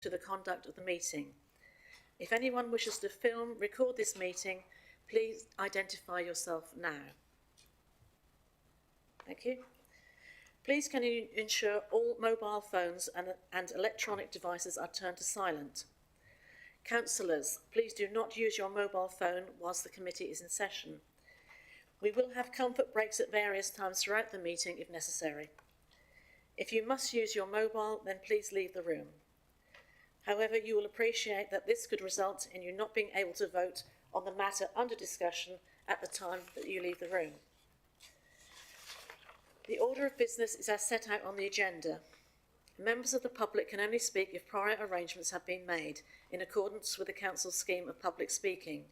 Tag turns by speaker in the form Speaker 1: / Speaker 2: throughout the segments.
Speaker 1: to the conduct of the meeting. If anyone wishes to record this meeting, please identify yourself now. Thank you. Please can you ensure all mobile phones and electronic devices are turned to silent. Councillors, please do not use your mobile phone whilst the committee is in session. We will have comfort breaks at various times throughout the meeting if necessary. If you must use your mobile, then please leave the room. However, you will appreciate that this could result in you not being able to vote on the matter under discussion at the time that you leave the room. The order of business is as set out on the agenda. Members of the public can only speak if prior arrangements have been made in accordance with the Council's scheme of public speaking.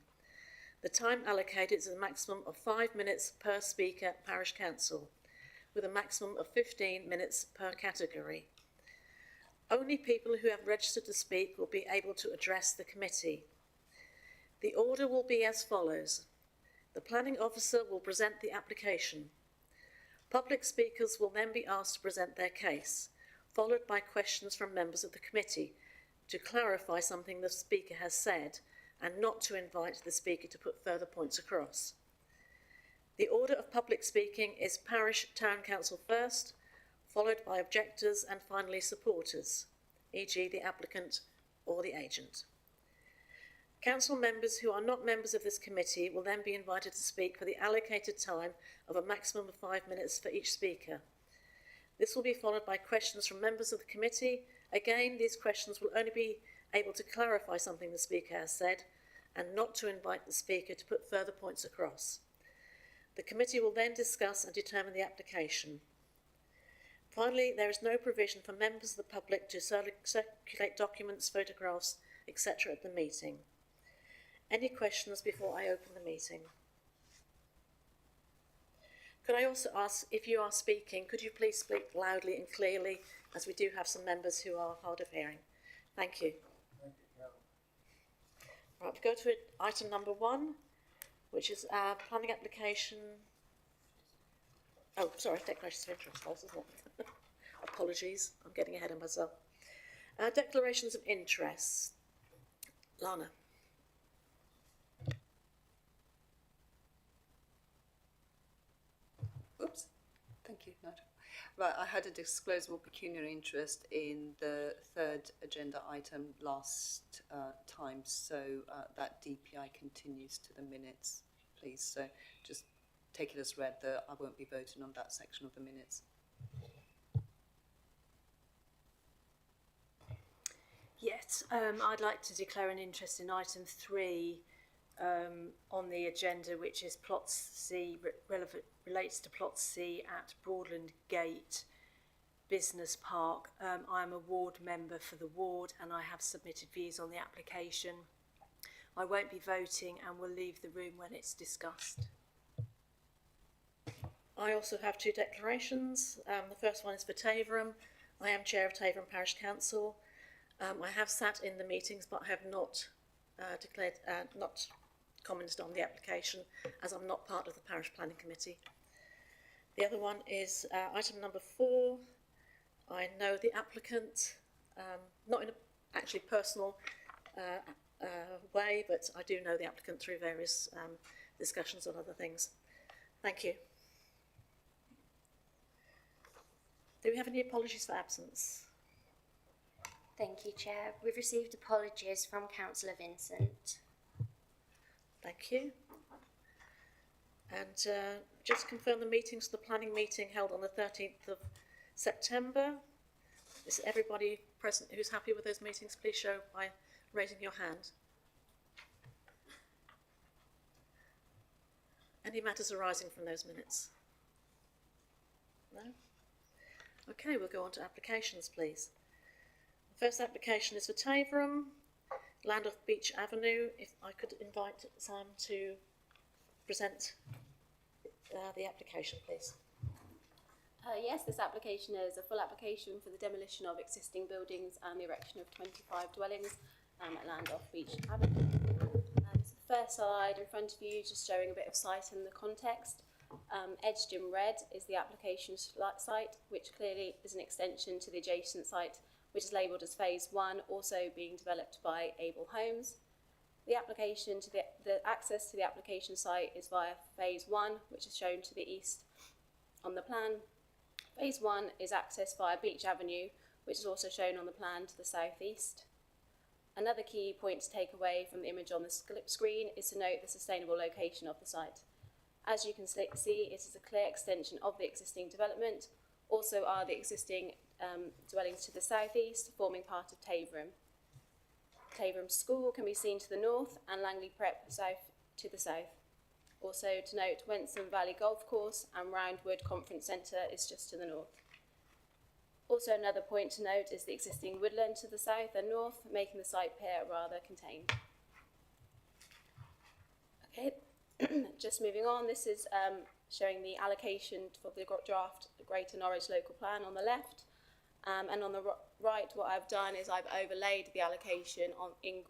Speaker 1: The time allocated is a maximum of 5 minutes per speaker parish council, with a maximum of 15 minutes per category. Only people who have registered to speak will be able to address the committee. The order will be as follows. The planning officer will present the application. Public speakers will then be asked to present their case, followed by questions from members of the committee to clarify something the speaker has said and not to invite the speaker to put further points across. The order of public speaking is parish town council first, followed by objectors and finally supporters, e.g. the applicant or the agent. Council members who are not members of this committee will then be invited to speak for the allocated time of a maximum of 5 minutes for each speaker. This will be followed by questions from members of the committee. Again, these questions will only be able to clarify something the speaker has said and not to invite the speaker to put further points across. The committee will then discuss and determine the application. Finally, there is no provision for members of the public to circulate documents, photographs, etc. at the meeting. Any questions before I open the meeting? Could I also ask, if you are speaking, could you please speak loudly and clearly, as we do have some members who are hard of hearing. Thank you.
Speaker 2: Thank you, Carol.
Speaker 1: Right, we go to item number 1, which is our planning application. Oh, sorry, declarations of interest, isn't it? Apologies, I'm getting ahead of myself. Declarations of interest. Lana.
Speaker 3: Oops, thank you, Nigel. Right, I had a disclosable pecuniary interest in the third agenda item last time, so that DPI continues to the minutes, please. So just take it as read that I won't be voting on that section of the minutes.
Speaker 4: Yes, I'd like to declare an interest in item 3 on the agenda, which is plot C, relates to plot C at Broadland Gate Business Park. I am a ward member for the ward and I have submitted views on the application. I won't be voting and will leave the room when it's discussed.
Speaker 1: I also have 2 declarations. The first one is for Taverham. I am Chair of Taverham Parish Council. I have sat in the meetings but have not not commented on the application as I'm not part of the Parish Planning Committee. The other one is item number 4. I know the applicant, not in a actually personal way, but I do know the applicant through various discussions on other things. Thank you. Do we have any apologies for absence?
Speaker 5: Thank you, Chair. We've received apologies from Councillor Vincent.
Speaker 1: Thank you. And just confirm the meetings, the planning meeting held on the 13th of September. Is everybody present who's happy with those meetings? Please show by raising your hand. Any matters arising from those minutes? No? Okay, we'll go on to applications, please. The first application is for Taverham, land off Beach Avenue. If I could invite Sam to present the application, please.
Speaker 6: Yes, this application is a full application for the demolition of existing buildings and the erection of 25 dwellings at land off Beach Avenue. So the first slide in front of you, just showing a bit of site and the context. Edged in red is the application site, which clearly is an extension to the adjacent site, which is labelled as phase 1, also being developed by Able Homes. The application to the access to the application site is via phase 1, which is shown to the east on the plan. Phase 1 is accessed via Beach Avenue, which is also shown on the plan to the southeast. Another key point to take away from the image on the screen is to note the sustainable location of the site. As you can see, it is a clear extension of the existing development. Also are the existing dwellings to the southeast, forming part of Taveram. Taveram School can be seen to the north and Langley Prep south to the south. Also to note, Wensum Valley Golf Course and Roundwood Conference Centre is just to the north. Also another point to note is the existing woodland to the south and north, making the site appear rather contained. Okay, just moving on, this is showing the allocation for the draft Greater Norwich Local Plan on the left. And on the right, what I've done is I've overlaid the allocation,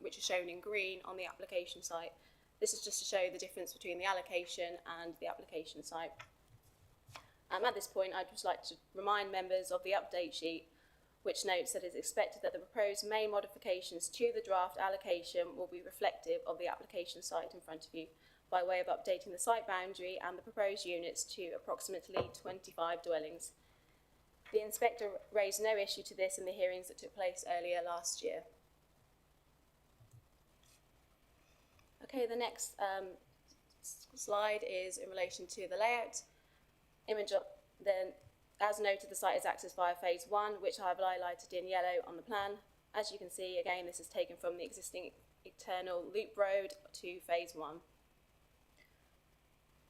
Speaker 6: which is shown in green, on the application site. This is just to show the difference between the allocation and the application site. At this point, I'd just like to remind members of the update sheet, which notes that it is expected that the proposed main modifications to the draft allocation will be reflective of the application site in front of you, by way of updating the site boundary and the proposed units to approximately 25 dwellings. The inspector raised no issue to this in the hearings that took place earlier last year. Okay, the next slide is in relation to the layout. Then, as noted, the site is accessed via phase 1, which I have highlighted in yellow on the plan. As you can see, again, this is taken from the existing internal loop road to phase 1.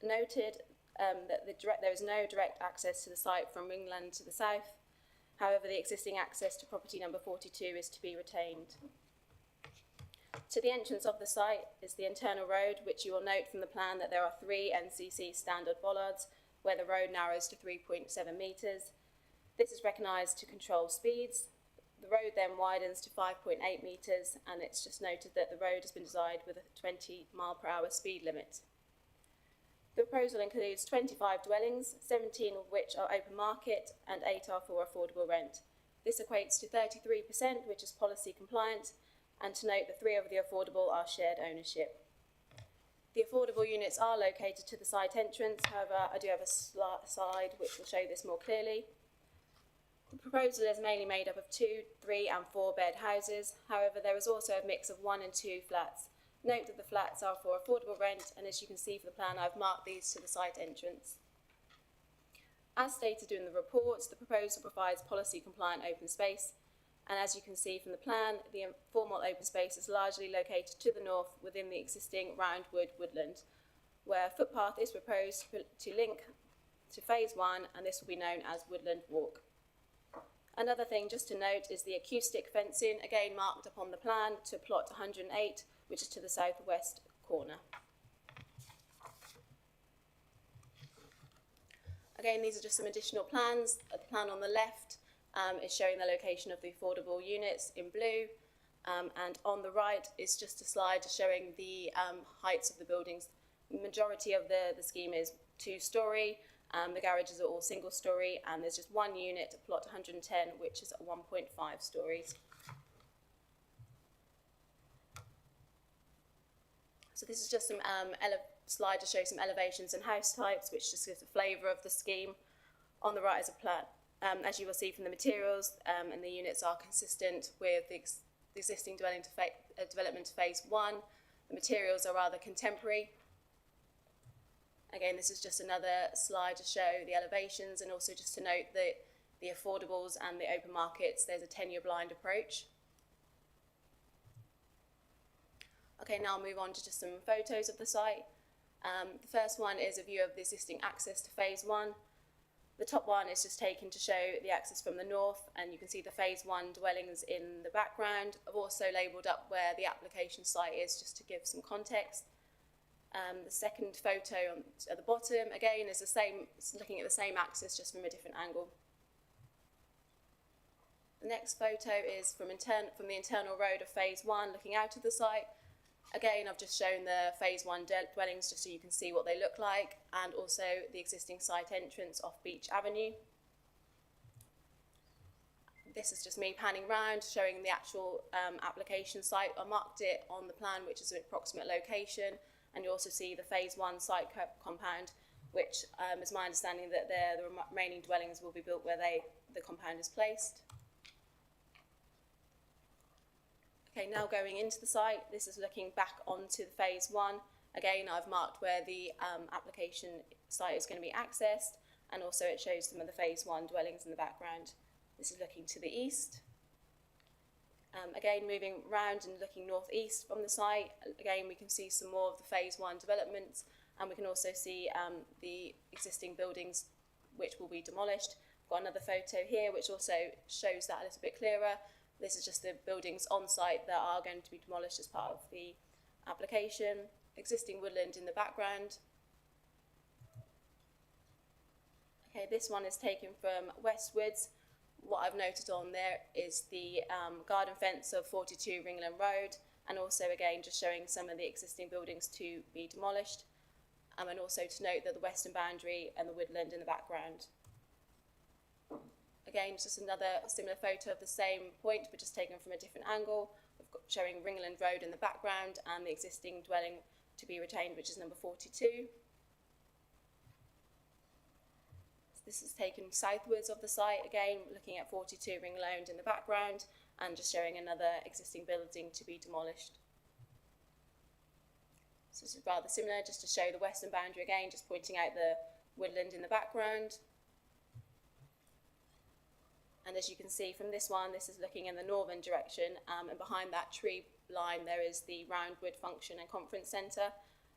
Speaker 6: Noted that there is no direct access to the site from Ringland to the south. However, the existing access to property number 42 is to be retained. To the entrance of the site is the internal road, which you will note from the plan that there are 3 NCC standard bollards, where the road narrows to 3.7 metres. This is recognised to control speeds. The road then widens to 5.8 metres, and it's just noted that the road has been designed with a 20-mile-per-hour speed limit. The proposal includes 25 dwellings, 17 of which are open market and 8 are for affordable rent. This equates to 33%, which is policy compliant, and to note that 3 of the affordable are shared ownership. The affordable units are located to the site entrance. However, I do have a slide which will show this more clearly. The proposal is mainly made up of 2, 3 and 4 bed houses. However, there is also a mix of 1 and 2 flats. Note that the flats are for affordable rent, and as you can see from the plan, I've marked these to the site entrance. As stated in the report, the proposal provides policy compliant open space, and as you can see from the plan, the informal open space is largely located to the north within the existing Roundwood woodland, where a footpath is proposed to link to phase 1, and this will be known as Woodland Walk. Another thing just to note is the acoustic fencing, again marked upon the plan to plot 108, which is to the southwest corner. Again, these are just some additional plans. The plan on the left is showing the location of the affordable units in blue, and on the right is just a slide showing the heights of the buildings. The majority of the scheme is 2-storey, the garages are all single-storey, and there's just 1 unit at plot 110, which is at 1.5 storeys. So this is just some slide to show some elevations and house types, which just gives a flavour of the scheme. On the right is a plan. As you will see from the materials, and the units are consistent with the existing development to phase 1. The materials are rather contemporary. Again, this is just another slide to show the elevations, and also just to note that the affordables and the open markets, there's a 10-year blind approach. Okay, now I'll move on to just some photos of the site. The first one is a view of the existing access to phase 1. The top one is just taken to show the access from the north, and you can see the phase 1 dwellings in the background. I've also labelled up where the application site is, just to give some context. The second photo at the bottom, again, is the same, it's looking at the same axis, just from a different angle. The next photo is from the internal road of phase 1, looking out of the site. Again, I've just shown the phase 1 dwellings just so you can see what they look like, and also the existing site entrance off Beach Avenue. this is just me panning round, showing the actual application site. I marked it on the plan, which is an approximate location, and you also see the phase 1 site compound, which is my understanding that the remaining dwellings will be built where the compound is placed. Okay, now going into the site, this is looking back onto the phase 1. Again, I've marked where the application site is going to be accessed, and also it shows some of the phase 1 dwellings in the background. This is looking to the east. Again, moving round and looking northeast from the site, again we can see some more of the phase 1 developments, and we can also see the existing buildings which will be demolished. I've got another photo here which also shows that a little bit clearer. This is just the buildings on site that are going to be demolished as part of the application. Existing woodland in the background. Okay, this one is taken from Westwards. What I've noted on there is the garden fence of 42 Ringland Road, and also again just showing some of the existing buildings to be demolished, and also to note that the western boundary and the woodland in the background. Again, just another similar photo of the same point, but just taken from a different angle. We've got showing Ringland Road in the background and the existing dwelling to be retained, which is number 42. This is taken southwards of the site, again looking at 42 Ringland in the background and just showing another existing building to be demolished. So this is rather similar, just to show the western boundary again, just pointing out the woodland in the background. And as you can see from this one, this is looking in the northern direction, and behind that tree line there is the Roundwood Function and Conference Centre.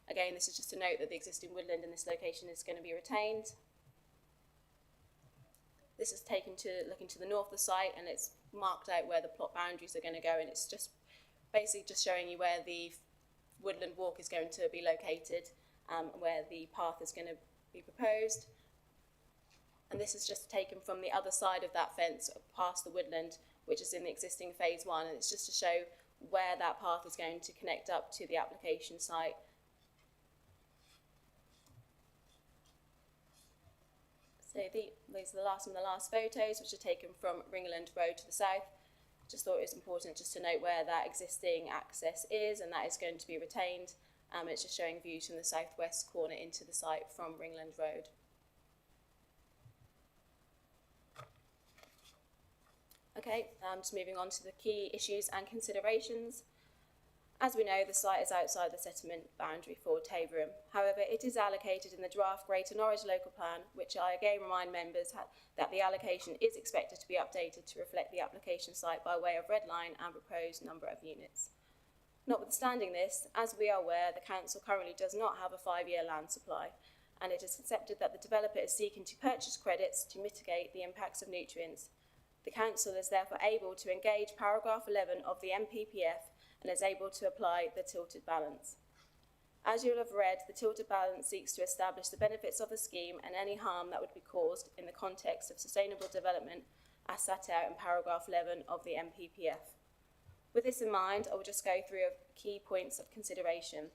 Speaker 6: Again, this is just to note that the existing woodland in this location is going to be retained. This is taken to looking to the north of the site, and it's marked out where the plot boundaries are going to go, and it's just basically just showing you where the woodland walk is going to be located, where the path is going to be proposed. And this is just taken from the other side of that fence past the woodland, which is in the existing phase 1, and it's just to show where that path is going to connect up to the application site. So these are some of the last photos, which are taken from Ringland Road to the south. Just thought it was important just to note where that existing access is, and that is going to be retained. It's just showing views from the southwest corner into the site from Ringland Road. Okay, just moving on to the key issues and considerations. As we know, the site is outside the settlement boundary for Taberham. However, it is allocated in the draft Greater Norwich Local Plan, which I again remind members that the allocation is expected to be updated to reflect the application site by way of red line and proposed number of units. Notwithstanding this, as we are aware, the Council currently does not have a 5-year land supply, and it is accepted that the developer is seeking to purchase credits to mitigate the impacts of nutrients. The Council is therefore able to engage paragraph 11 of the MPPF and is able to apply the tilted balance. As you will have read, the tilted balance seeks to establish the benefits of the scheme and any harm that would be caused in the context of sustainable development as set out in paragraph 11 of the MPPF. With this in mind, I will just go through key points of consideration.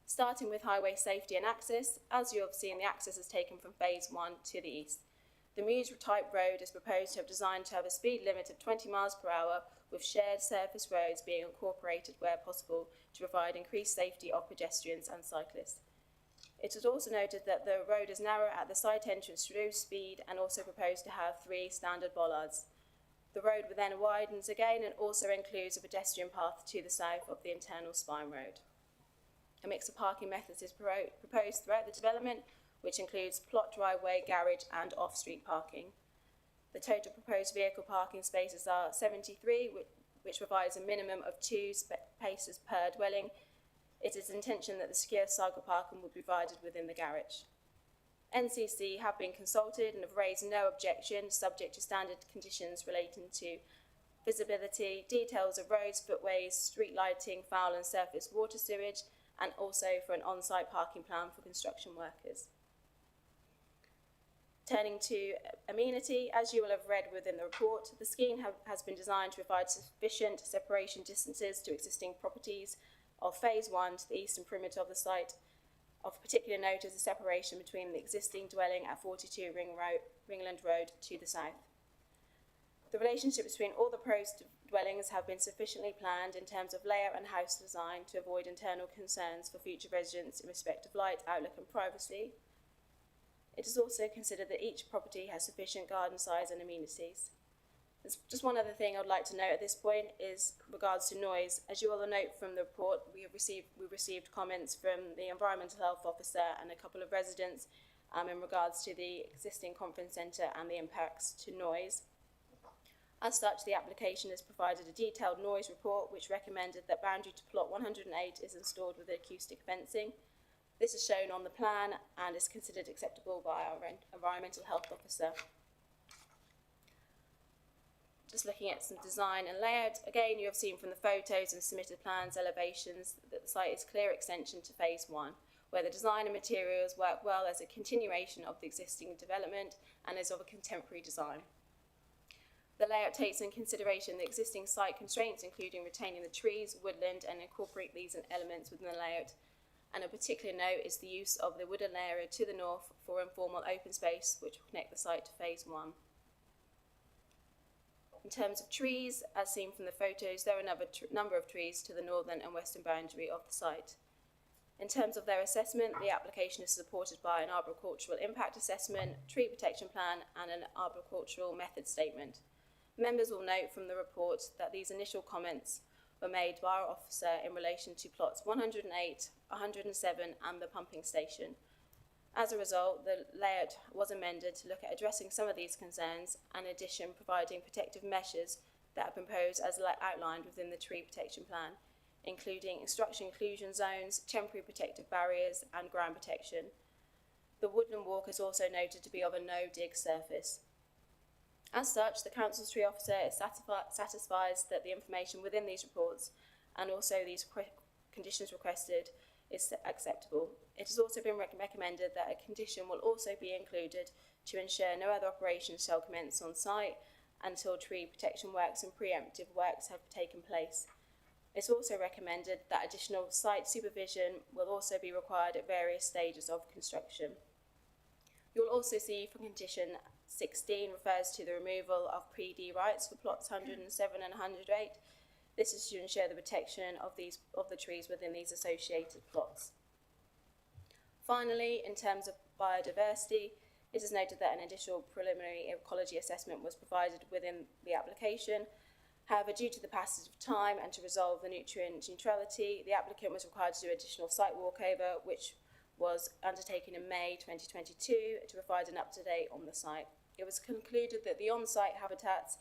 Speaker 6: Starting with highway safety and access, as you have seen, the access is taken from phase 1 to the east. The Muse-type road is proposed to have designed to have a speed limit of 20 miles per hour, with shared surface roads being incorporated where possible to provide increased safety of pedestrians and cyclists. It was also noted that the road is narrow at the site entrance to reduce speed and also proposed to have 3 standard bollards. The road then widens again and also includes a pedestrian path to the south of the internal spine road. A mix of parking methods is proposed throughout the development, which includes plot driveway, garage and off-street parking. The total proposed vehicle parking spaces are 73, which provides a minimum of 2 spaces per dwelling. It is intention that the secure cycle parking will be provided within the garage. NCC have been consulted and have raised no objection, subject to standard conditions relating to visibility, details of roads, footways, street lighting, foul and surface water sewage, and also for an on-site parking plan for construction workers. Turning to amenity, as you will have read within the report, the scheme has been designed to provide sufficient separation distances to existing properties of phase 1 to the eastern perimeter of the site. Of particular note is the separation between the existing dwelling at 42 Ringland Road to the south. The relationship between all the proposed dwellings have been sufficiently planned in terms of layout and house design to avoid internal concerns for future residents in respect of light, outlook and privacy. It is also considered that each property has sufficient garden size and amenities. There's just one other thing I'd like to note at this point is regards to noise. As you all note from the report, we received comments from the Environmental Health Officer and a couple of residents in regards to the existing conference centre and the impacts to noise. As such, the application has provided a detailed noise report which recommended that boundary to plot 108 is installed with acoustic fencing. This is shown on the plan and is considered acceptable by our Environmental Health Officer. Just looking at some design and layout, again you have seen from the photos and submitted plans elevations that the site is clear extension to phase 1, where the design and materials work well as a continuation of the existing development and is of a contemporary design. The layout takes into consideration the existing site constraints, including retaining the trees, woodland, and incorporate these elements within the layout. And a particular note is the use of the woodland area to the north for informal open space, which will connect the site to phase 1. In terms of trees, as seen from the photos, there are a number of trees to the northern and western boundary of the site. In terms of their assessment, the application is supported by an arboricultural impact assessment, tree protection plan, and an arboricultural method statement. Members will note from the report that these initial comments were made by our officer in relation to plots 108, 107 and the pumping station. As a result, the layout was amended to look at addressing some of these concerns and in addition providing protective measures that are proposed as outlined within the tree protection plan, including structure inclusion zones, temporary protective barriers and ground protection. The woodland walk is also noted to be of a no-dig surface. As such, the Council's Tree Officer is satisfies that the information within these reports and also these conditions requested is acceptable. It has also been recommended that a condition will also be included to ensure no other operations shall commence on site until tree protection works and preemptive works have taken place. It's also recommended that additional site supervision will also be required at various stages of construction. You'll also see for condition 16 refers to the removal of PD rights for plots 107 and 108. This is to ensure the protection of the trees within these associated plots. Finally, in terms of biodiversity, it is noted that an additional preliminary ecology assessment was provided within the application. However, due to the passage of time and to resolve the nutrient neutrality, the applicant was required to do additional site walkover, which was undertaken in May 2022 to provide an up-to-date on the site. It was concluded that the on-site habitats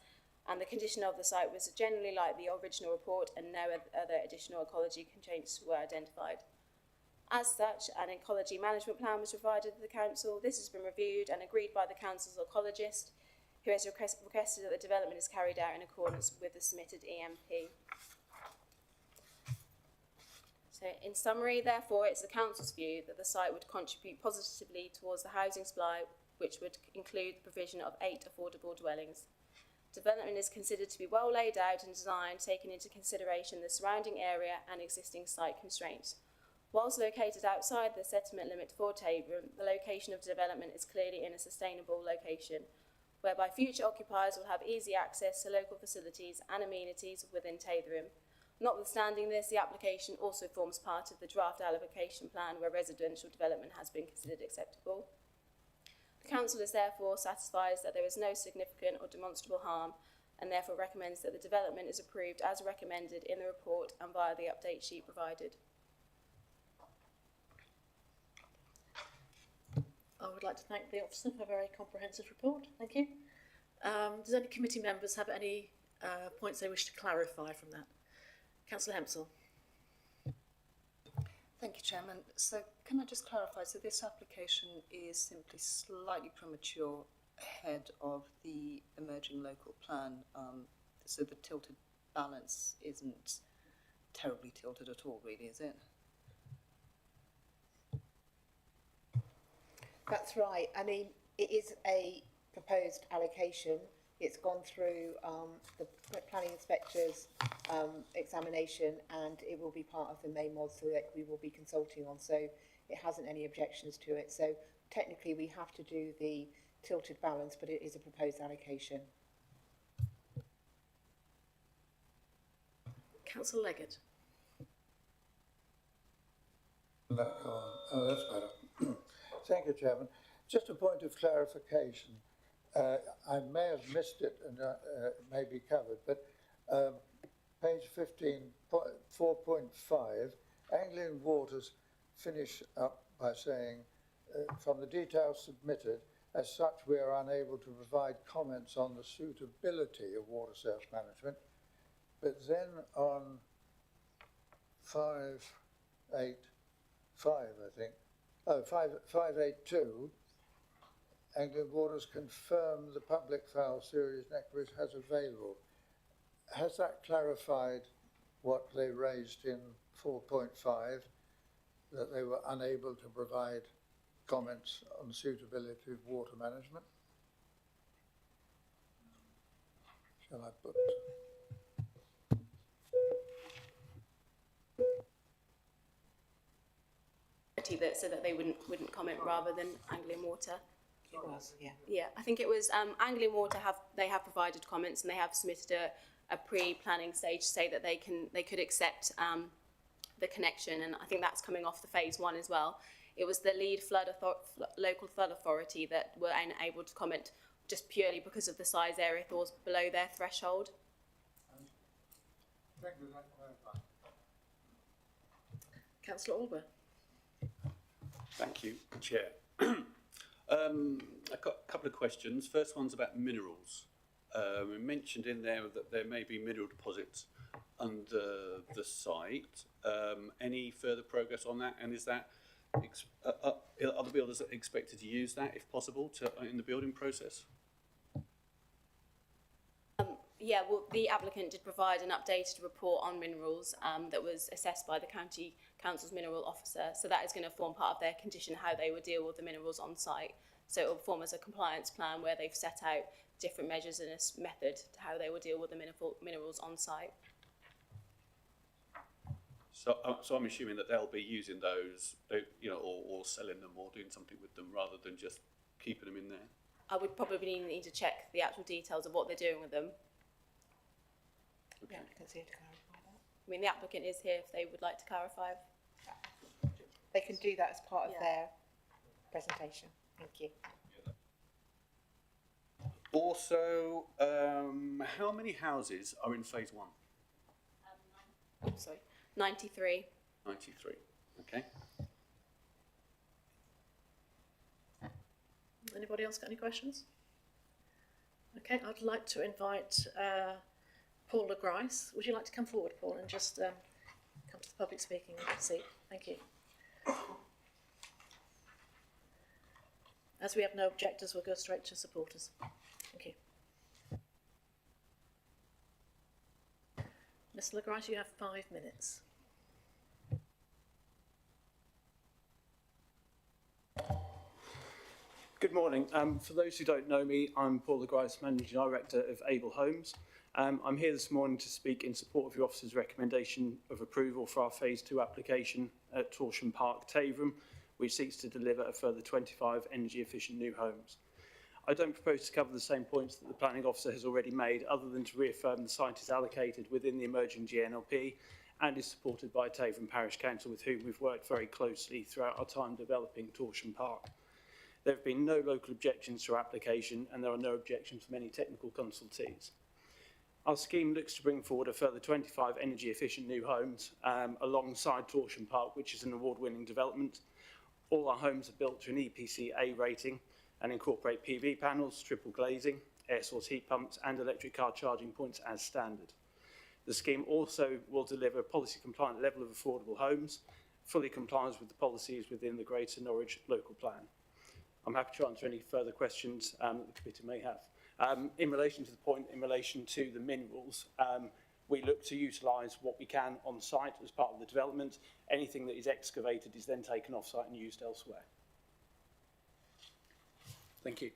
Speaker 6: and the condition of the site was generally like the original report and no other additional ecology constraints were identified. As such, an ecology management plan was provided to the Council. This has been reviewed and agreed by the Council's ecologist, who has requested that the development is carried out in accordance with the submitted EMP. So in summary, therefore, it's the Council's view that the site would contribute positively towards the housing supply, which would include the provision of 8 affordable dwellings. Development is considered to be well laid out and designed, taking into consideration the surrounding area and existing site constraints. Whilst located outside the settlement limit for Tabram, the location of development is clearly in a sustainable location, whereby future occupiers will have easy access to local facilities and amenities within Tabram. Notwithstanding this, the application also forms part of the draft allocation plan where residential development has been considered acceptable. The Council is therefore satisfied that there is no significant or demonstrable harm and therefore recommends that the development is approved as recommended in the report and via the update sheet provided.
Speaker 1: I would like to thank the officer for a very comprehensive report. Thank you. Does any committee members have any points they wish to clarify from that? Councillor Hempsall.
Speaker 3: Thank you, Chairman. So can I just clarify, so this application is simply slightly premature ahead of the emerging local plan, so the tilted balance isn't terribly tilted at all, really, is it?
Speaker 2: That's right. I mean, it is a proposed allocation. It's gone through the planning inspector's examination and it will be part of the main mod so that we will be consulting on. So it hasn't any objections to it. So technically we have to do the tilted balance, but it is a proposed allocation.
Speaker 1: Councillor Leggett.
Speaker 7: No, oh, that's better. Thank you, Chairman. Just a point of clarification. I may have missed it and it may be covered, but page 15, 4.5, Anglian Waters finish up by saying, from the details submitted, as such we are unable to provide comments on the suitability of water service management. But then on 585, I think, 582, Anglian Waters confirm the public fowl series nectarines has available. Has that clarified what they raised in 4.5, that they were unable to provide comments on suitability of water management? Shall I put...
Speaker 6: That so that they wouldn't comment rather than Anglian Water.
Speaker 2: It was, yeah.
Speaker 6: Yeah, I think it was Anglian Water have provided comments, and they have submitted a pre-planning stage to say that they could accept the connection, and I think that's coming off the phase 1 as well. It was the lead local flood authority that were unable to comment just purely because of the size area falls below their threshold.
Speaker 1: Councillor Alber.
Speaker 8: Thank you, Chair. I've got a couple of questions. First one's about minerals. We mentioned in there that there may be mineral deposits under the site. Any further progress on that? And is that are the builders expected to use that, if possible, in the building process?
Speaker 6: Yeah, well, the applicant did provide an updated report on minerals that was assessed by the County Council's mineral officer. So that is going to form part of their condition, how they would deal with the minerals on site. So it will form as a compliance plan where they've set out different measures and a method to how they will deal with the minerals on site.
Speaker 8: So I'm assuming that they'll be using those, or selling them or doing something with them rather than just keeping them in there.
Speaker 6: I would probably need to check the actual details of what they're doing with them.
Speaker 2: The applicant's here to clarify that.
Speaker 6: I mean, the applicant is here if they would like to clarify.
Speaker 2: They can do that as part of their presentation. Thank you.
Speaker 8: Also, how many houses are in phase 1?
Speaker 6: 93.
Speaker 8: 93, okay.
Speaker 1: Anybody else got any questions? Okay, I'd like to invite Paul Grice. Would you like to come forward, Paul, and just come to the public speaking seat? Thank you. As we have no objectors, we'll go straight to supporters. Thank you. Mr. Grice, you have 5 minutes.
Speaker 9: Good morning. For those who don't know me, I'm Paul Grice, Managing Director of Able Homes. I'm here this morning to speak in support of your officer's recommendation of approval for our Phase 2 application at Torsham Park, Taverham, which seeks to deliver a further 25 energy-efficient new homes. I don't propose to cover the same points that the planning officer has already made, other than to reaffirm the site is allocated within the emerging GNLP and is supported by Taverham Parish Council, with whom we've worked very closely throughout our time developing Torsham Park. There have been no local objections to our application, and there are no objections from any technical consultees. Our scheme looks to bring forward a further 25 energy-efficient new homes alongside Torsham Park, which is an award-winning development. All our homes are built to an EPC A rating and incorporate PV panels, triple glazing, air source heat pumps and electric car charging points as standard. The scheme also will deliver a policy-compliant level of affordable homes, fully complies with the policies within the Greater Norwich Local Plan. I'm happy to answer any further questions that the committee may have. In relation to the point in relation to the minerals, we look to utilise what we can on site as part of the development. Anything that is excavated is then taken off site and used elsewhere. Thank you.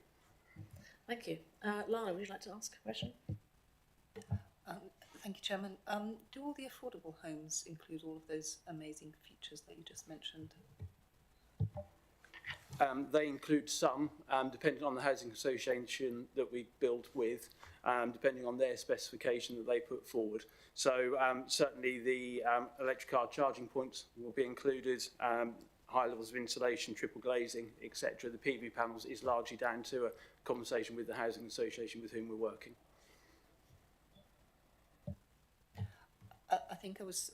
Speaker 1: Thank you. Lana, would you like to ask a question?
Speaker 3: Thank you, Chairman. Do all the affordable homes include all of those amazing features that you just mentioned?
Speaker 9: They include some, depending on the housing association that we build with, depending on their specification that they put forward. So certainly the electric car charging points will be included, high levels of insulation, triple glazing, etc. The PV panels is largely down to a conversation with the housing association with whom we're working.
Speaker 3: I think I was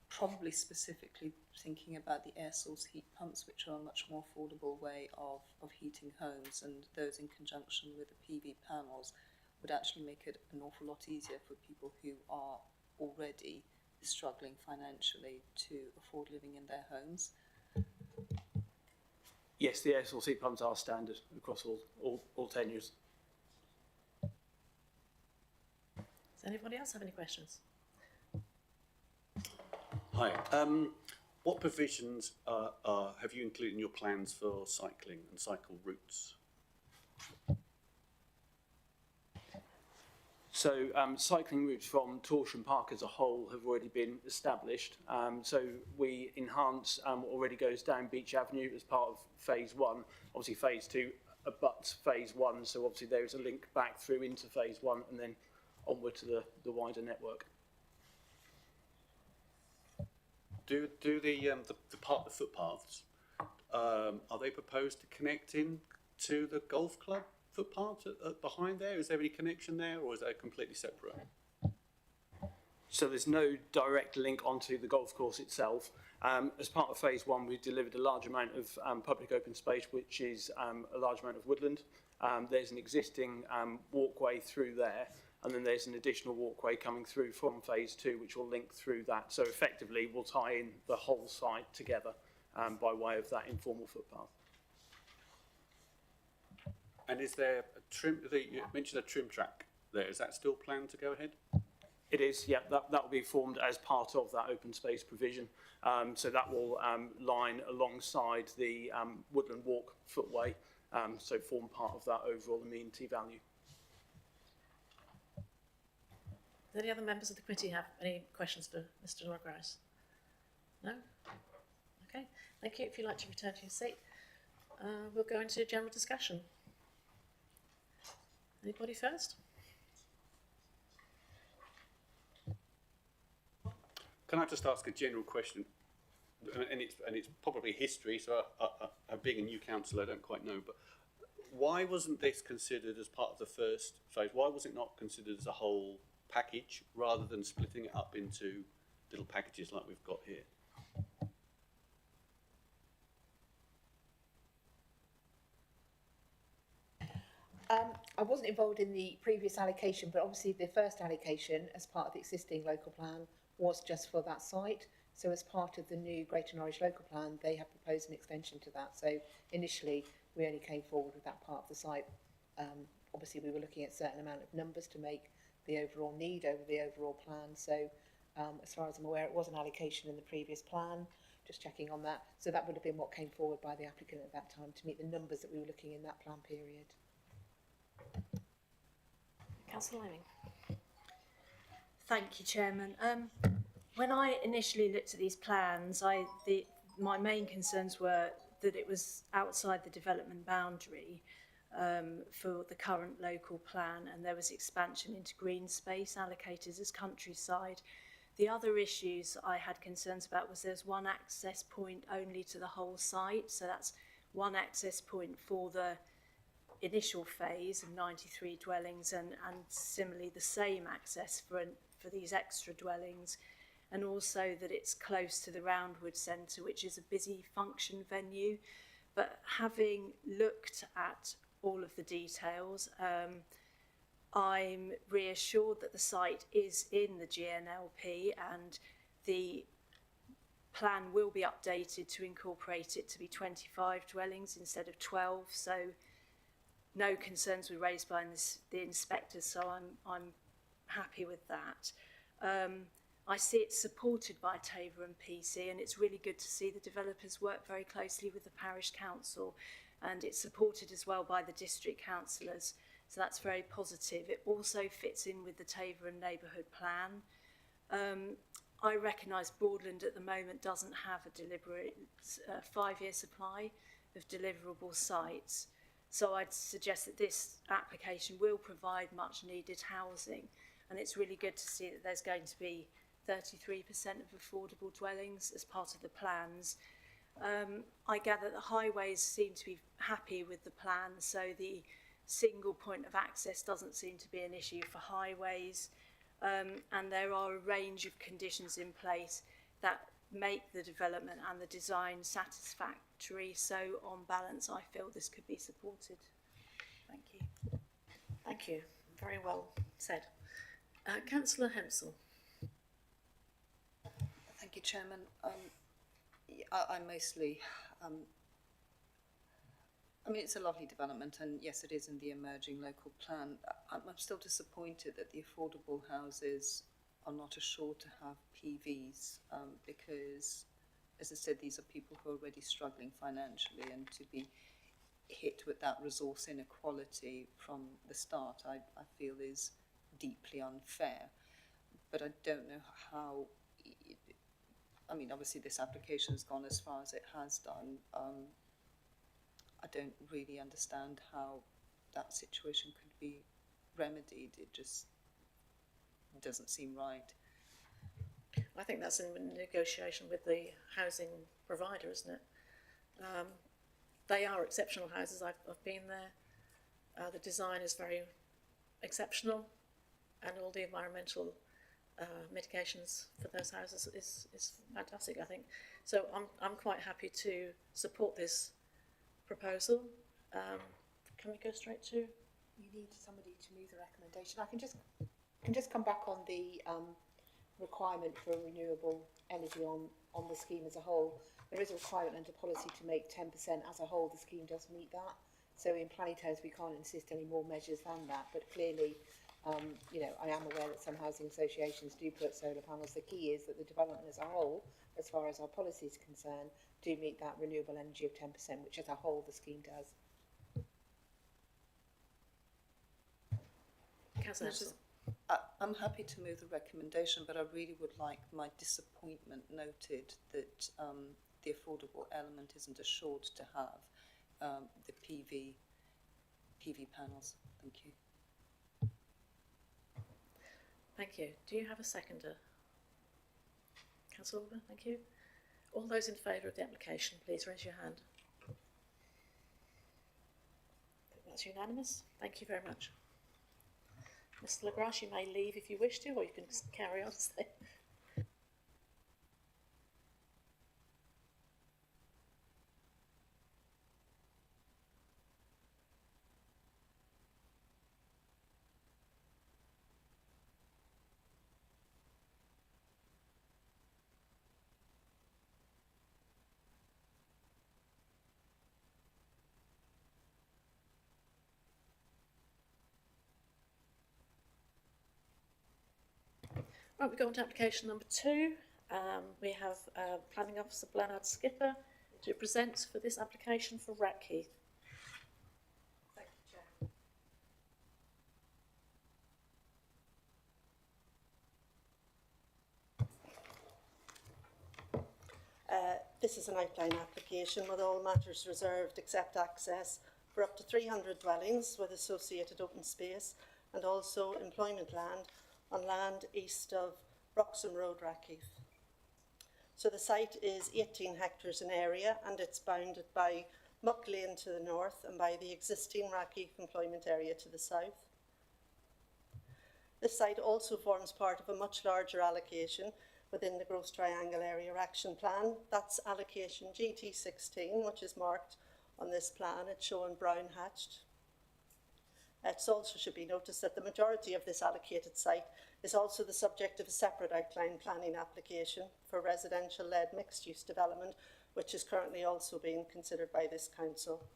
Speaker 3: probably specifically thinking about the air source heat pumps, which are a much more affordable way of heating homes, and those in conjunction with the PV panels would actually make it an awful lot easier for people who are already struggling financially to afford living in their homes.
Speaker 9: Yes, the air source heat pumps are standard across all tenures.
Speaker 1: Does anybody else have any questions?
Speaker 8: Hi. What provisions have you included in your plans for cycling and cycle routes?
Speaker 9: So cycling routes from Torsham Park as a whole have already been established. So we enhance what already goes down Beach Avenue as part of phase 1. Obviously phase 2 abuts phase 1, so obviously there is a link back through into phase 1 and then onward to the wider network.
Speaker 8: Do the footpaths, are they proposed to connect in to the golf club footpath behind there? Is there any connection there, or is that completely separate?
Speaker 9: So there's no direct link onto the golf course itself. As part of phase 1, we've delivered a large amount of public open space, which is a large amount of woodland. There's an existing walkway through there, and then there's an additional walkway coming through from phase 2, which will link through that. So effectively, we'll tie in the whole site together by way of that informal footpath.
Speaker 8: And is there a trim? You mentioned a trim track there. Is that still planned to go ahead?
Speaker 9: It is, yeah. That will be formed as part of that open space provision. So that will line alongside the woodland walk footway, so form part of that overall amenity value.
Speaker 1: Do any other members of the committee have any questions for Mr. Norgrice? No? Okay, thank you. If you'd like to return to your seat, we'll go into general discussion. Anybody first?
Speaker 8: Can I just ask a general question? And it's probably history, so being a new councillor, I don't quite know, but why wasn't this considered as part of the first phase? Why was it not considered as a whole package rather than splitting it up into little packages like we've got here?
Speaker 2: I wasn't involved in the previous allocation, but obviously the first allocation as part of the existing local plan was just for that site. So as part of the new Greater Norwich local plan, they have proposed an extension to that. So initially we only came forward with that part of the site. Obviously we were looking at a certain amount of numbers to make the overall need over the overall plan. So as far as I'm aware, it was an allocation in the previous plan, just checking on that. So that would have been what came forward by the applicant at that time to meet the numbers that we were looking in that plan period.
Speaker 1: Councillor Liming.
Speaker 4: Thank you, Chairman. When I initially looked at these plans, my main concerns were that it was outside the development boundary for the current local plan, and there was expansion into green space allocated as countryside. The other issues I had concerns about was there's one access point only to the whole site, so that's one access point for the initial phase of 93 dwellings, and similarly the same access for these extra dwellings, and also that it's close to the Roundwood Centre, which is a busy function venue. But having looked at all of the details, I'm reassured that the site is in the GNLP and the plan will be updated to incorporate it to be 25 dwellings instead of 12, so no concerns were raised by the inspectors, so I'm happy with that. I see it supported by Taver and PC, and it's really good to see the developers work very closely with the parish council, and it's supported as well by the district councillors, so that's very positive. It also fits in with the Taver and neighbourhood plan. I recognise Broadland at the moment doesn't have a deliberate 5-year supply, of deliverable sites. So I'd suggest that this application will provide much needed housing, and it's really good to see that there's going to be 33% of affordable dwellings as part of the plans. I gather that highways seem to be happy with the plan, so the single point of access doesn't seem to be an issue for highways, and there are a range of conditions in place that make the development and the design satisfactory. So on balance, I feel this could be supported. Thank you.
Speaker 1: Thank you. Very well said. Councillor Hempsell.
Speaker 3: Thank you, Chairman. I mostly, I mean, it's a lovely development, and yes, it is in the emerging local plan. I'm still disappointed that the affordable houses are not assured to have PVs, because, as I said, these are people who are already struggling financially, and to be hit with that resource inequality from the start, I feel is deeply unfair. But I don't know how. I mean, obviously this application has gone as far as it has done. I don't really understand how that situation could be remedied. It just doesn't seem right.
Speaker 1: I think that's in negotiation with the housing provider, isn't it? They are exceptional houses. I've been there. The design is very exceptional, and all the environmental mitigations for those houses is fantastic, I think. So I'm quite happy to support this proposal. Can we go straight to?
Speaker 2: You need somebody to move the recommendation. I can just come back on the requirement for renewable energy on the scheme as a whole. There is a requirement under policy to make 10% as a whole. The scheme does meet that. So in planning terms, we can't insist any more measures than that. But clearly, you know, I am aware that some housing associations do put solar panels. The key is that the development as a whole, as far as our policy is concerned, do meet that renewable energy of 10%, which as a whole the scheme does.
Speaker 1: Councillor Hempsell.
Speaker 3: I'm happy to move the recommendation, but I really would like my disappointment noted that the affordable element isn't assured to have the PV panels. Thank you.
Speaker 1: Thank you. Do you have a seconder? Councillor Orban, thank you. All those in favour of the application, please raise your hand. That's unanimous. Thank you very much. Mr Legrasse, you may leave if you wish to, or you can carry on. Right, we go on to application number 2. We have Planning Officer Bernard Skipper to present for this application for Rackheath.
Speaker 10: Thank you, Chair. This is an outline application with all matters reserved except access for up to 300 dwellings with associated open space and also employment land on land east of Roxham Road, Rackheath. So the site is 18 hectares in area, and it's bounded by Muck Lane to the north and by the existing Rackheath employment area to the south. This site also forms part of a much larger allocation within the Gross Triangle Area Action Plan. That's allocation GT16, which is marked on this plan. It's shown brown hatched. It also should be noticed that the majority of this allocated site is also the subject of a separate outline planning application for residential-led mixed-use development, which is currently also being considered by this council.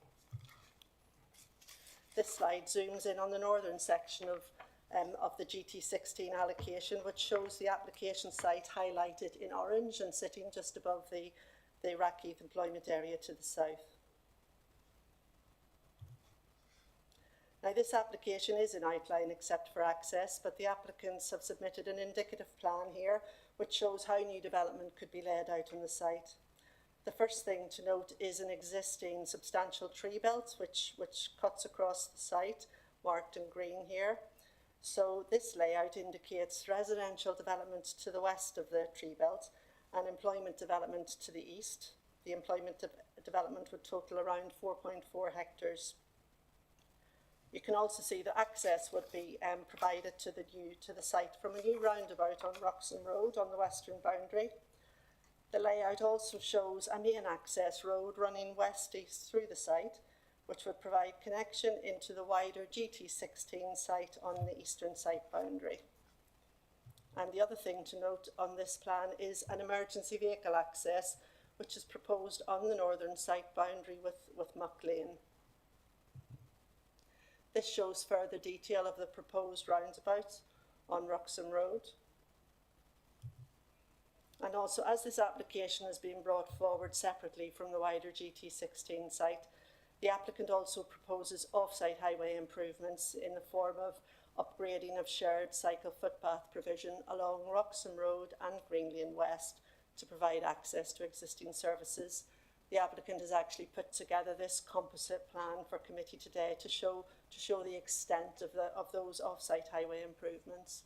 Speaker 10: This slide zooms in on the northern section of the GT16 allocation, which shows the application site highlighted in orange and sitting just above the Rackheath employment area to the south. Now, this application is in outline except for access, but the applicants have submitted an indicative plan here which shows how new development could be laid out on the site. The first thing to note is an existing substantial tree belt which cuts across the site, marked in green here. So this layout indicates residential development to the west of the tree belt and employment development to the east. The employment development would total around 4.4 hectares. You can also see that access would be provided to the site from a new roundabout on Roxham Road on the western boundary. The layout also shows a main access road running west-east through the site, which would provide connection into the wider GT16 site on the eastern site boundary. And the other thing to note on this plan is an emergency vehicle access, which is proposed on the northern site boundary with Muck Lane. This shows further detail of the proposed roundabout on Roxham Road. And also, as this application has been brought forward separately from the wider GT16 site, the applicant also proposes off-site highway improvements in the form of upgrading of shared cycle footpath provision along Roxham Road and Green Lane West to provide access to existing services. The applicant has actually put together this composite plan for committee today to show the extent of those off-site highway improvements.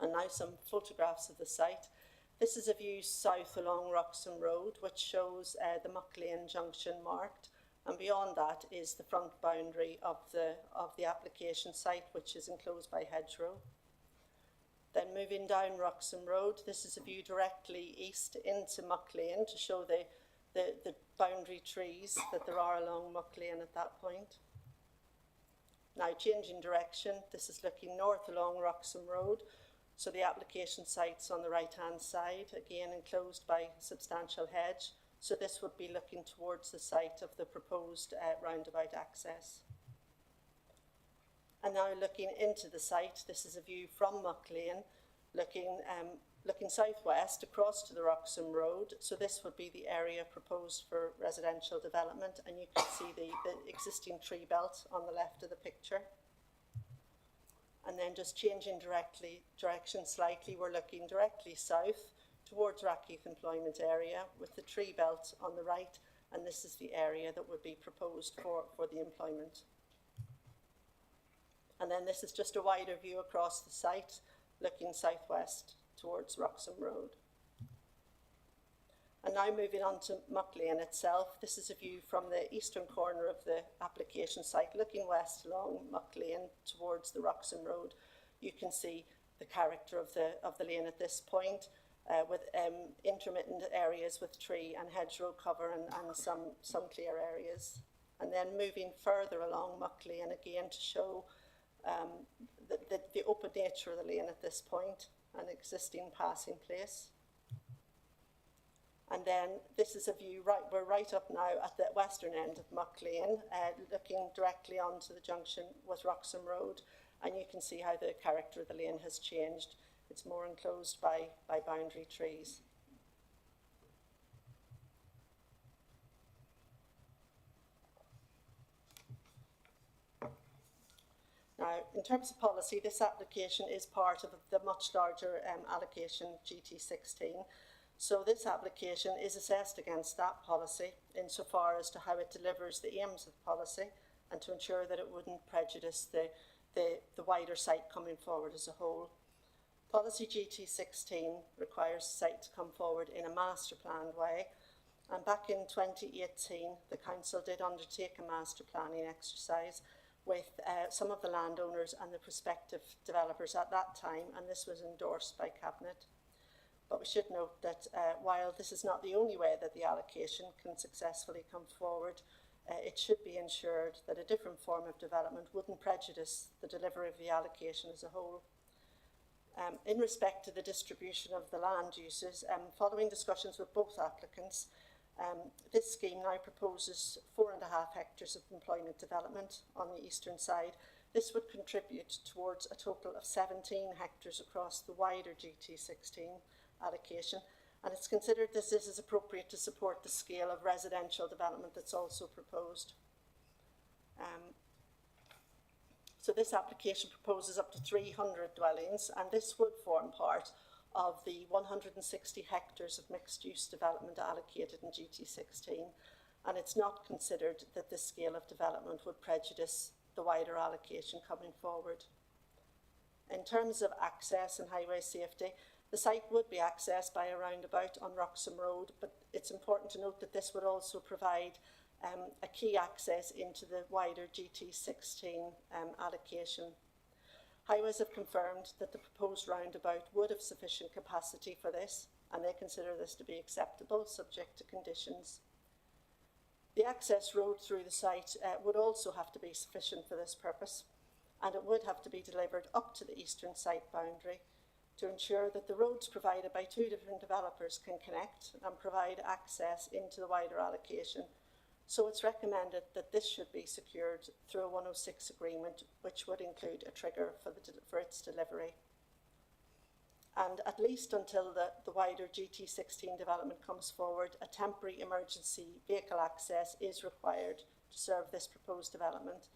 Speaker 10: And now some photographs of the site. This is a view south along Roxham Road, which shows the Muck Lane junction marked, and beyond that is the front boundary of the application site, which is enclosed by hedgerow. Then moving down Roxham Road, this is a view directly east into Muck Lane to show the boundary trees that there are along Muck Lane at that point. Now changing direction, this is looking north along Roxham Road. So the application site's on the right-hand side, again enclosed by substantial hedge. So this would be looking towards the site of the proposed roundabout access. And now looking into the site, this is a view from Muck Lane, looking southwest across to the Roxham Road. So this would be the area proposed for residential development, and you can see the existing tree belt on the left of the picture. And then just changing direction slightly, we're looking directly south towards Rackheath Employment Area with the tree belt on the right, and this is the area that would be proposed for the employment. And then this is just a wider view across the site, looking southwest towards Roxham Road. And now moving on to Muck Lane itself, this is a view from the eastern corner of the application site, looking west along Muck Lane towards the Roxham Road. You can see the character of the lane at this point, with intermittent areas with tree and hedgerow cover and some clear areas. And then moving further along Muck Lane again to show the open nature of the lane at this point, an existing passing place. And then this is a view, we're right up now at the western end of Muck Lane, looking directly onto the junction with Roxham Road, and you can see how the character of the lane has changed. It's more enclosed by boundary trees. Now, in terms of policy, this application is part of the much larger allocation GT16. So this application is assessed against that policy insofar as to how it delivers the aims of the policy and to ensure that it wouldn't prejudice the wider site coming forward as a whole. Policy GT16 requires the site to come forward in a master planned way, and back in 2018 the council did undertake a master planning exercise with some of the landowners and the prospective developers at that time, and this was endorsed by Cabinet. But we should note that while this is not the only way that the allocation can successfully come forward, it should be ensured that a different form of development wouldn't prejudice the delivery of the allocation as a whole. In respect to the distribution of the land uses, following discussions with both applicants, this scheme now proposes 4.5 hectares of employment development on the eastern side. This would contribute towards a total of 17 hectares across the wider GT16 allocation, and it's considered this is appropriate to support the scale of residential development that's also proposed. So this application proposes up to 300 dwellings, and this would form part of the 160 hectares of mixed-use development allocated in GT16, and it's not considered that this scale of development would prejudice the wider allocation coming forward. In terms of access and highway safety, the site would be accessed by a roundabout on Wroxham Road, but it's important to note that this would also provide a key access into the wider GT16 allocation. Highways have confirmed that the proposed roundabout would have sufficient capacity for this, and they consider this to be acceptable, subject to conditions. The access road through the site would also have to be sufficient for this purpose, and it would have to be delivered up to the eastern site boundary to ensure that the roads provided by two different developers can connect and provide access into the wider allocation. So it's recommended that this should be secured through a 106 agreement, which would include a trigger for its delivery. And at least until the wider GT16 development comes forward, a temporary emergency vehicle access is required to serve this proposed development.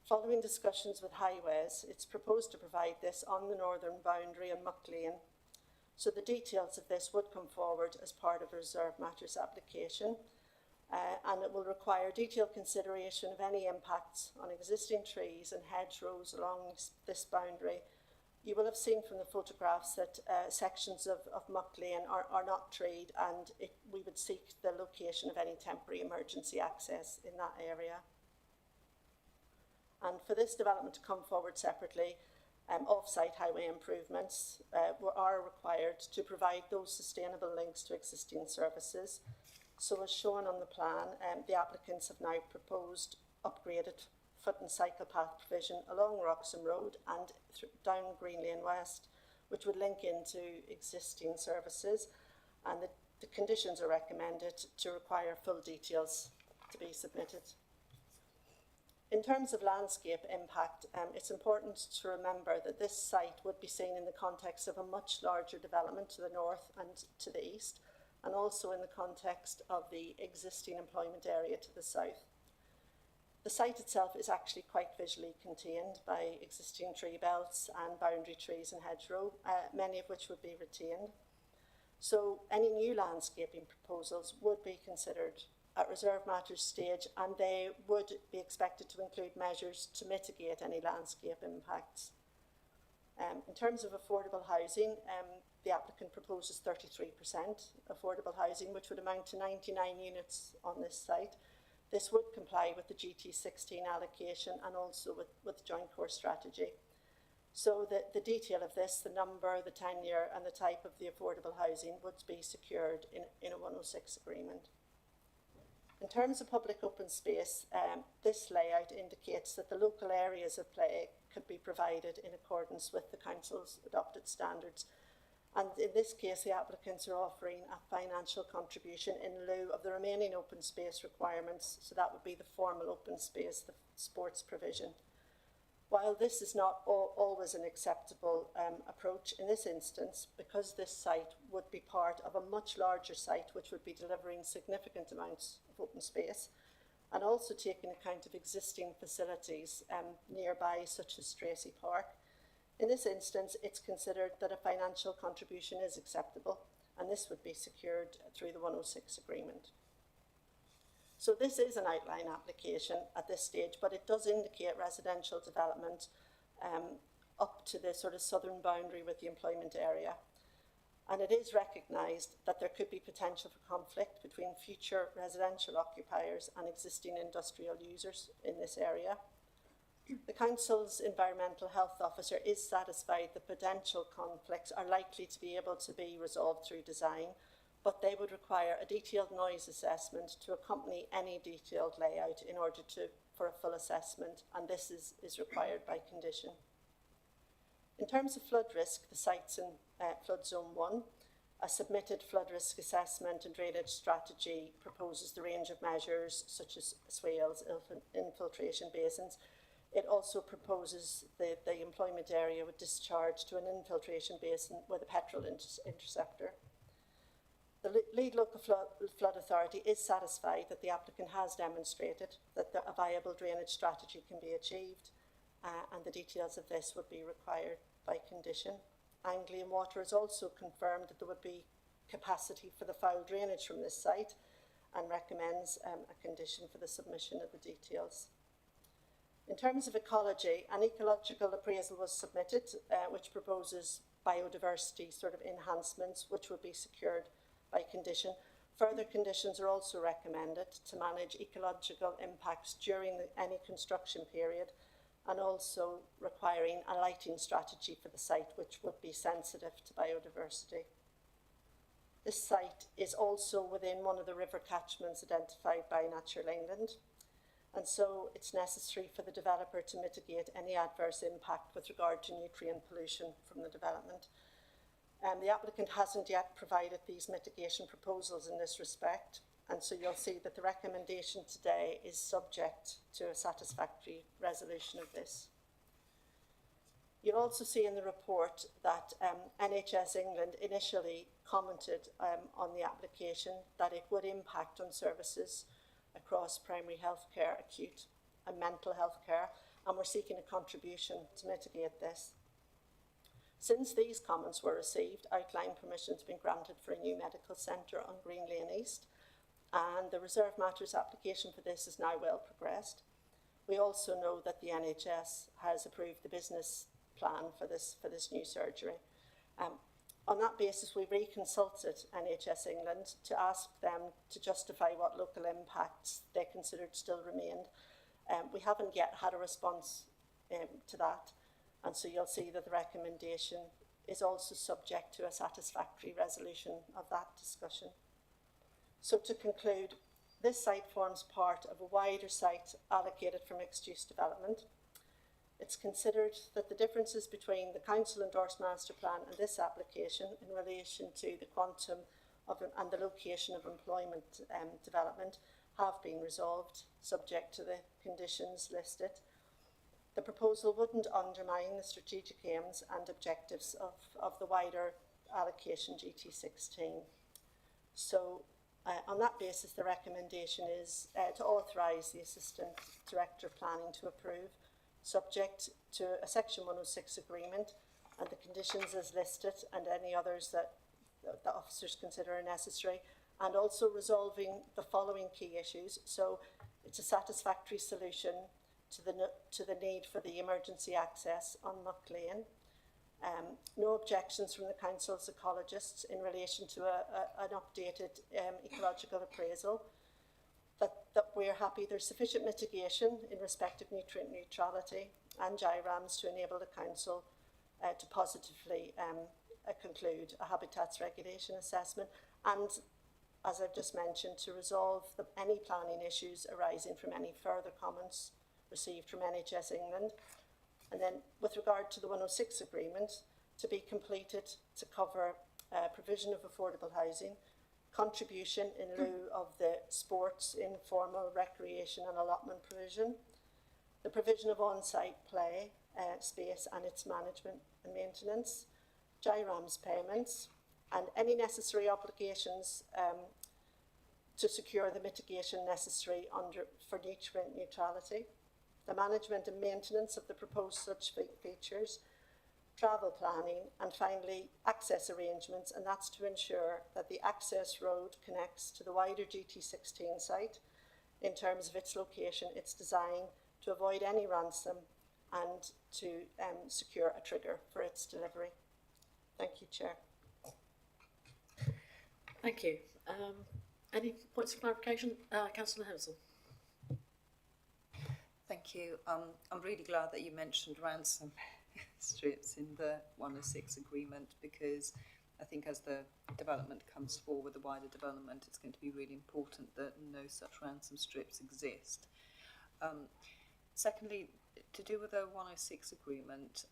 Speaker 10: Following discussions with Highways, it's proposed to provide this on the northern boundary in Muck Lane. So the details of this would come forward as part of a Reserve Matters application. And it will require detailed consideration of any impacts on existing trees and hedgerows along this boundary. You will have seen from the photographs that sections of Muck Lane are not treed, and we would seek the location of any temporary emergency access in that area. And for this development to come forward separately, off-site highway improvements are required to provide those sustainable links to existing services. So as shown on the plan, the applicants have now proposed upgraded foot and cycle path provision along Wroxham Road and down Green Lane West, which would link into existing services, and the conditions are recommended to require full details to be submitted. In terms of landscape impact, it's important to remember that this site would be seen in the context of a much larger development to the north and to the east, and also in the context of the existing employment area to the south. The site itself is actually quite visually contained by existing tree belts and boundary trees and hedgerow, many of which would be retained. So any new landscaping proposals would be considered at Reserve Matters stage, and they would be expected to include measures to mitigate any landscape impacts. In terms of affordable housing, the applicant proposes 33% affordable housing, which would amount to 99 units on this site. This would comply with the GT16 allocation and also with joint core strategy. So the detail of this, the number, the tenure and the type of the affordable housing would be secured in a 106 agreement. In terms of public open space, this layout indicates that the local areas of play could be provided in accordance with the Council's adopted standards. And in this case, the applicants are offering a financial contribution in lieu of the remaining open space requirements. So that would be the formal open space, the sports provision. While this is not always an acceptable approach, in this instance, because this site would be part of a much larger site which would be delivering significant amounts of open space, and also taking account of existing facilities nearby, such as Tracy Park, in this instance, it's considered that a financial contribution is acceptable, and this would be secured through the 106 agreement. So this is an outline application at this stage, but it does indicate residential development up to the sort of southern boundary with the employment area. And it is recognised that there could be potential for conflict between future residential occupiers and existing industrial users in this area. The Council's Environmental Health Officer is satisfied that potential conflicts are likely to be able to be resolved through design, but they would require a detailed noise assessment to accompany any detailed layout in order for a full assessment, and this is required by condition. In terms of flood risk, the site's in flood zone 1. A submitted flood risk assessment and drainage strategy proposes the range of measures such as swales, infiltration basins. It also proposes the employment area would discharge to an infiltration basin with a petrol interceptor. The lead local flood authority is satisfied that the applicant has demonstrated that a viable drainage strategy can be achieved, and the details of this would be required by condition. Anglian Water has also confirmed that there would be capacity for the foul drainage from this site and recommends a condition for the submission of the details. In terms of ecology, an ecological appraisal was submitted which proposes biodiversity sort of enhancements which would be secured by condition. Further conditions are also recommended to manage ecological impacts during any construction period, and also requiring a lighting strategy for the site which would be sensitive to biodiversity. This site is also within one of the river catchments identified by Natural England, and so it's necessary for the developer to mitigate any adverse impact with regard to nutrient pollution from the development. The applicant hasn't yet provided these mitigation proposals in this respect, and so you'll see that the recommendation today is subject to a satisfactory resolution of this. You'll also see in the report that NHS England initially commented on the application that it would impact on services across primary healthcare, acute and mental health care, and we're seeking a contribution to mitigate this. Since these comments were received, outline permission has been granted for a new medical centre on Green Lane East, and the Reserve Matters application for this is now well progressed. We also know that the NHS has approved the business plan for this new surgery. On that basis, we reconsulted NHS England to ask them to justify what local impacts they considered still remained. We haven't yet had a response to that, and so you'll see that the recommendation is also subject to a satisfactory resolution of that discussion. So to conclude, this site forms part of a wider site allocated for mixed-use development. It's considered that the differences between the council endorsed master plan and this application in relation to the quantum of and the location of employment development have been resolved, subject to the conditions listed. The proposal wouldn't undermine the strategic aims and objectives of the wider allocation GT16. So on that basis, the recommendation is to authorise the Assistant Director of Planning to approve, subject to a Section 106 agreement and the conditions as listed and any others that the officers consider are necessary, and also resolving the following key issues. So it's a satisfactory solution to the need for the emergency access on Muck Lane. No objections from the council's ecologists in relation to an updated ecological appraisal. That we're happy there's sufficient mitigation in respect of nutrient neutrality and GIRAMs to enable the council to positively conclude a habitats regulation assessment, and, as I've just mentioned, to resolve any planning issues arising from any further comments received from NHS England. And then with regard to the 106 agreement, to be completed to cover provision of affordable housing, contribution in lieu of the sports, informal, recreation and allotment provision, the provision of on-site play space and its management and maintenance, GIRAMs payments, and any necessary obligations to secure the mitigation necessary for nutrient neutrality, the management and maintenance of the proposed such features, travel planning, and finally access arrangements, and that's to ensure that the access road connects to the wider GT16 site in terms of its location, its design, to avoid any ransom and to secure a trigger for its delivery. Thank you, Chair.
Speaker 1: Thank you. Any points of clarification? Councillor Hensel.
Speaker 3: Thank you. I'm really glad that you mentioned ransom strips in the 106 agreement, because I think as the development comes forward, the wider development, it's going to be really important that no such ransom strips exist. Secondly, to do with the 106 agreement,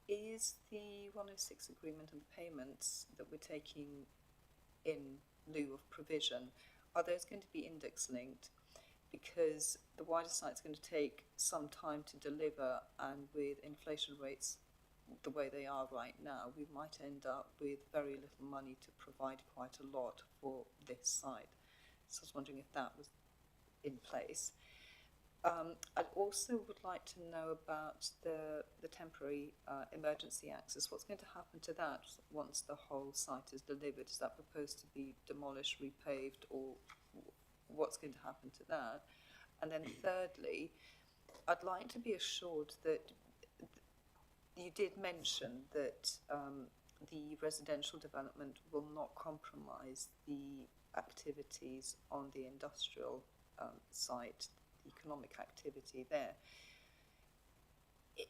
Speaker 3: is the 106 agreement and the payments that we're taking in lieu of provision, are those going to be index linked? Because the wider site's going to take some time to deliver, and with inflation rates the way they are right now, we might end up with very little money to provide quite a lot for this site. So I was wondering if that was in place. I also would like to know about the temporary emergency access. What's going to happen to that once the whole site is delivered? Is that proposed to be demolished, repaved, or what's going to happen to that? And then thirdly, I'd like to be assured that you did mention that the residential development will not compromise the activities on the industrial site, economic activity there.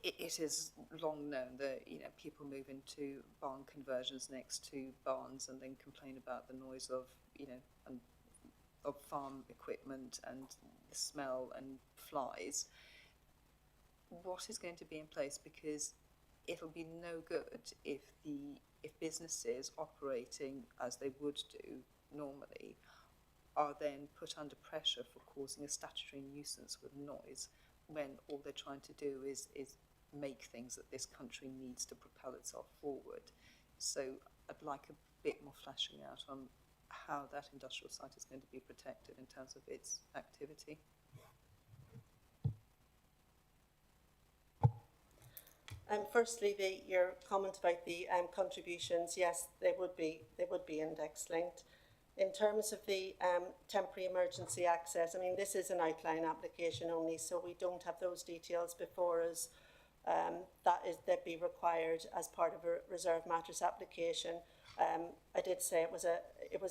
Speaker 3: It is long known that people move into barn conversions next to barns and then complain about the noise of of farm equipment and the smell and flies. What is going to be in place? Because it'll be no good if businesses operating as they would do normally are then put under pressure for causing a statutory nuisance with noise, when all they're trying to do is make things that this country needs to propel itself forward. So I'd like a bit more fleshing out on how that industrial site is going to be protected in terms of its activity.
Speaker 10: Firstly, your comment about the contributions, yes, they would be index linked. In terms of the temporary emergency access, I mean, this is an outline application only, so we don't have those details before us. They'd be required as part of a reserve matters application. I did say it was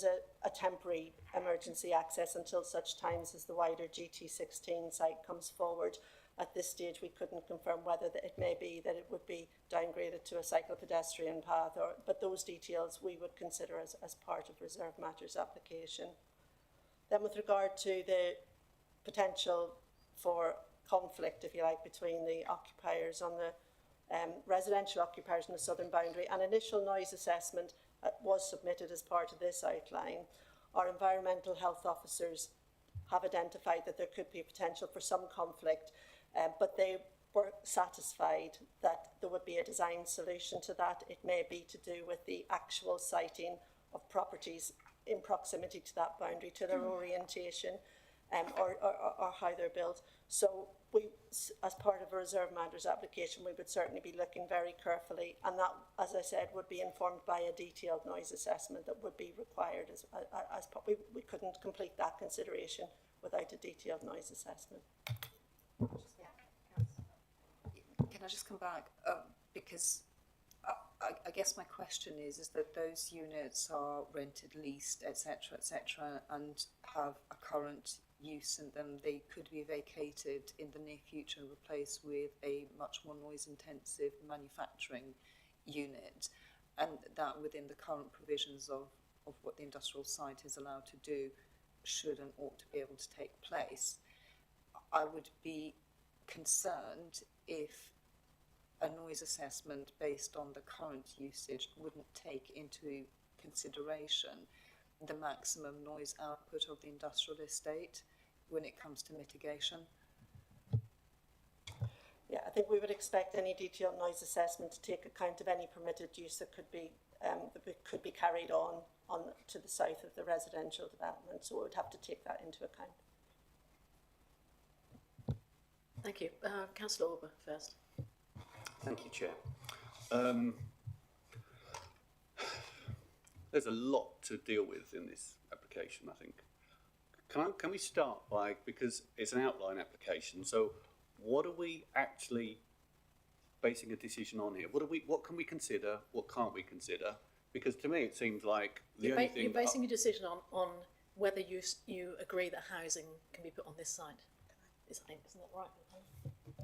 Speaker 10: a temporary emergency access until such times as the wider GT16 site comes forward. At this stage, we couldn't confirm whether it may be that it would be downgraded to a cycle pedestrian path, but those details we would consider as part of reserve matters application. Then with regard to the potential for conflict, if you like, between the occupiers on the residential occupiers on the southern boundary, an initial noise assessment was submitted as part of this outline. Our environmental health officers have identified that there could be a potential for some conflict, but they were satisfied that there would be a design solution to that. It may be to do with the actual siting of properties in proximity to that boundary, to their orientation, or how they're built. So we, as part of a reserve matters application, we would certainly be looking very carefully, and that, as I said, would be informed by a detailed noise assessment that would be required we couldn't complete that consideration without a detailed noise assessment.
Speaker 3: Can I just come back? Because I guess my question is that those units are rented, leased, etc., and have a current use in them. They could be vacated in the near future and replaced with a much more noise-intensive manufacturing unit, and that within the current provisions of what the industrial site is allowed to do should and ought to be able to take place. I would be concerned if a noise assessment based on the current usage wouldn't take into consideration the maximum noise output of the industrial estate when it comes to mitigation.
Speaker 10: Yeah, I think we would expect any detailed noise assessment to take account of any permitted use that could be carried on to the south of the residential development. So we would have to take that into account.
Speaker 1: Thank you. Councillor Orber first.
Speaker 8: Thank you, Chair. There's a lot to deal with in this application, I think. Can we start by, because it's an outline application, so what are we actually basing a decision on here? What can we consider? What can't we consider? Because to me it seems like the only thing...
Speaker 1: You're basing a decision on whether you agree that housing can be put on this site. Isn't that right?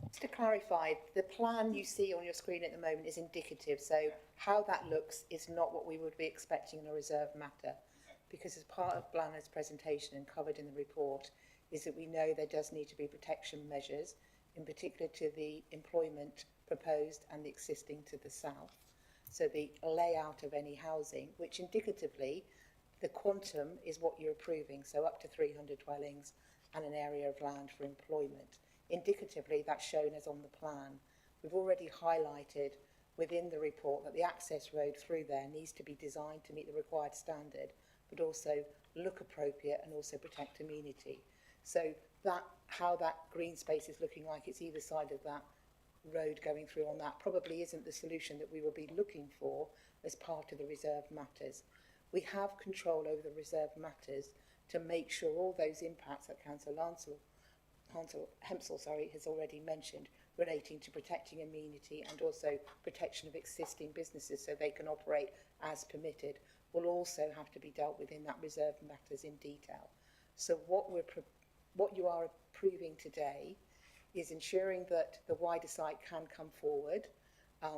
Speaker 2: Just to clarify, the plan you see on your screen at the moment is indicative, so how that looks is not what we would be expecting in a reserve matter, because as part of Blanner's presentation and covered in the report is that we know there does need to be protection measures, in particular to the employment proposed and the existing to the south. So the layout of any housing, which indicatively the quantum is what you're approving, so up to 300 dwellings and an area of land for employment. Indicatively, that's shown as on the plan. We've already highlighted within the report that the access road through there needs to be designed to meet the required standard, but also look appropriate and also protect amenity. So that, how that green space is looking like it's either side of that road going through on that probably isn't the solution that we will be looking for as part of the reserved matters. We have control over the reserved matters to make sure all those impacts that Councillor Hempsall has already mentioned, relating to protecting amenity and also protection of existing businesses so they can operate as permitted, will also have to be dealt with in that reserved matters in detail. So what you are approving today is ensuring that the wider site can come forward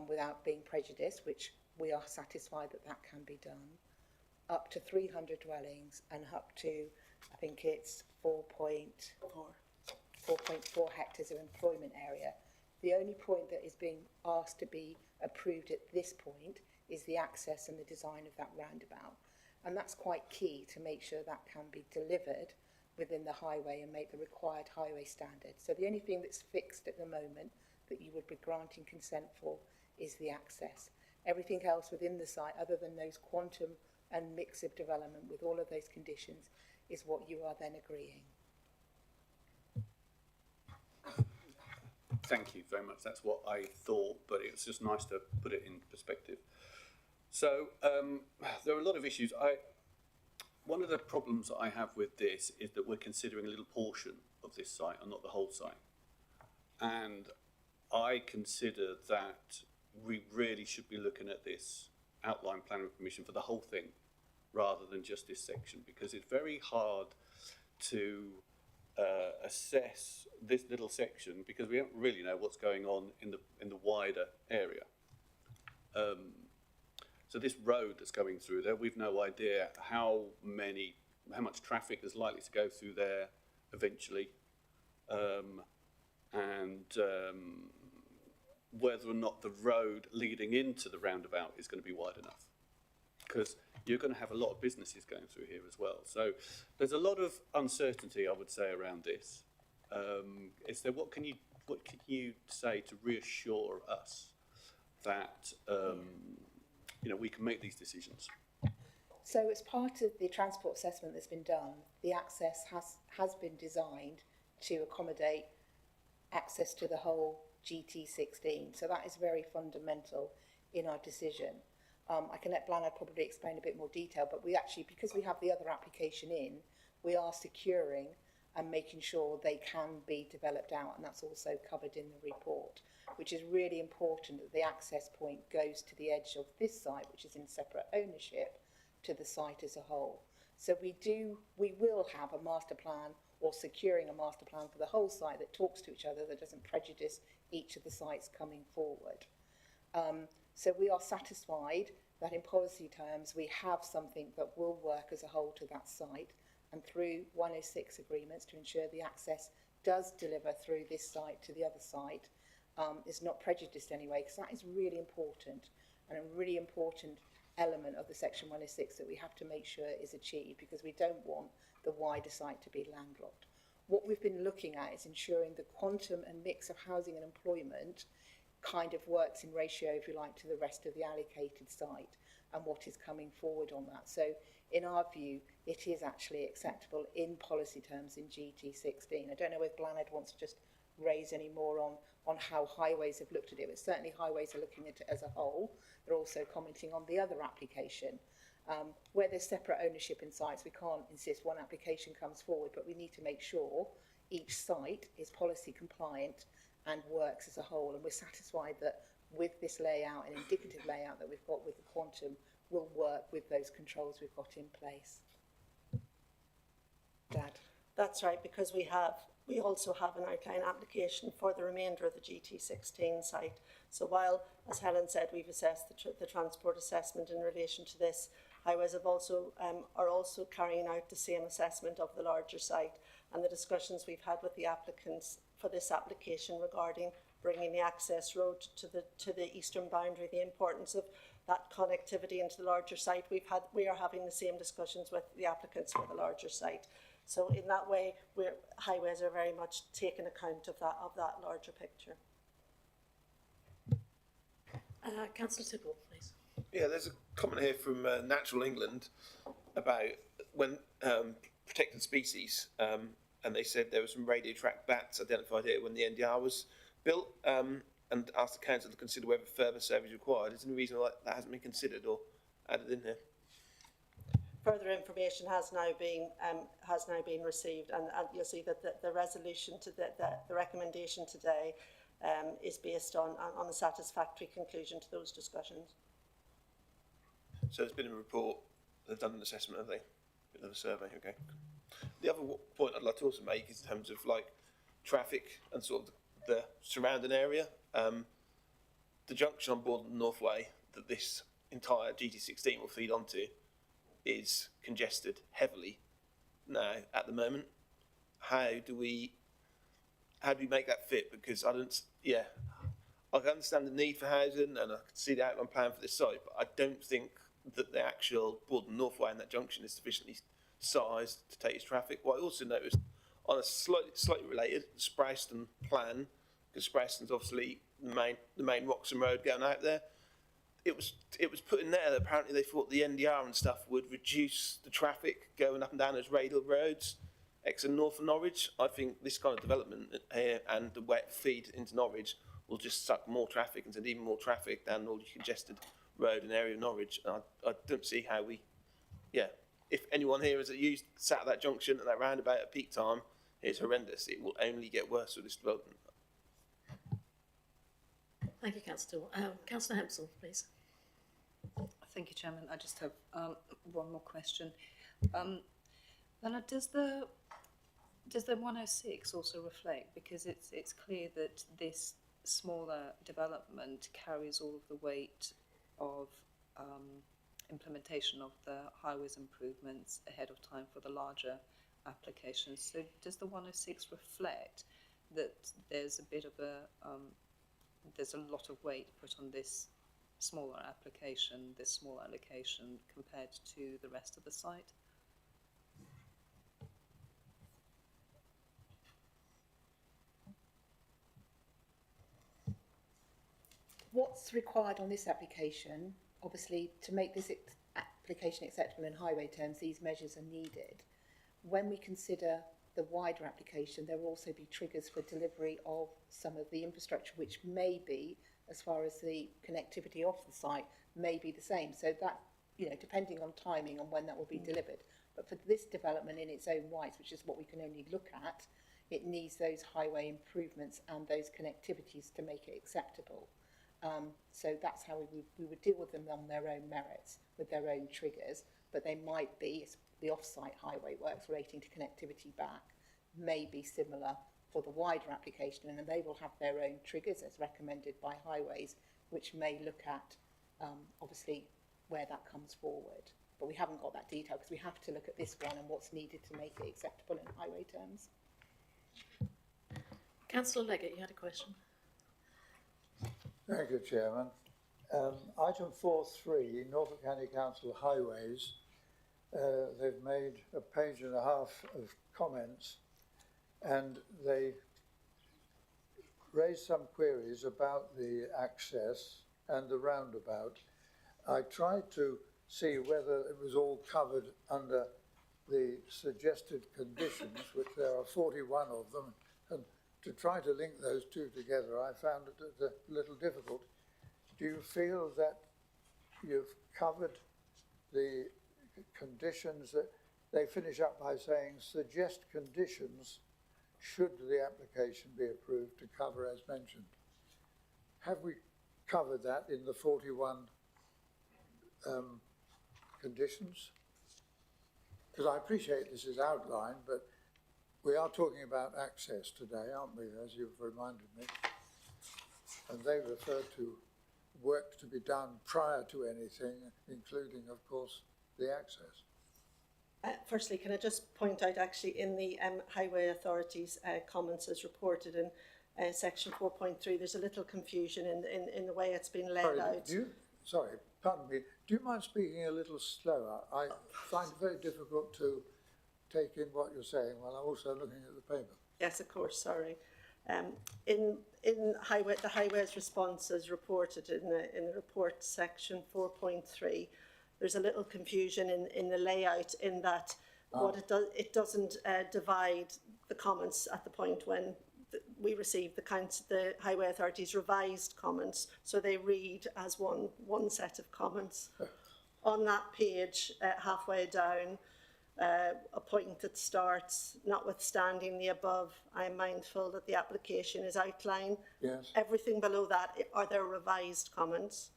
Speaker 2: without being prejudiced, which we are satisfied that that can be done, up to 300 dwellings and up to, I think it's 4.4 hectares of employment area. The only point that is being asked to be approved at this point is the access and the design of that roundabout. And that's quite key to make sure that can be delivered within the highway and make the required highway standards. So the only thing that's fixed at the moment that you would be granting consent for is the access. Everything else within the site, other than those quantum and mix of development with all of those conditions, is what you are then agreeing.
Speaker 8: Thank you very much. That's what I thought, but it's just nice to put it in perspective. So there are a lot of issues. One of the problems that I have with this is that we're considering a little portion of this site and not the whole site. And I consider that we really should be looking at this outline plan of permission for the whole thing rather than just this section, because it's very hard to assess this little section because we don't really know what's going on in the wider area. So this road that's going through there, we've no idea how much traffic is likely to go through there eventually, and whether or not the road leading into the roundabout is going to be wide enough, because you're going to have a lot of businesses going through here as well. So there's a lot of uncertainty, I would say, around this. What can you say to reassure us that we can make these decisions?
Speaker 2: So as part of the transport assessment that's been done, the access has been designed to accommodate access to the whole GT16. So that is very fundamental in our decision. I can let Blanard probably explain a bit more detail, but we actually, because we have the other application in, we are securing and making sure they can be developed out, and that's also covered in the report, which is really important that the access point goes to the edge of this site, which is in separate ownership, to the site as a whole. So we will have a master plan, or securing a master plan for the whole site that talks to each other, that doesn't prejudice each of the sites coming forward. So we are satisfied that in policy terms we have something that will work as a whole to that site, and through 106 agreements to ensure the access does deliver through this site to the other site is not prejudiced anyway, because that is really important and a really important element of the Section 106 that we have to make sure is achieved, because we don't want the wider site to be landlocked. What we've been looking at is ensuring the quantum and mix of housing and employment kind of works in ratio, if you like, to the rest of the allocated site and what is coming forward on that. So in our view, it is actually acceptable in policy terms in GT16. I don't know if Blanard wants to just raise any more on how highways have looked at it, but certainly highways are looking at it as a whole. They're also commenting on the other application. Where there's separate ownership in sites, we can't insist one application comes forward, but we need to make sure each site is policy compliant and works as a whole. And we're satisfied that with this layout and indicative layout that we've got with the quantum will work with those controls we've got in place. Dad?
Speaker 10: That's right, because we also have an outline application for the remainder of the GT16 site. So while, as Helen said, we've assessed the transport assessment in relation to this, Highways are also carrying out the same assessment of the larger site, and the discussions we've had with the applicants for this application regarding bringing the access road to the eastern boundary, the importance of that connectivity into the larger site. We are having the same discussions with the applicants for the larger site. So in that way, Highways are very much taking account of that larger picture.
Speaker 1: Councillor Tibble, please.
Speaker 11: Yeah, there's a comment here from Natural England about when protected species and they said there were some radio track bats identified here when the NDR was built, and asked the council to consider whether further survey is required. Is there any reason why that hasn't been considered or added in here?
Speaker 10: Further information has now been received, and you'll see that the resolution to the recommendation today is based on a satisfactory conclusion to those discussions.
Speaker 11: So there's been a report, they've done an assessment, have they? Bit of a survey, okay. The other point I'd like to also make is in terms of like traffic and sort of the surrounding area. The junction on Broadland Northway that this entire GT16 will feed onto is congested heavily now at the moment. How do we make that fit? Because I can understand the need for housing and I can see the outline plan for this site, but I don't think that the actual Broadland Northway and that junction is sufficiently sized to take its traffic. What I also noticed on a slightly related Sprowston plan, because Sprowston's obviously the main Wroxham Road going out there, it was put in there that apparently they thought the NDR and stuff would reduce the traffic going up and down those radial roads, exit north of Norwich. I think this kind of development here and the wet feed into Norwich will just suck more traffic and send even more traffic down the already congested road and area of Norwich. And I don't see how if anyone here has sat at that junction at that roundabout at peak time, it's horrendous. It will only get worse with this development.
Speaker 1: Thank you, Councillor. Councillor Hempsall, please.
Speaker 3: Thank you, Chairman. I just have one more question. Lana, does the 106 also reflect, because it's clear that this smaller development carries all of the weight of implementation of the highways improvements ahead of time for the larger applications. So does the 106 reflect that there's a bit of there's a lot of weight put on this smaller application, this small allocation, compared to the rest of the site?
Speaker 2: What's required on this application, obviously, to make this application acceptable in highway terms, these measures are needed. When we consider the wider application, there will also be triggers for delivery of some of the infrastructure, which may be, as far as the connectivity of the site, may be the same. So that, depending on timing on when that will be delivered. But for this development in its own right, which is what we can only look at, it needs those highway improvements and those connectivities to make it acceptable. So that's how we would deal with them on their own merits, with their own triggers, but they might be, the off-site highway works relating to connectivity back, may be similar for the wider application, and they will have their own triggers as recommended by highways, which may look at, obviously, where that comes forward. But we haven't got that detail because we have to look at this one and what's needed to make it acceptable in highway terms.
Speaker 1: Councillor Leggett, you had a question.
Speaker 7: Thank you, Chairman. Item 4.3, Norfolk County Council Highways. They've made a page and a half of comments, and they raised some queries about the access and the roundabout. I tried to see whether it was all covered under the suggested conditions, which there are 41 of them, and to try to link those two together, I found it a little difficult. Do you feel that you've covered the conditions? That they finish up by saying suggest conditions should the application be approved to cover as mentioned? Have we covered that in the 41 conditions? Because I appreciate this is outlined, but we are talking about access today, aren't we, as you've reminded me? And they refer to work to be done prior to anything, including, of course, the access.
Speaker 10: Firstly, can I just point out, actually, in the Highway Authority's comments as reported in section 4.3, there's a little confusion in the way it's been laid out.
Speaker 7: Pardon me, do you mind speaking a little slower? I find it very difficult to take in what you're saying while I'm also looking at the paper.
Speaker 10: Yes, of course, sorry. In the Highways response as reported in the report section 4.3, there's a little confusion in the layout in that what it does, it doesn't divide the comments at the point when we received the Highway Authority's revised comments, so they read as one set of comments. On that page, halfway down, a point that starts, notwithstanding the above, I am mindful that the application is outlined.
Speaker 7: Yes.
Speaker 10: Everything below that are their revised comments.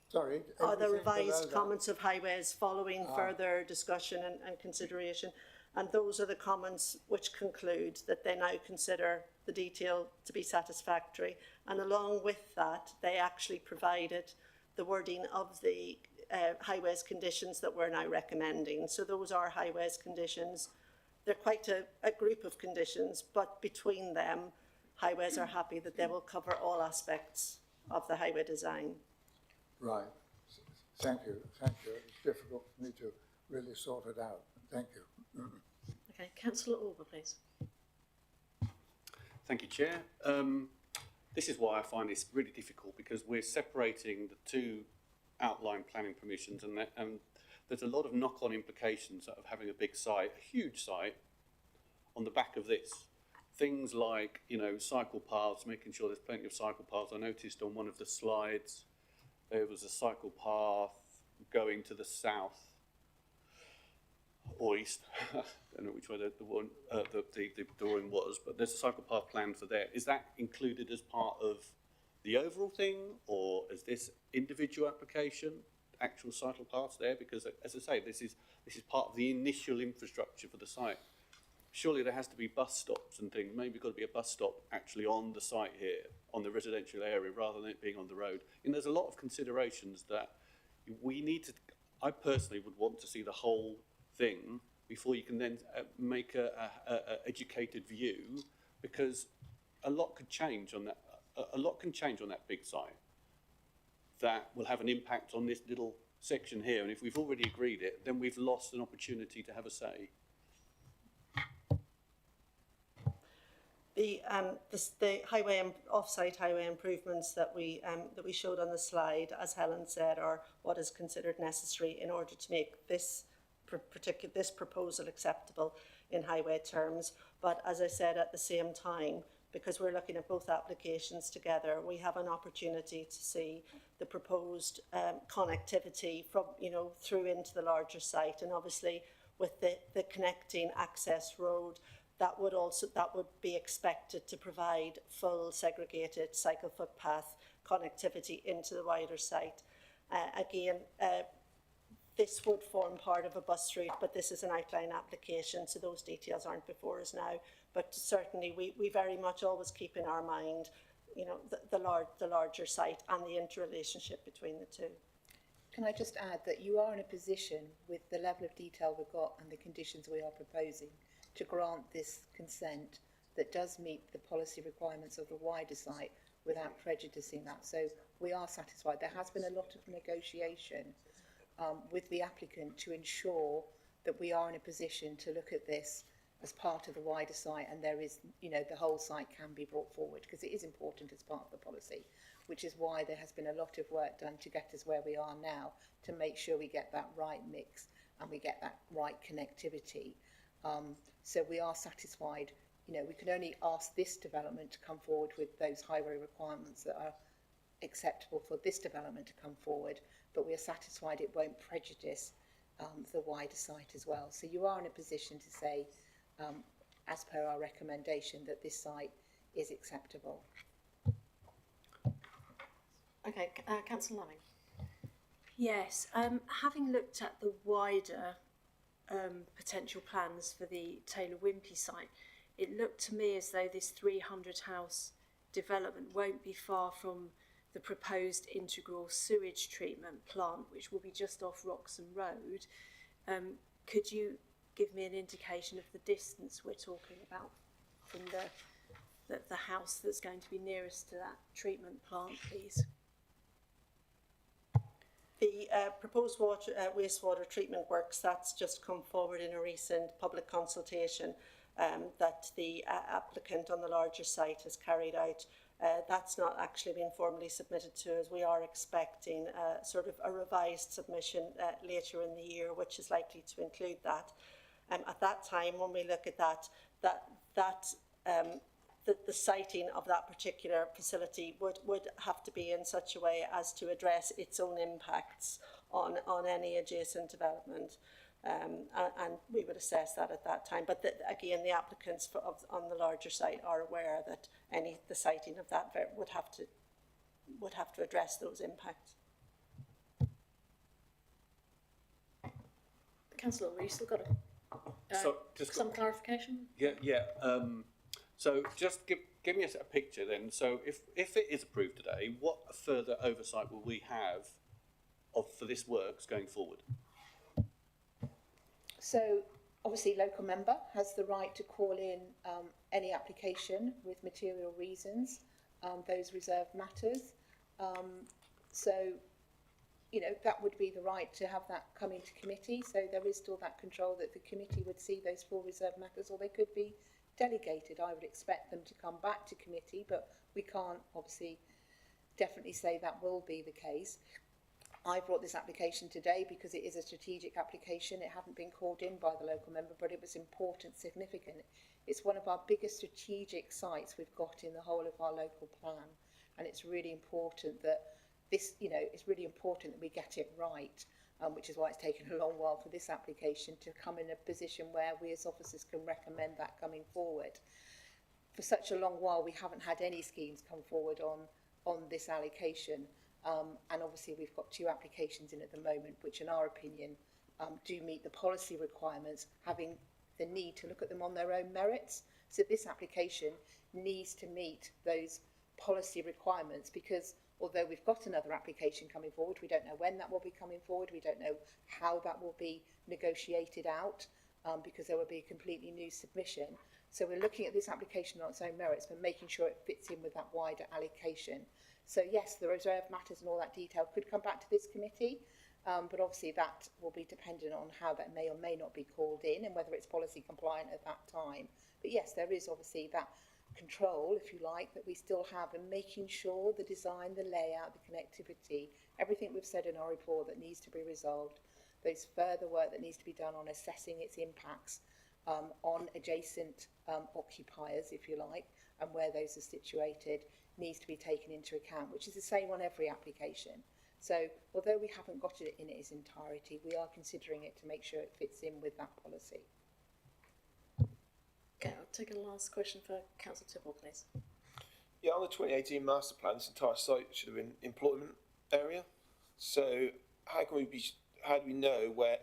Speaker 7: Sorry.
Speaker 10: Are the
Speaker 7: everything below
Speaker 10: revised
Speaker 7: that?
Speaker 10: comments of Highways following further discussion and consideration. And those are the comments which conclude that they now consider the detail to be satisfactory. And along with that, they actually provided the wording of the Highways conditions that we're now recommending. So those are Highways conditions. They're quite a group of conditions, but between them, Highways are happy that they will cover all aspects of the highway design.
Speaker 7: Right. Thank you. Thank you. It's difficult for me to really sort it out. Thank you.
Speaker 1: Okay, Councillor Orber, please.
Speaker 8: Thank you, Chair. This is why I find this really difficult, because we're separating the two outline planning permissions, and there's a lot of knock-on implications of having a big site, a huge site, on the back of this. Things like, you know, cycle paths, making sure there's plenty of cycle paths. I noticed on one of the slides there was a cycle path going to the south or east. I don't know which way the drawing was, but there's a cycle path planned for there. Is that included as part of the overall thing, or is this individual application, actual cycle paths there? Because, as I say, this is part of the initial infrastructure for the site. Surely there has to be bus stops and things. Maybe got to be a bus stop actually on the site here, on the residential area, rather than it being on the road. And there's a lot of considerations that we need to. I personally would want to see the whole thing before you can then make a educated view, because a lot could change on that. A lot can change on that big site that will have an impact on this little section here. And if we've already agreed it, then we've lost an opportunity to have a say.
Speaker 10: The highway and off-site highway improvements that we showed on the slide, as Helen said, are what is considered necessary in order to make this proposal acceptable in highway terms. But as I said, at the same time, because we're looking at both applications together, we have an opportunity to see the proposed connectivity from, through into the larger site, and obviously with the connecting access road, that would be expected to provide full segregated cycle footpath connectivity into the wider site. Again, this would form part of a bus route, but this is an outline application, so those details aren't before us now. But certainly we very much always keep in our mind, the larger site and the interrelationship between the two.
Speaker 2: Can I just add that you are in a position, with the level of detail we've got and the conditions we are proposing, to grant this consent that does meet the policy requirements of the wider site without prejudicing that. So we are satisfied. There has been a lot of negotiation with the applicant to ensure that we are in a position to look at this as part of the wider site, and there is, the whole site can be brought forward, because it is important as part of the policy, which is why there has been a lot of work done to get us where we are now, to make sure we get that right mix and we get that right connectivity. So we are satisfied. We can only ask this development to come forward with those highway requirements that are acceptable for this development to come forward, but we are satisfied it won't prejudice the wider site as well. So you are in a position to say, as per our recommendation, that this site is acceptable.
Speaker 1: Okay, Councillor Laming.
Speaker 4: Yes, having looked at the wider potential plans for the Taylor Wimpey site, it looked to me as though this 300 house development won't be far from the proposed integral sewage treatment plant, which will be just off Roxham Road. Could you give me an indication of the distance we're talking about from the house that's going to be nearest to that treatment plant, please?
Speaker 10: The proposed wastewater treatment works, that's just come forward in a recent public consultation that the applicant on the larger site has carried out. That's not actually been formally submitted to us. We are expecting sort of a revised submission later in the year, which is likely to include that. At that time, when we look at the siting of that particular facility would have to be in such a way as to address its own impacts on any adjacent development. And we would assess that at that time. But again, the applicants on the larger site are aware that the siting of that would have to address those impacts.
Speaker 1: Councillor, you still got some clarification?
Speaker 8: Yeah. So just give me a picture then. So if it is approved today, what further oversight will we have for this works going forward?
Speaker 2: So obviously local member has the right to call in any application with material reasons, those reserved matters. So, you know, that would be the right to have that come into committee. So there is still that control that the committee would see those 4 reserved matters, or they could be delegated. I would expect them to come back to committee, but we can't obviously definitely say that will be the case. I brought this application today because it is a strategic application. It hadn't been called in by the local member, but it was important, significant. It's one of our biggest strategic sites we've got in the whole of our local plan. And it's really important that this, you know, it's really important that we get it right, which is why it's taken a long while for this application to come in a position where we as officers can recommend that coming forward. For such a long while, we haven't had any schemes come forward on this allocation. And obviously we've got 2 applications in at the moment, which in our opinion do meet the policy requirements, having the need to look at them on their own merits. So this application needs to meet those policy requirements, because although we've got another application coming forward, we don't know when that will be coming forward, we don't know how that will be negotiated out, because there will be a completely new submission. So we're looking at this application on its own merits, but making sure it fits in with that wider allocation. So yes, the reserved matters and all that detail could come back to this committee, but obviously that will be dependent on how that may or may not be called in and whether it's policy compliant at that time. But yes, there is obviously that control, if you like, that we still have, and making sure the design, the layout, the connectivity, everything we've said in our report that needs to be resolved, there's further work that needs to be done on assessing its impacts on adjacent occupiers, if you like, and where those are situated, needs to be taken into account, which is the same on every application. So although we haven't got it in its entirety, we are considering it to make sure it fits in with that policy.
Speaker 1: Okay, I'll take a last question for Councillor Tibble, please.
Speaker 11: Yeah, on the 2018 master plan, this entire site should have been employment area. So how do we know where?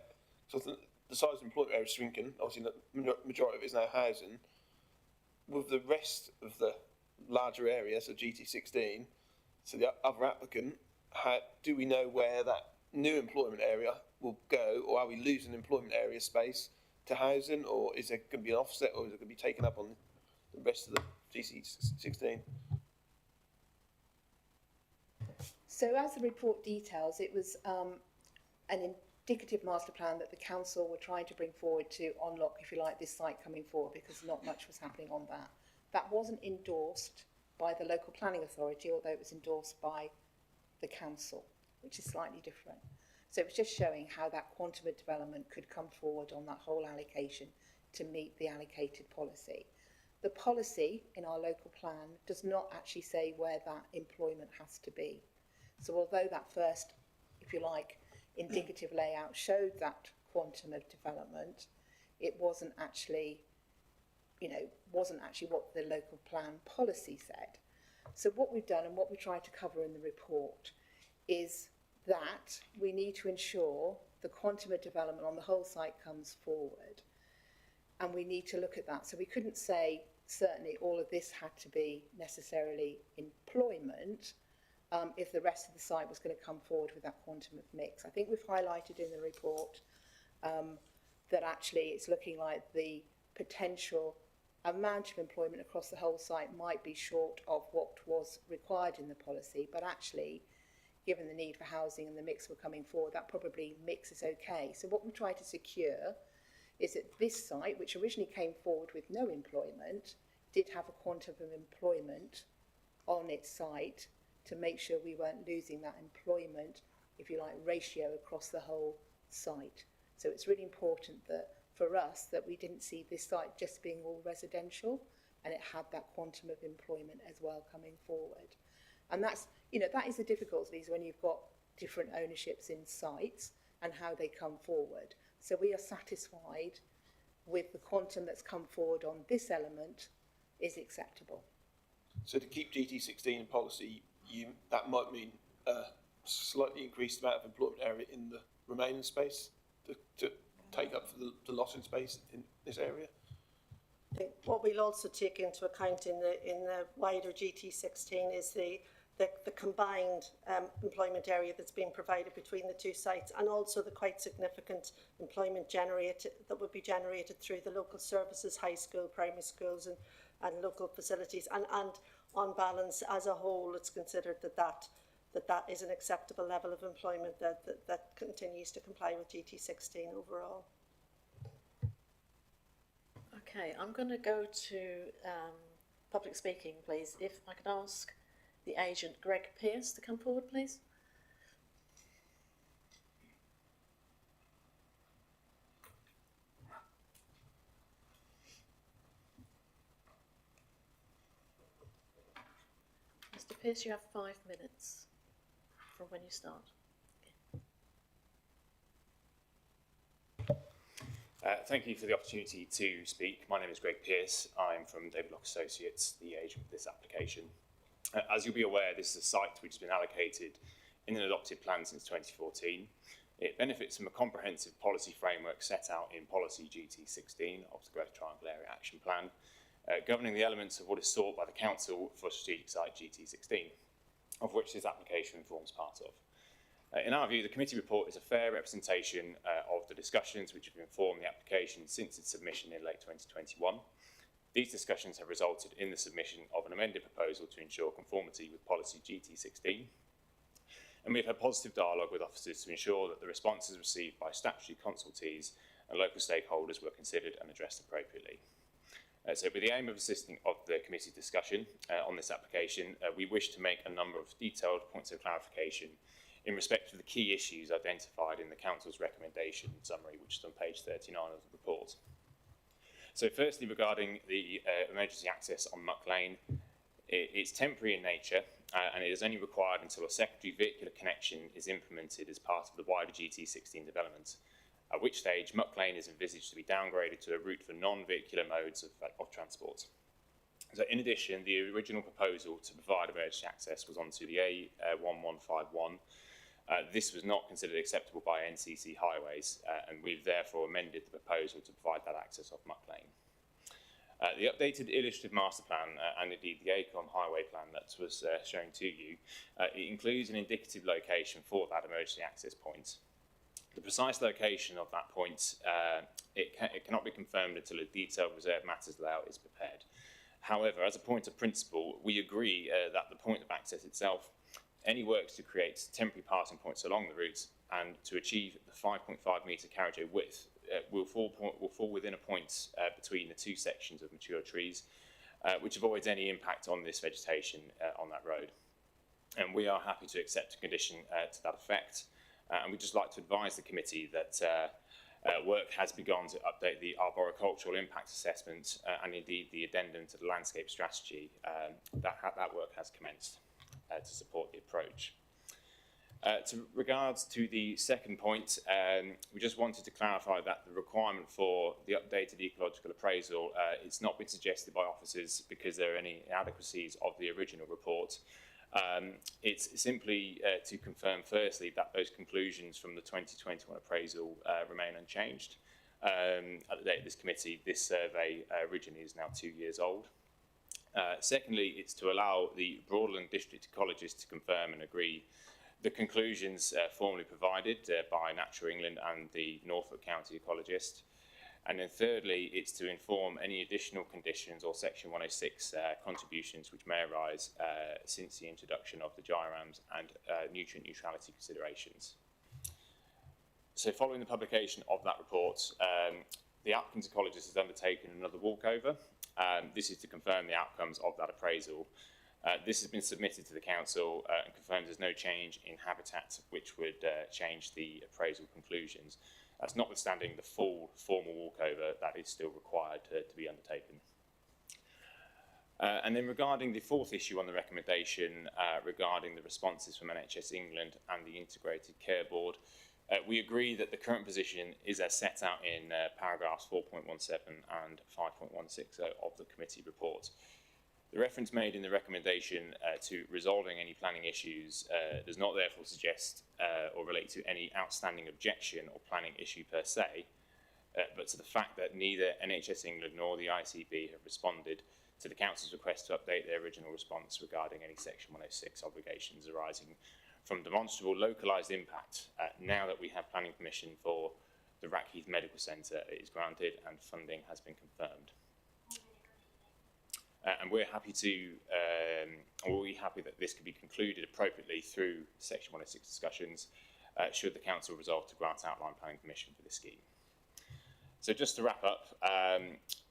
Speaker 11: So the size of the employment area is shrinking. Obviously, the majority of it is now housing. With the rest of the larger area, so GT16, so the other applicant, do we know where that new employment area will go, or are we losing employment area space to housing, or is there going to be an offset, or is it going to be taken up on the rest of the GT16?
Speaker 2: So as the report details, it was an indicative master plan that the council were trying to bring forward to unlock, if you like, this site coming forward, because not much was happening on that. That wasn't endorsed by the local planning authority, although it was endorsed by the council, which is slightly different. So it was just showing how that quantum of development could come forward on that whole allocation to meet the allocated policy. The policy in our local plan does not actually say where that employment has to be. So although that first, if you like, indicative layout showed that quantum of development, it wasn't actually what the local plan policy said. So what we've done and what we tried to cover in the report is that we need to ensure the quantum of development on the whole site comes forward, and we need to look at that. So we couldn't say certainly all of this had to be necessarily employment if the rest of the site was going to come forward with that quantum of mix. I think we've highlighted in the report that actually it's looking like the potential amount of employment across the whole site might be short of what was required in the policy, but actually, given the need for housing and the mix we're coming forward, that probably mix is okay. So what we try to secure is that this site, which originally came forward with no employment, did have a quantum of employment on its site to make sure we weren't losing that employment, if you like, ratio across the whole site. So it's really important that for us that we didn't see this site just being all residential, and it had that quantum of employment as well coming forward. And that's, that is the difficulties when you've got different ownerships in sites and how they come forward. So we are satisfied with the quantum that's come forward on this element is acceptable.
Speaker 11: So to keep GT16 in policy, that might mean a slightly increased amount of employment area in the remaining space to take up for the loss in space in this area.
Speaker 10: I think what we'll also take into account in the wider GT16 is the combined employment area that's being provided between the two sites, and also the quite significant employment that would be generated through the local services, high school, primary schools and local facilities. And on balance, as a whole, it's considered that is an acceptable level of employment that continues to comply with GT16 overall.
Speaker 1: Okay, I'm going to go to public speaking, please. If I could ask the agent, Greg Pearce, to come forward, please. Mr. Pearce, you have 5 minutes from when you start.
Speaker 12: Thank you for the opportunity to speak. My name is Greg Pearce. I'm from David Lock Associates, the agent for this application. As you'll be aware, this is a site which has been allocated in an adopted plan since 2014. It benefits from a comprehensive policy framework set out in Policy GT16 of the Greater Triangle Area Action Plan, governing the elements of what is sought by the Council for Strategic Site GT16, of which this application forms part of. In our view, the committee report is a fair representation of the discussions which have informed the application since its submission in late 2021. These discussions have resulted in the submission of an amended proposal to ensure conformity with Policy GT16. And we've had positive dialogue with officers to ensure that the responses received by statutory consultees and local stakeholders were considered and addressed appropriately. So with the aim of assisting of the committee discussion on this application, we wish to make a number of detailed points of clarification in respect of the key issues identified in the Council's recommendation summary, which is on page 39 of the report. So firstly, regarding the emergency access on Muck Lane, it's temporary in nature and it is only required until a secondary vehicular connection is implemented as part of the wider GT16 development, at which stage Muck Lane is envisaged to be downgraded to a route for non-vehicular modes of transport. So in addition, the original proposal to provide emergency access was onto the A1151. This was not considered acceptable by NCC Highways, and we've therefore amended the proposal to provide that access off Muck Lane. The updated illustrative master plan and indeed the ACOM highway plan that was shown to you, it includes an indicative location for that emergency access point. The precise location of that point, it cannot be confirmed until a detailed reserved matters layout is prepared. However, as a point of principle, we agree that the point of access itself, any works to create temporary passing points along the route and to achieve the 5.5 metre carriageway width will fall within a point between the two sections of mature trees, which avoids any impact on this vegetation on that road. And we are happy to accept a condition to that effect. And we'd just like to advise the committee that work has begun to update the arboricultural impact assessment and indeed the addendum to the landscape strategy. That work has commenced to support the approach. Regards to the second point, we just wanted to clarify that the requirement for the updated ecological appraisal it's not been suggested by officers because there are any inadequacies of the original report. It's simply to confirm firstly that those conclusions from the 2021 appraisal remain unchanged. At the date of this committee, this survey originally is now 2 years old. Secondly, it's to allow the Broadland District Ecologists to confirm and agree the conclusions formally provided by Natural England and the Norfolk County Ecologist. And then thirdly, it's to inform any additional conditions or Section 106 contributions which may arise since the introduction of the GIRAMs and nutrient neutrality considerations. So following the publication of that report, the applicant ecologist has undertaken another walkover. This is to confirm the outcomes of that appraisal. This has been submitted to the council and confirms there's no change in habitat which would change the appraisal conclusions. That's notwithstanding the full formal walkover that is still required to be undertaken. And then regarding the fourth issue on the recommendation regarding the responses from NHS England and the Integrated Care Board, we agree that the current position is as set out in paragraphs 4.17 and 5.16 of the committee report. The reference made in the recommendation to resolving any planning issues does not therefore suggest or relate to any outstanding objection or planning issue per se, but to the fact that neither NHS England nor the ICB have responded to the Council's request to update their original response regarding any Section 106 obligations arising from demonstrable localised impact. Now that we have planning permission for the Rackheath Medical Centre, it is granted and funding has been confirmed. And we're happy that this can be concluded appropriately through Section 106 discussions should the Council resolve to grant outline planning permission for this scheme. So just to wrap up,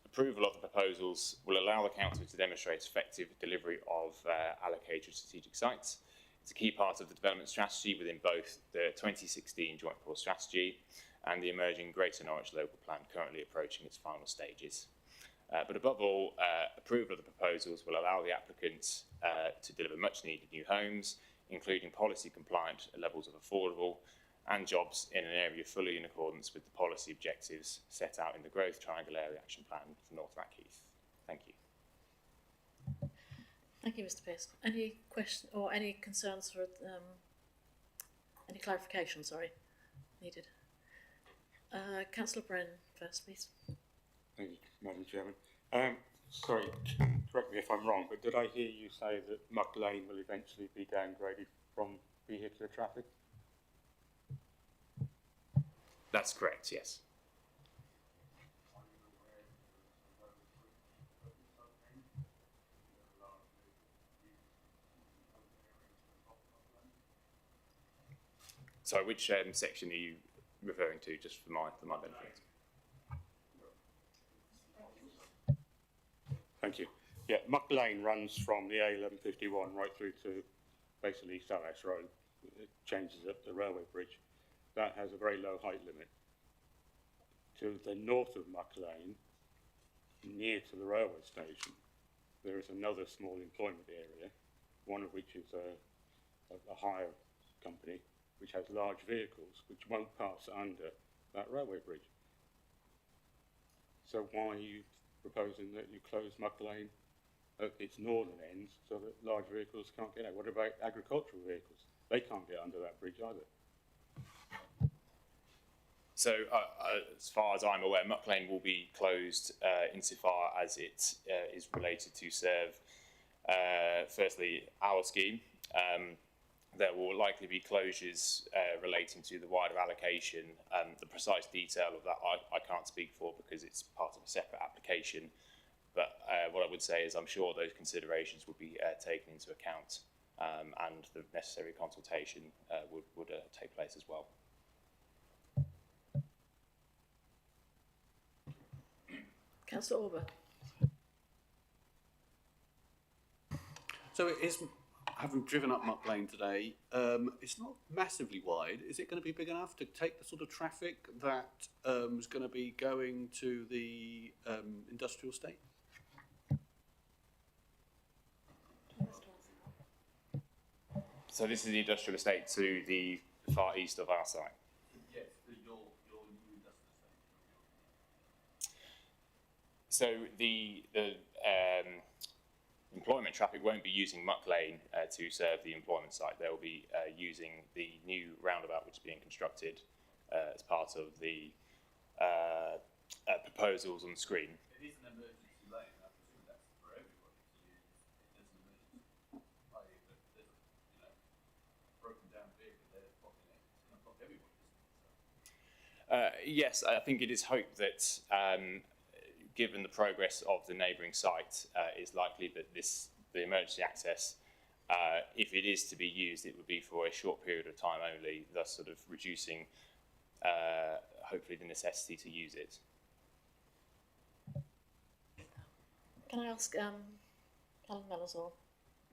Speaker 12: approval of the proposals will allow the Council to demonstrate effective delivery of allocated strategic sites. It's a key part of the development strategy within both the 2016 Joint Core Strategy and the emerging Greater Norwich Local Plan currently approaching its final stages. But above all, approval of the proposals will allow the applicants to deliver much needed new homes, including policy compliant levels of affordable and jobs in an area fully in accordance with the policy objectives set out in the Growth Triangle Area Action Plan for North Rackheath. Thank you.
Speaker 1: Thank you, Mr. Pearce. Any questions or any concerns for any clarification, needed? Councillor Brennan first, please.
Speaker 13: Thank you, Madam Chairman. Sorry, correct me if I'm wrong, but did I hear you say that Muck Lane will eventually be downgraded from vehicular traffic?
Speaker 12: That's correct, yes. Sorry, which section are you referring to, just for my benefit?
Speaker 13: Thank you. Yeah, Muck Lane runs from the A1151 right through to basically East Alex Road. It changes up the railway bridge. That has a very low height limit. To the north of Muck Lane, near to the railway station, there is another small employment area, one of which is a hire company, which has large vehicles, which won't pass under that railway bridge. So why are you proposing that you close Muck Lane at its northern end so that large vehicles can't get out? What about agricultural vehicles? They can't get under that bridge either.
Speaker 12: So, as far as I'm aware, Muck Lane will be closed insofar as it is related to serve, firstly, our scheme. There will likely be closures relating to the wider allocation. The precise detail of that I can't speak for because it's part of a separate application. But what I would say is I'm sure those considerations would be taken into account and the necessary consultation would take place as well.
Speaker 1: Councillor Orber.
Speaker 8: So it is, having driven up Muck Lane today, it's not massively wide. Is it going to be big enough to take the sort of traffic that is going to be going to the industrial estate?
Speaker 12: So this is the industrial estate to the far east of our site.
Speaker 8: Yes, your new industrial estate.
Speaker 12: So the employment traffic won't be using Muck Lane to serve the employment site. They'll be using the new roundabout which is being constructed as part of the proposals on the screen.
Speaker 8: It is an emergency lane. I presume that's for everybody to use. It is an emergency. I.e. that there's a broken down vehicle there blocking it. It's going to block everybody, isn't it? So.
Speaker 12: Yes, I think it is hoped that given the progress of the neighbouring site, it's likely that the emergency access, if it is to be used, it would be for a short period of time only, thus sort of reducing, hopefully, the necessity to use it.
Speaker 1: Can I ask Alan Malazor?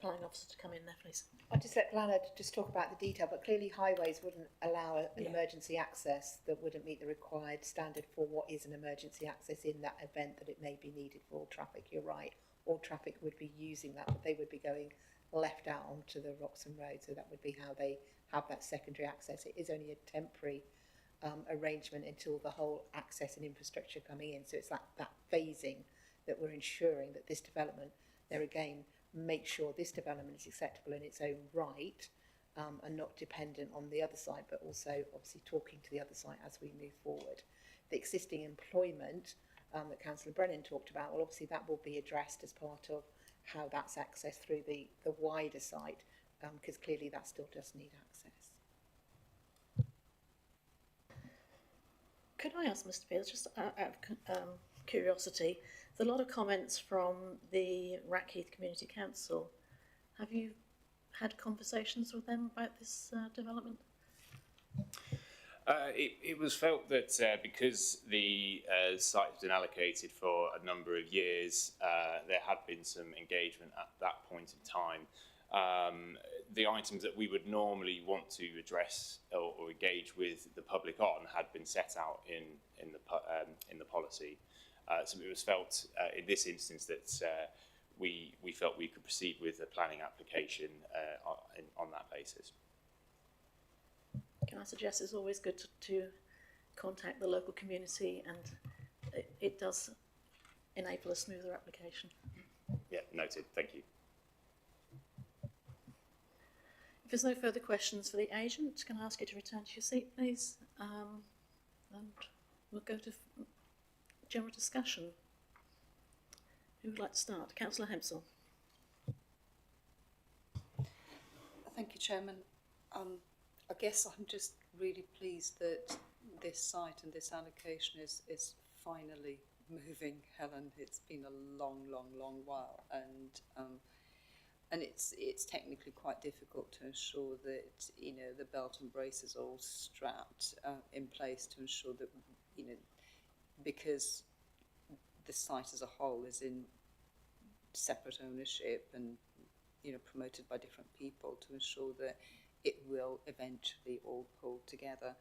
Speaker 1: planning officer to come in there, please.
Speaker 2: I'll just let Lana just talk about the detail, but clearly highways wouldn't allow an
Speaker 4: Yeah.
Speaker 2: emergency access that wouldn't meet the required standard for what is an emergency access in that event that it may be needed for all traffic. You're right, all traffic would be using that, but they would be going left out onto the Roxham Road, so that would be how they have that secondary access. It is only a temporary arrangement until the whole access and infrastructure coming in, so it's that phasing that we're ensuring that this development, there again, make sure this development is acceptable in its own right, and not dependent on the other side, but also obviously talking to the other side as we move forward. The existing employment that Councillor Brennan talked about, well, obviously that will be addressed as part of how that's accessed through the wider site, because clearly that still does need access.
Speaker 1: Could I ask Mr. Pearce, just out of curiosity, there's a lot of comments from the Rackheath Community Council. Have you had conversations with them about this development?
Speaker 12: It was felt that because the site has been allocated for a number of years, there had been some engagement at that point in time. The items that we would normally want to address or engage with the public on had been set out in the policy. So it was felt in this instance that we felt we could proceed with a planning application on that basis.
Speaker 1: Can I suggest it's always good to contact the local community, and it does enable a smoother application.
Speaker 12: Yeah, noted. Thank you.
Speaker 1: If there's no further questions for the agent, can I ask you to return to your seat, please? And we'll go to general discussion. Who would like to start? Councillor Hempsall.
Speaker 3: Thank you, Chairman. I guess I'm just really pleased that this site and this allocation is finally moving, Helen. It's been a long while, and it's technically quite difficult to ensure that the belt and braces are all strapped in place to ensure that because the site as a whole is in separate ownership and promoted by different people, to ensure that it will eventually all pull together.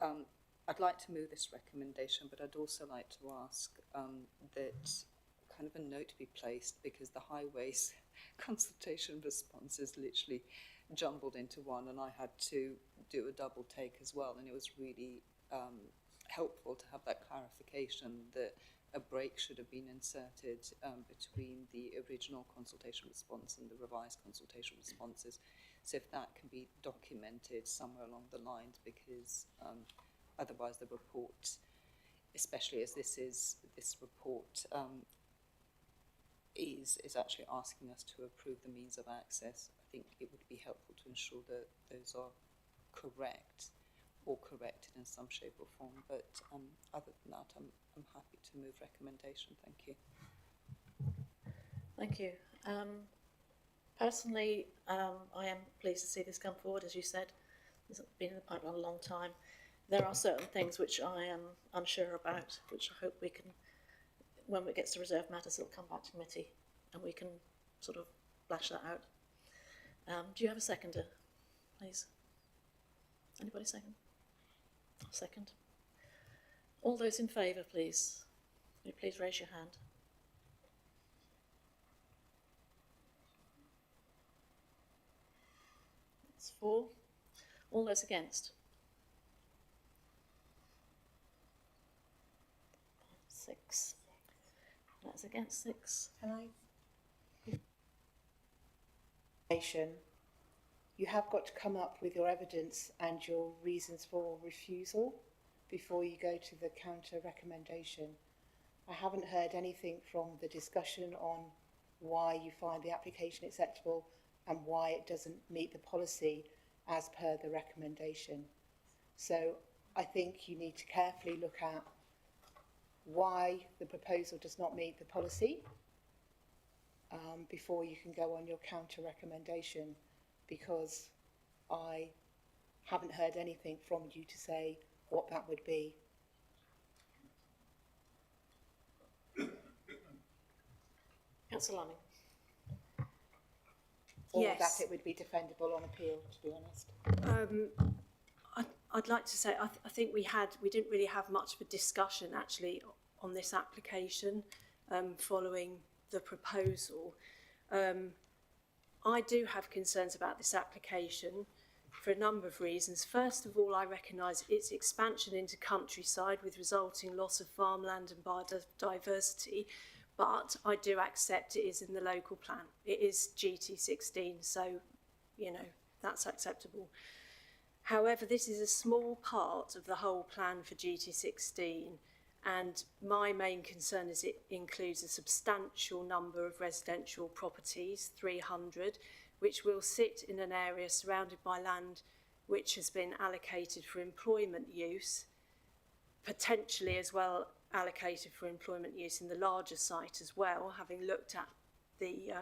Speaker 3: I'd like to move this recommendation, but I'd also like to ask that kind of a note be placed, because the highways consultation response is literally jumbled into one, and I had to do a double take as well, and it was really helpful to have that clarification that a break should have been inserted between the original consultation response and the revised consultation responses. So if that can be documented somewhere along the lines, because otherwise the report, especially as this report is actually asking us to approve the means of access, I think it would be helpful to ensure that those are correct or corrected in some shape or form. But other than that, I'm happy to move recommendation. Thank you.
Speaker 1: Thank you. Personally, I am pleased to see this come forward. As you said, it's been in the pipeline a long time. There are certain things which I am unsure about, which I hope we can, when it gets to reserved matters, it'll come back to committee and we can sort of flash that out. Do you have a seconder, please? Anybody second? Second. All those in favour, please. Will you please raise your hand? That's 4. All those against? 6. That's against 6.
Speaker 2: Can I? You have got to come up with your evidence and your reasons for refusal before you go to the counter recommendation. I haven't heard anything from the discussion on why you find the application acceptable and why it doesn't meet the policy as per the recommendation. So I think you need to carefully look at why the proposal does not meet the policy before you can go on your counter recommendation, because I haven't heard anything from you to say what that would be.
Speaker 1: Councillor Laming.
Speaker 2: or
Speaker 4: Yes.
Speaker 2: that it would be defendable on appeal, to be honest.
Speaker 4: I'd like to say I think we didn't really have much of a discussion actually on this application following the proposal. I do have concerns about this application for a number of reasons. First of all, I recognise its expansion into countryside with resulting loss of farmland and biodiversity, but I do accept it is in the local plan. It is GT16, so, you know, that's acceptable. However, this is a small part of the whole plan for GT16, and my main concern is it includes a substantial number of residential properties, 300, which will sit in an area surrounded by land which has been allocated for employment use, potentially as well allocated for employment use in the larger site as well, having looked at the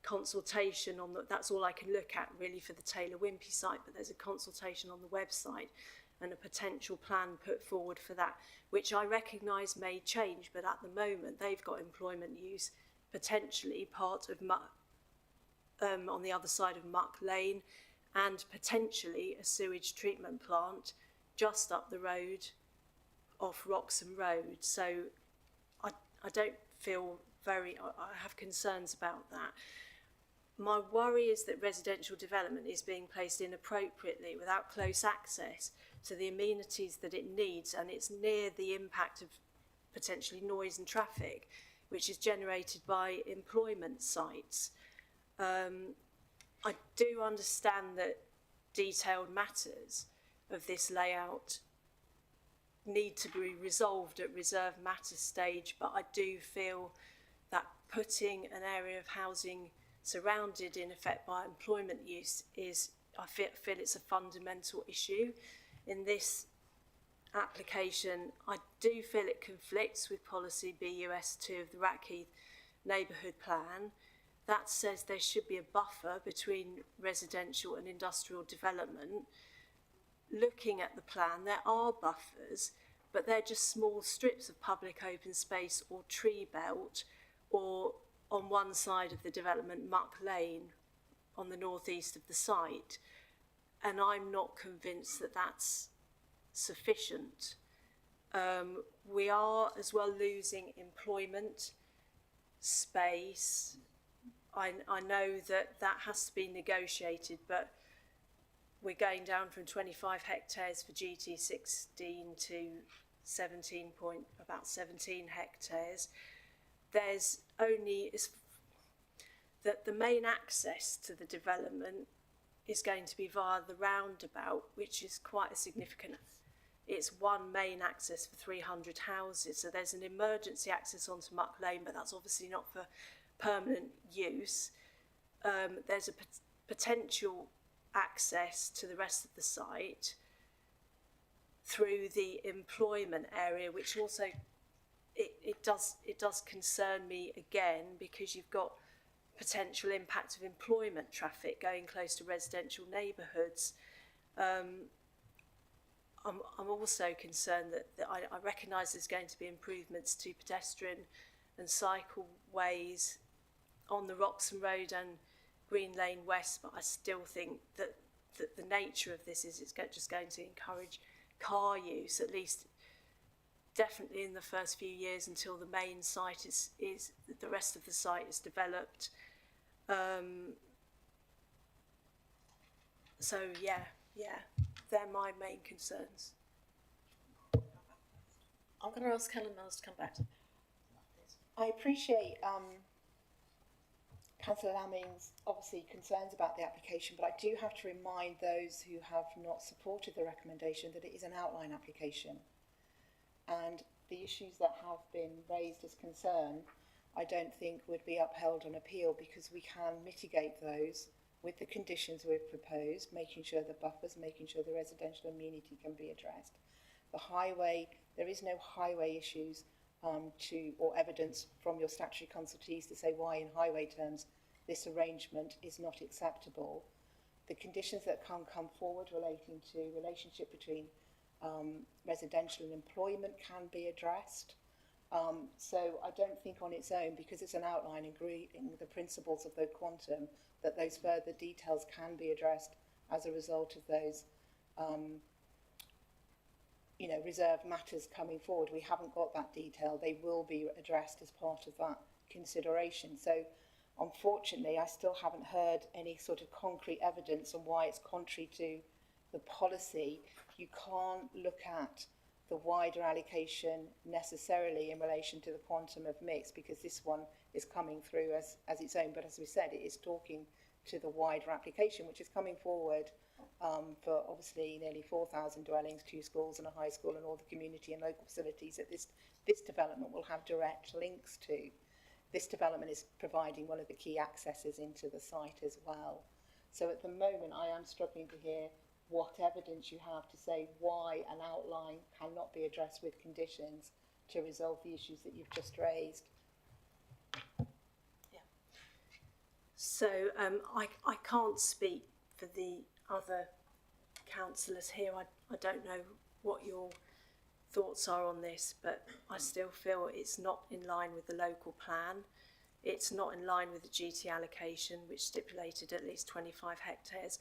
Speaker 4: consultation on that's all I can look at really for the Taylor Wimpey site, but there's a consultation on the website and a potential plan put forward for that, which I recognise may change, but at the moment they've got employment use, potentially part of on the other side of Muck Lane, and potentially a sewage treatment plant just up the road off Roxham Road. So I don't feel I have concerns about that. My worry is that residential development is being placed inappropriately without close access to the amenities that it needs, and it's near the impact of potentially noise and traffic, which is generated by employment sites. I do understand that detailed matters of this layout need to be resolved at reserve matter stage, but I do feel that putting an area of housing surrounded in effect by employment use I feel it's a fundamental issue. In this application, I do feel it conflicts with policy BUS2 of the Rackheath Neighbourhood Plan. That says there should be a buffer between residential and industrial development. Looking at the plan, there are buffers, but they're just small strips of public open space or tree belt, or on one side of the development, Muck Lane, on the northeast of the site. And I'm not convinced that that's sufficient. We are as well losing employment space. I know that has to be negotiated, but we're going down from 25 hectares for GT16 to about 17 hectares. There's only that the main access to the development is going to be via the roundabout, which is quite a significant. It's one main access for 300 houses, so there's an emergency access onto Muck Lane, but that's obviously not for permanent use. There's a potential access to the rest of the site through the employment area, which also it does concern me again, because you've got potential impact of employment traffic going close to residential neighbourhoods. I'm also concerned that I recognise there's going to be improvements to pedestrian and cycle ways on the Roxham Road and Green Lane West, but I still think that the nature of this is it's just going to encourage car use, at least definitely in the first few years until the main site is the rest of the site is developed. So yeah, they're my main concerns.
Speaker 1: I'm going to ask Helen Mills to come back to
Speaker 2: I appreciate Councillor Lamming's obviously concerns about the application, but I do have to remind those who have not supported the recommendation that it is an outline application, and the issues that have been raised as concern I don't think would be upheld on appeal, because we can mitigate those with the conditions we've proposed, making sure the buffers, making sure the residential amenity can be addressed. The highway, there is no highway issues or evidence from your statutory consultees to say why in highway terms this arrangement is not acceptable. The conditions that can come forward relating to relationship between residential and employment can be addressed. So I don't think on its own, because it's an outline agreeing the principles of the quantum, that those further details can be addressed as a result of those, reserved matters coming forward. We haven't got that detail. They will be addressed as part of that consideration. So unfortunately, I still haven't heard any sort of concrete evidence on why it's contrary to the policy. You can't look at the wider allocation necessarily in relation to the quantum of mix, because this one is coming through as its own. But as we said, it is talking to the wider application, which is coming forward for obviously nearly 4,000 dwellings, 2 schools and a high school, and all the community and local facilities that this development will have direct links to. This development is providing one of the key accesses into the site as well. So at the moment, I am struggling to hear what evidence you have to say why an outline cannot be addressed with conditions to resolve the issues that you've just raised.
Speaker 4: So I can't speak for the other councillors here. I don't know what your thoughts are on this, but I still feel it's not in line with the local plan. It's not in line with the GT allocation, which stipulated at least 25 hectares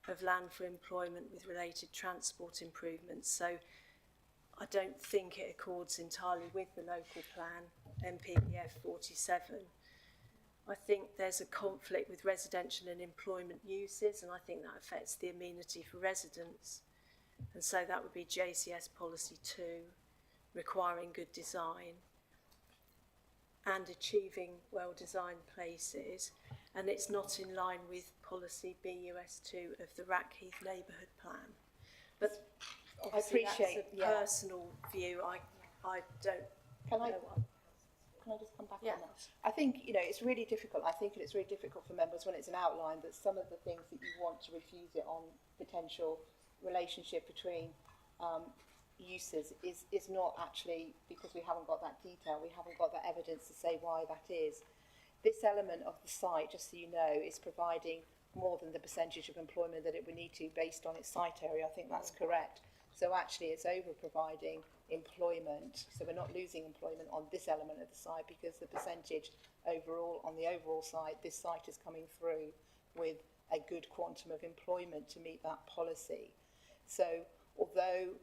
Speaker 4: of land for employment with related transport improvements. So I don't think it accords entirely with the local plan, MPPF 47. I think there's a conflict with residential and employment uses, and I think that affects the amenity for residents. And so that would be JCS policy 2, requiring good design and achieving well-designed places. And it's not in line with policy BUS2 of the Rackheath neighbourhood plan. But
Speaker 2: I appreciate
Speaker 4: that's a personal view. I don't know.
Speaker 2: Can I just come back on that? I think, it's really difficult. I think it's really difficult for members when it's an outline that some of the things that you want to refuse it on potential relationship between uses is not actually because we haven't got that detail. We haven't got that evidence to say why that is. This element of the site, just so you know, is providing more than the percentage of employment that it would need to based on its site area. I think that's correct. So actually it's over providing employment. So we're not losing employment on this element of the site because the percentage overall on the overall site, this site is coming through with a good quantum of employment to meet that policy. So although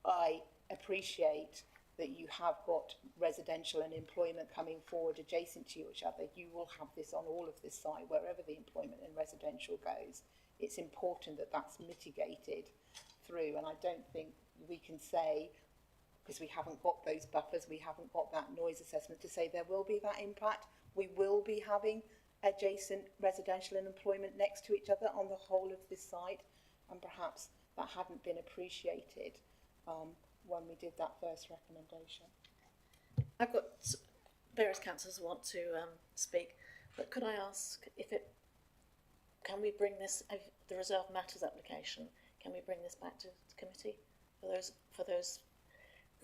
Speaker 2: I appreciate that you have got residential and employment coming forward adjacent to each other, you will have this on all of this site, wherever the employment and residential goes. It's important that that's mitigated through, and I don't think we can say, because we haven't got those buffers, we haven't got that noise assessment to say there will be that impact. We will be having adjacent residential and employment next to each other on the whole of this site, and perhaps that hadn't been appreciated when we did that first recommendation.
Speaker 1: I've got various councillors who want to speak, but could I ask can we bring this, the reserved matters application, can we bring this back to the committee for those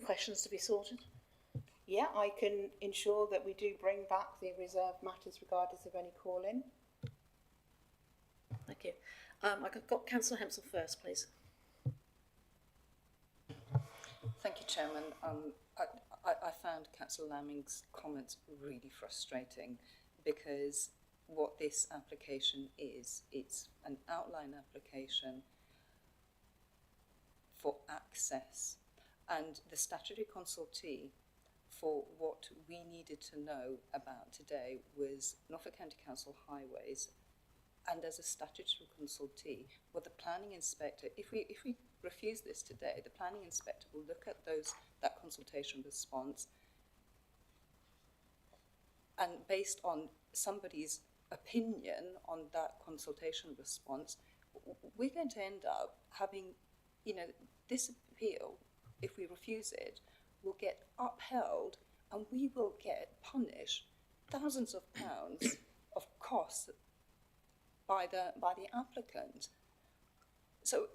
Speaker 1: questions to be sorted?
Speaker 2: Yeah, I can ensure that we do bring back the reserved matters regardless of any call-in.
Speaker 1: Thank you. I've got Councillor Hempsel first, please.
Speaker 3: Thank you, Chairman. I found Councillor Lamming's comments really frustrating because what this application is, it's an outline application for access, and the statutory consultee for what we needed to know about today was Norfolk County Council Highways, and as a statutory consultee, well, the planning inspector, if we refuse this today, the planning inspector will look at that consultation response, and based on somebody's opinion on that consultation response, we're going to end up having, this appeal, if we refuse it, will get upheld, and we will get punished thousands of pounds of costs by the applicant. So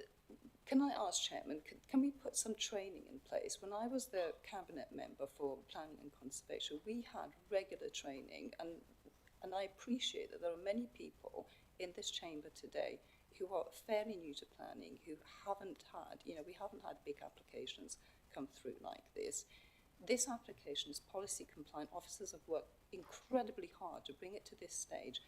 Speaker 3: can I ask, Chairman, can we put some training in place? When I was the cabinet member for planning and conservation, we had regular training, and I appreciate that there are many people in this chamber today who are fairly new to planning, who haven't had, we haven't had big applications come through like this. This application is policy compliant. Officers have worked incredibly hard to bring it to this stage.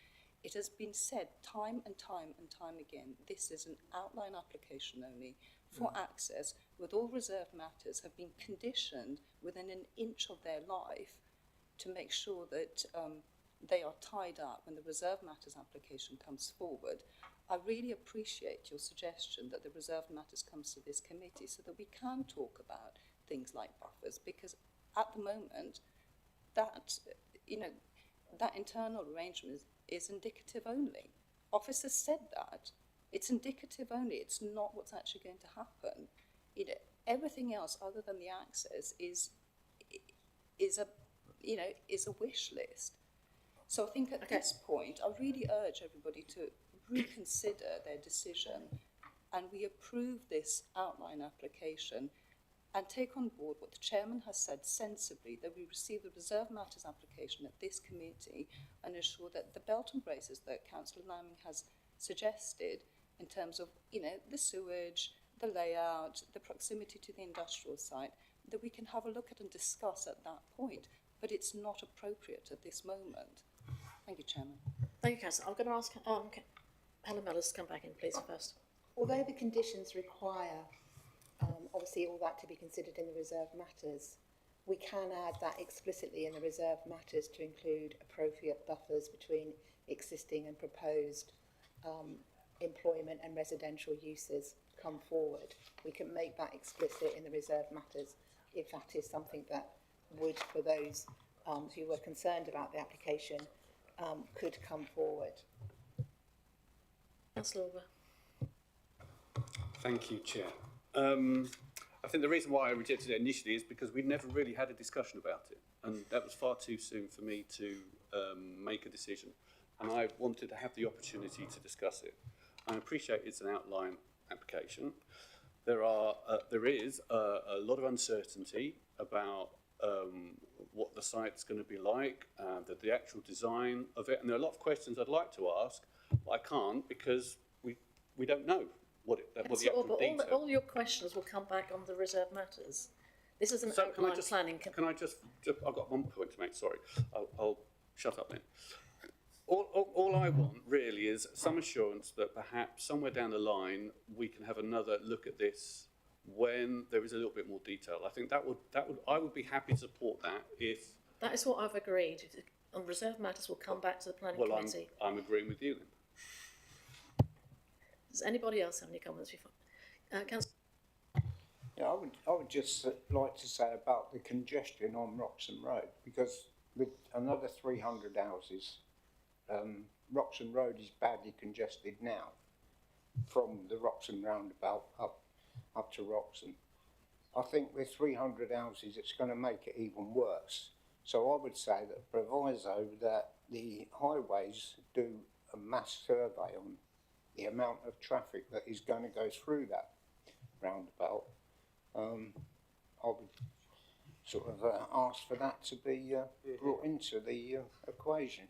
Speaker 3: It has been said time and time and time again, this is an outline application only for access, with all reserved matters have been conditioned within an inch of their life to make sure that they are tied up when the reserved matters application comes forward. I really appreciate your suggestion that the reserved matters comes to this committee so that we can talk about things like buffers, because at the moment that, that internal arrangement is indicative only. Officers said that. It's indicative only. It's not what's actually going to happen. Everything else other than the access is a wish list. So I think at this point, I really urge everybody to reconsider their decision, and we approve this outline application and take on board what the chairman has said sensibly, that we receive the reserved matters application at this committee and ensure that the belt and braces that Councillor Laming has suggested in terms of, the sewage, the layout, the proximity to the industrial site, that we can have a look at and discuss at that point. But it's not appropriate at this moment. Thank you, Chairman.
Speaker 1: Thank you, Councillor. I'm going to ask Helen Mellors to come back in, please, first.
Speaker 2: Although the conditions require obviously all that to be considered in the reserved matters, we can add that explicitly in the reserved matters to include appropriate buffers between existing and proposed employment and residential uses come forward. We can make that explicit in the reserved matters if that is something that would, for those who were concerned about the application, could come forward.
Speaker 1: Councillor Orber.
Speaker 8: Thank you, Chair. I think the reason why I rejected it initially is because we never really had a discussion about it, and that was far too soon for me to make a decision, and I wanted to have the opportunity to discuss it. I appreciate it's an outline application. There is a lot of uncertainty about what the site's going to be like, the actual design of it, and there are a lot of questions I'd like to ask, but I can't because we don't know what the actual detail.
Speaker 1: All your questions will come back on the reserved matters. This is an outline planning.
Speaker 8: Can I just? I've got one point to make. Sorry, I'll shut up then. All I want really is some assurance that perhaps somewhere down the line we can have another look at this when there is a little bit more detail. I think I would be happy to support that if. That
Speaker 1: is what I've agreed. On reserved matters, we'll come back to the planning committee.
Speaker 8: I'm agreeing with you then.
Speaker 1: Does anybody else have any comments before? Councillor?
Speaker 14: Yeah, I would just like to say about the congestion on Roxham Road, because with another 300 houses, Roxham Road is badly congested now from the Roxham roundabout up to Roxham. I think with 300 houses it's going to make it even worse. So I would say that proviso that the highways do a mass survey on the amount of traffic that is going to go through that roundabout. I would sort of ask for that to be brought into the equation.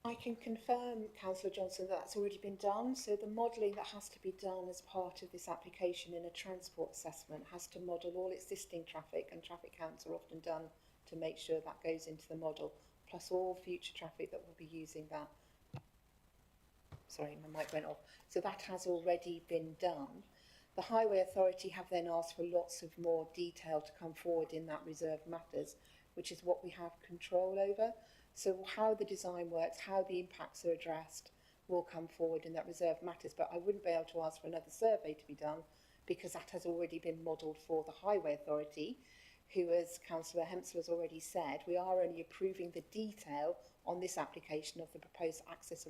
Speaker 2: I can confirm, Councillor Johnson, that that's already been done. So the modelling that has to be done as part of this application in a transport assessment has to model all existing traffic, and traffic counts are often done to make sure that goes into the model, plus all future traffic that will be using that. Sorry, my mic went off. So that has already been done. The Highway Authority have then asked for lots of more detail to come forward in that reserved matters, which is what we have control over. So how the design works, how the impacts are addressed, will come forward in that reserved matters. But I wouldn't be able to ask for another survey to be done because that has already been modelled for the Highway Authority, who, as Councillor Hempsel has already said, we are only approving the detail on this application of the proposed access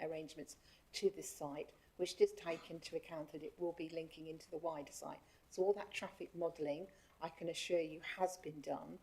Speaker 2: arrangements to this site, which does take into account that it will be linking into the wider site. So all that traffic modelling, I can assure you, has been done.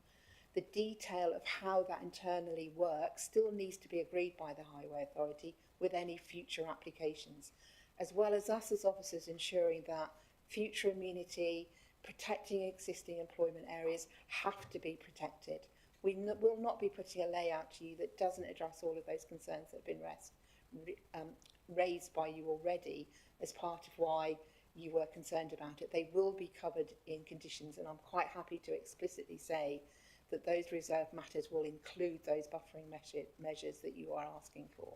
Speaker 2: The detail of how that internally works still needs to be agreed by the Highway Authority with any future applications, as well as us as officers ensuring that future amenity, protecting existing employment areas have to be protected. We will not be putting a layout to you that doesn't address all of those concerns that have been raised by you already, as part of why you were concerned about it. They will be covered in conditions, and I'm quite happy to explicitly say that those reserved matters will include those buffering measures that you are asking for.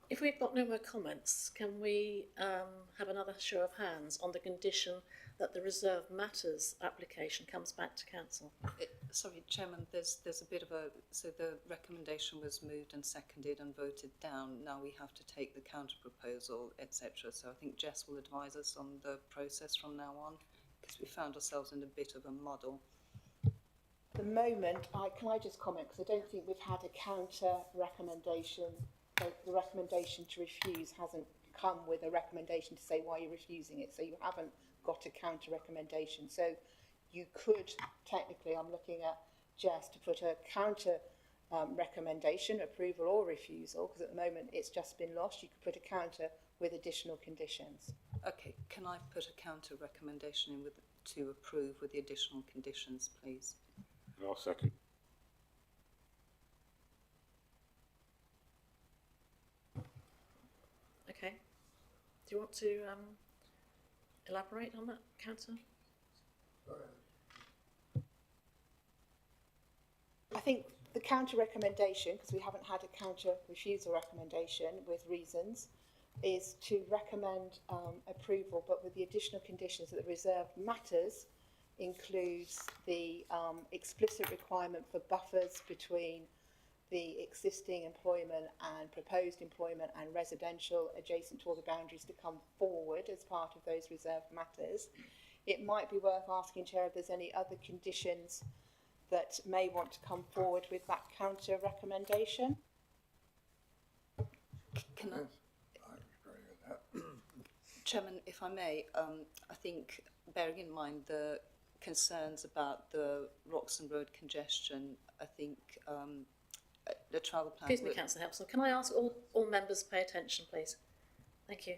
Speaker 1: If we've got no more comments, can we have another show of hands on the condition that the reserved matters application comes back to council?
Speaker 3: Sorry, Chairman, there's a bit of a, so the recommendation was moved and seconded and voted down. Now we have to take the counter proposal, etc. So I think Jess will advise us on the process from now on, because we found ourselves in a bit of a muddle.
Speaker 2: At the moment, can I just comment, because I don't think we've had a counter recommendation. The recommendation to refuse hasn't come with a recommendation to say why you're refusing it. So you haven't got a counter recommendation. So you could technically, I'm looking at Jess, to put a counter recommendation, approval or refusal, because at the moment it's just been lost. You could put a counter with additional conditions.
Speaker 3: Okay, can I put a counter recommendation in with to approve with the additional conditions, please?
Speaker 13: I'll second.
Speaker 1: Okay. Do you want to elaborate on that, councillor?
Speaker 2: I think the counter recommendation, because we haven't had a counter refusal recommendation with reasons, is to recommend approval, but with the additional conditions that the reserved matters includes the explicit requirement for buffers between the existing employment and proposed employment and residential adjacent to all the boundaries to come forward as part of those reserved matters. It might be worth asking, Chair, if there's any other conditions that may want to come forward with that counter recommendation.
Speaker 3: Can I?
Speaker 7: I agree with that.
Speaker 3: Chairman, if I may, I think bearing in mind the concerns about the Roxton Road congestion, I think the travel plan...
Speaker 1: Excuse me, Councillor Helpsall. Can I ask all members to pay attention, please? Thank you.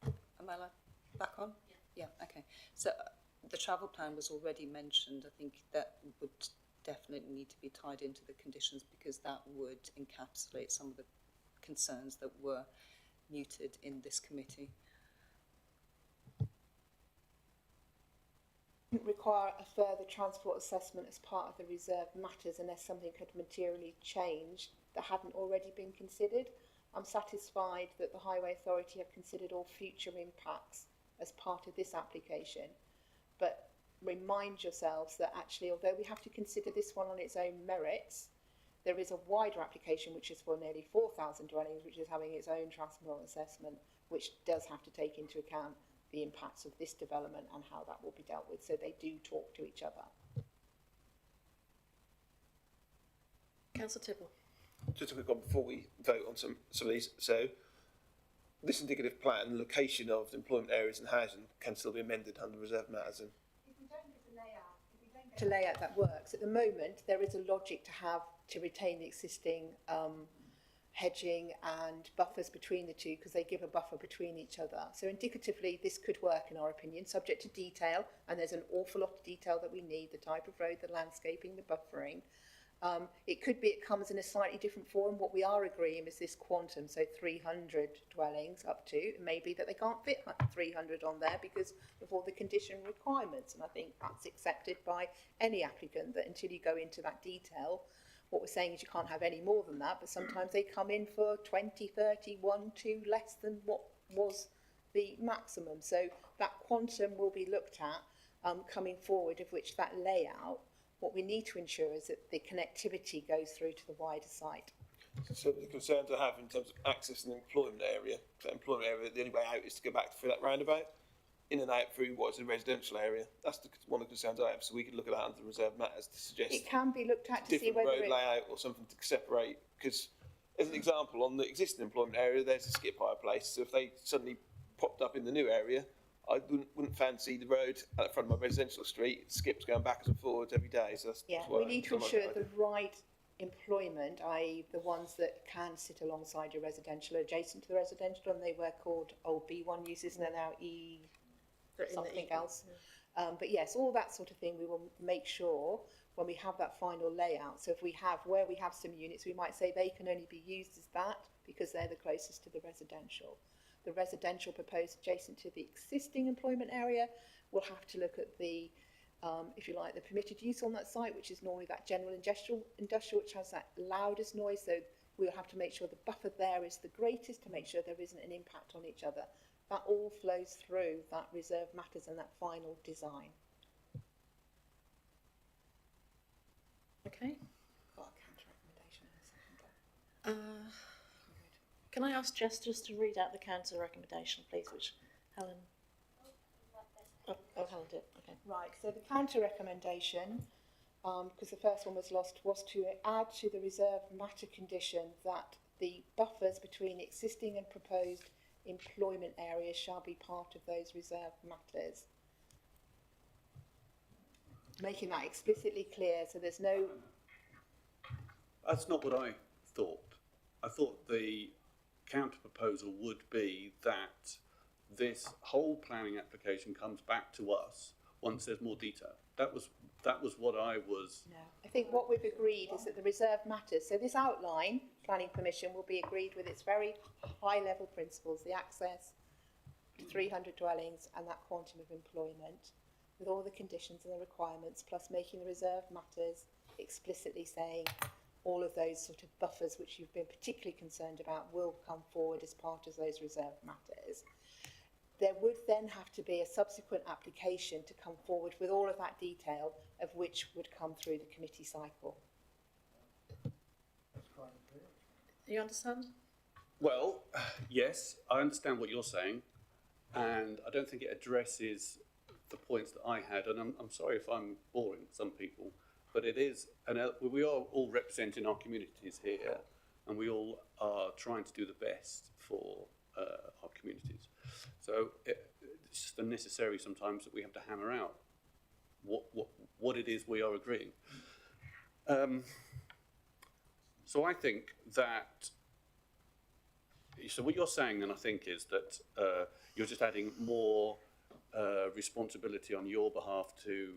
Speaker 3: Am I back on? Yeah, okay. So the travel plan was already mentioned. I think that would definitely need to be tied into the conditions, because that would encapsulate some of the concerns that were muted in this committee.
Speaker 2: Require a further transport assessment as part of the reserved matters unless something had materially changed that hadn't already been considered. I'm satisfied that the Highway Authority have considered all future impacts as part of this application, but remind yourselves that actually, although we have to consider this one on its own merits, there is a wider application which is for nearly 4,000 dwellings, which is having its own transport assessment, which does have to take into account the impacts of this development and how that will be dealt with. So they do talk to each other.
Speaker 1: Councillor Tibble.
Speaker 11: Just a quick one before we vote on some of these. So this indicative plan, location of employment areas and housing can still be amended under reserved matters. And
Speaker 2: if we don't get a layout that works, at the moment there is a logic to retain the existing hedging and buffers between the two, because they give a buffer between each other. So indicatively this could work in our opinion, subject to detail, and there's an awful lot of detail that we need: the type of road, the landscaping, the buffering. It could be it comes in a slightly different form. What we are agreeing is this quantum, so 300 dwellings up to. It may be that they can't fit 300 on there because of all the condition requirements, and I think that's accepted by any applicant, that until you go into that detail, what we're saying is you can't have any more than that, but sometimes they come in for 20, 30, 1, 2 less than what was the maximum. So that quantum will be looked at coming forward, of which that layout, what we need to ensure is that the connectivity goes through to the wider site.
Speaker 11: so the concerns I have in terms of access and employment area, the only way out is to go back through that roundabout, in and out through what is a residential area. That's one of the concerns I have. So we could look at that under reserved matters to suggest
Speaker 2: It can be looked at to see
Speaker 11: different
Speaker 2: whether
Speaker 11: road layout or something to separate. Because as an example, on the existing employment area, there's a skip hire place. So if they suddenly popped up in the new area, I wouldn't fancy the road at the front of my residential street. Skips going backwards and forwards every day. So that's
Speaker 2: we need to ensure the right employment, i.e. the ones that can sit alongside your residential, adjacent to the residential, and they were called old B1 uses and they're now E something else. But yes, all that sort of thing we will make sure when we have that final layout. So if we have, where we have some units, we might say they can only be used as that, because they're the closest to the residential. The residential proposed adjacent to the existing employment area will have to look at the, if you like, the permitted use on that site, which is normally that general industrial, which has that loudest noise. So we'll have to make sure the buffer there is the greatest to make sure there isn't an impact on each other. That all flows through that reserve matters and that final design.
Speaker 1: Okay.
Speaker 2: Got a counter recommendation in a second.
Speaker 1: Can I ask Jess just to read out the counter recommendation, please, which Helen... Oh, Helen did. Okay.
Speaker 2: Right, so the counter recommendation, because the first one was lost, was to add to the reserve matter condition that the buffers between existing and proposed employment areas shall be part of those reserve matters. Making that explicitly clear, so there's no...
Speaker 8: That's not what I thought. I thought the counter proposal would be that this whole planning application comes back to us once there's more detail. That was what I was...
Speaker 2: No, I think what we've agreed is that the reserve matters. So this outline, planning permission, will be agreed with its very high level principles, the access to 300 dwellings and that quantum of employment, with all the conditions and the requirements, plus making the reserve matters explicitly saying all of those sort of buffers which you've been particularly concerned about will come forward as part of those reserve matters. There would then have to be a subsequent application to come forward with all of that detail, of which would come through the committee cycle.
Speaker 1: You understand?
Speaker 8: Well, yes, I understand what you're saying, and I don't think it addresses the points that I had, and I'm sorry if I'm boring some people, but it is, we are all representing our communities here, and we all are trying to do the best for our communities. So it's just unnecessary sometimes that we have to hammer out what it is we are agreeing. So I think that, so what you're saying then I think is that you're just adding more responsibility on your behalf to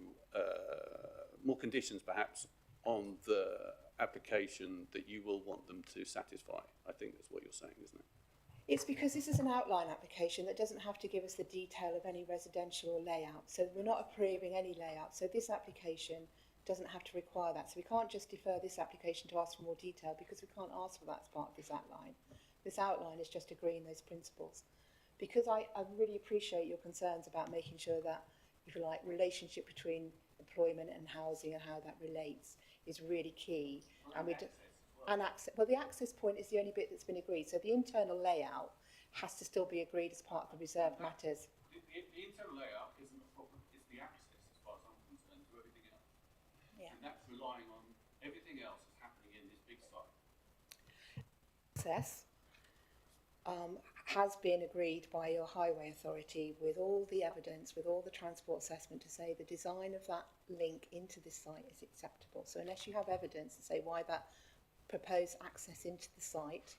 Speaker 8: more conditions perhaps on the application that you will want them to satisfy. I think that's what you're saying, isn't it?
Speaker 2: It's because this is an outline application that doesn't have to give us the detail of any residential layout. So we're not approving any layout. So this application doesn't have to require that. So we can't just defer this application to ask for more detail because we can't ask for that as part of this outline. This outline is just agreeing those principles. Because I really appreciate your concerns about making sure that, if you like, relationship between employment and housing and how that relates is really key. And we do, and access. Well, the access point is the only bit that's been agreed. So the internal layout has to still be agreed as part of the reserve matters.
Speaker 8: The internal layout isn't a problem, it's the access as far as I'm concerned to everything else.
Speaker 2: Yeah.
Speaker 8: And that's relying on everything else that's happening in this big site.
Speaker 2: Access has been agreed by your highway authority with all the evidence, with all the transport assessment to say the design of that link into this site is acceptable. So unless you have evidence to say why that proposed access into the site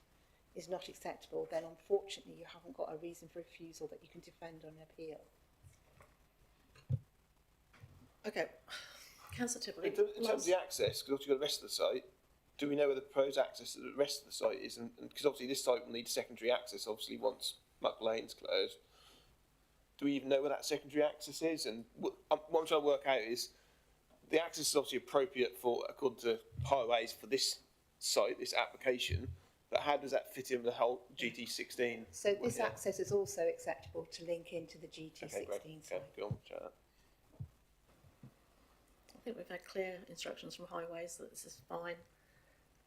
Speaker 2: is not acceptable, then unfortunately you haven't got a reason for refusal that you can defend on appeal.
Speaker 1: Okay. Councillor Tipple.
Speaker 11: In terms of the access, because obviously you've got the rest of the site, do we know where the proposed access to the rest of the site is? And because obviously this site will need secondary access, obviously once Muck Lane's closed. Do we even know where that secondary access is? And what I'm trying to work out is the access is obviously appropriate for, according to highways, for this site, this application, but how does that fit in with the whole GT16?
Speaker 2: So this access is also acceptable to link into the GT16
Speaker 11: site. Okay, go on, chat.
Speaker 1: I think we've had clear instructions from highways that this is fine.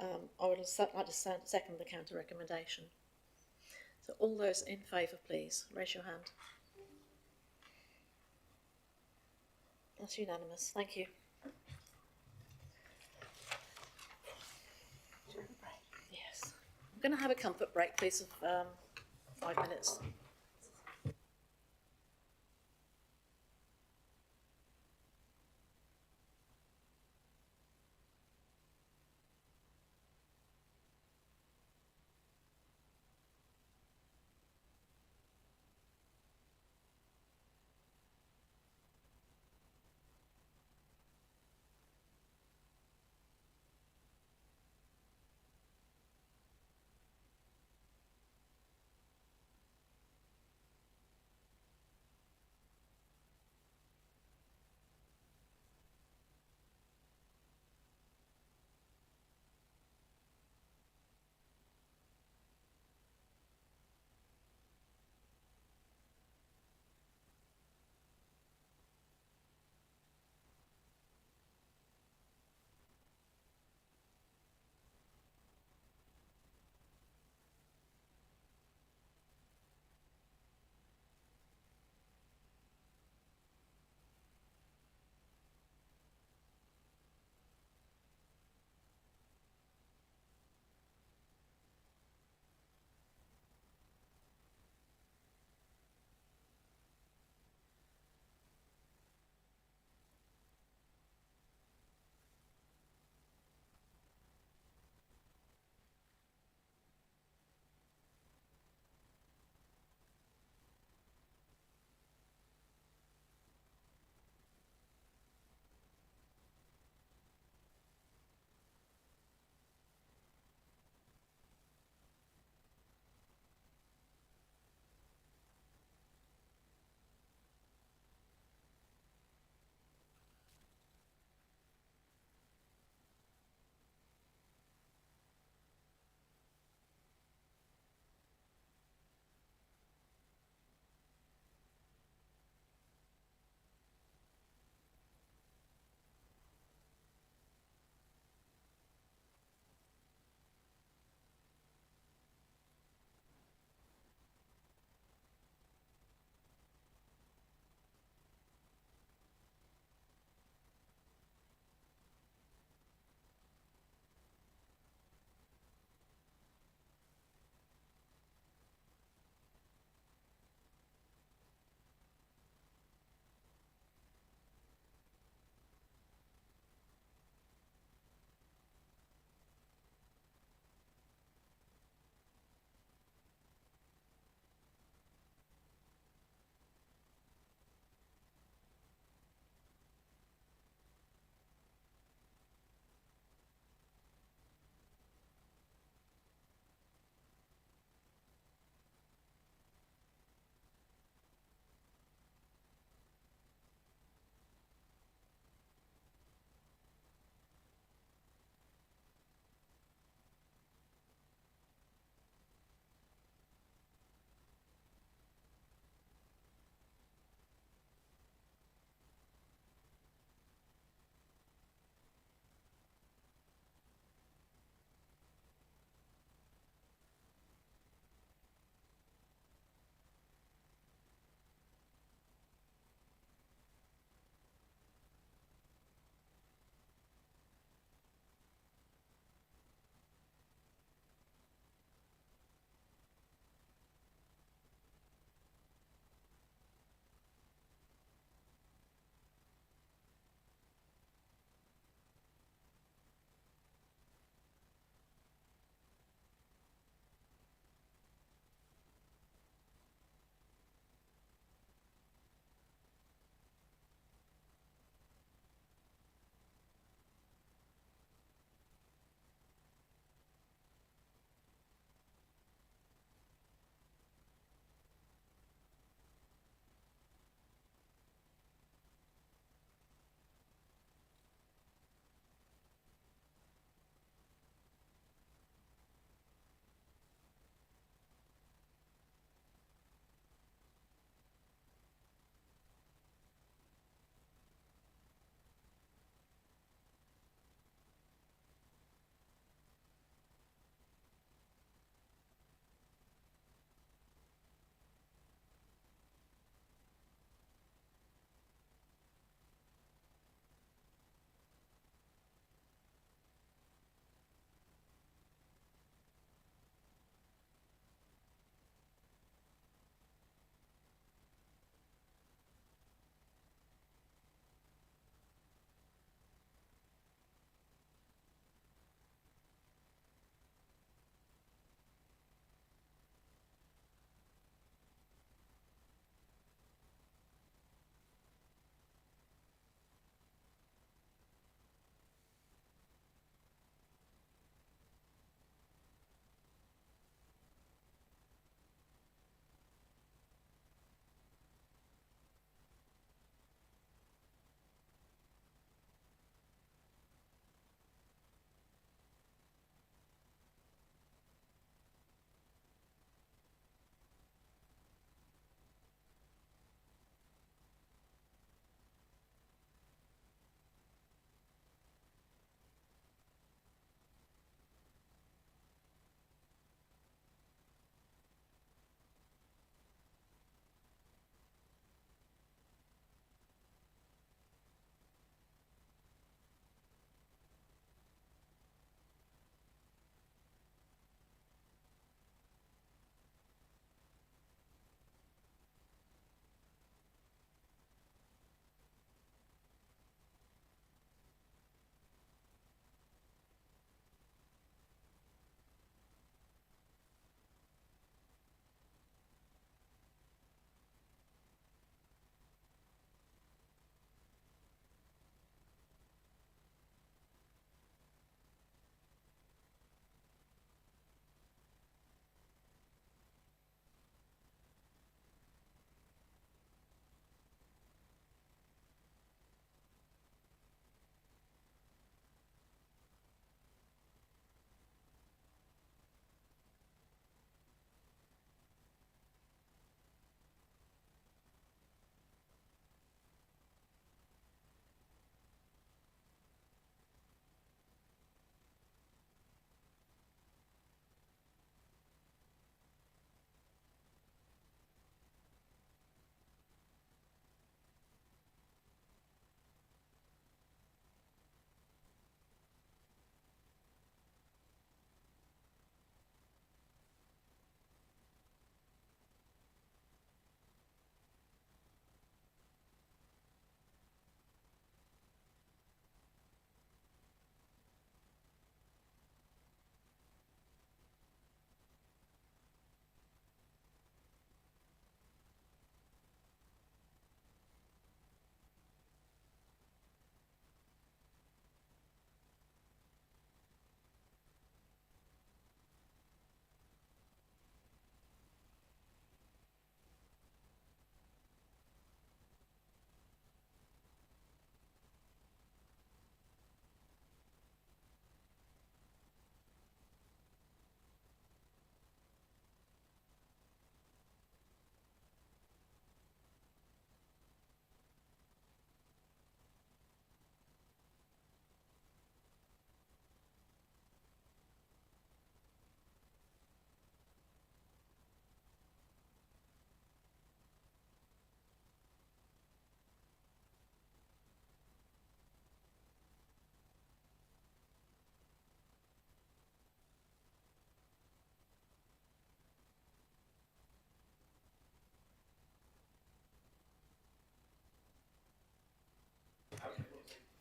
Speaker 1: I would like to second the counter recommendation. So all those in favour, please raise your hand. That's unanimous. Thank you. Yes. I'm going to have a comfort break, please, of 5 minutes.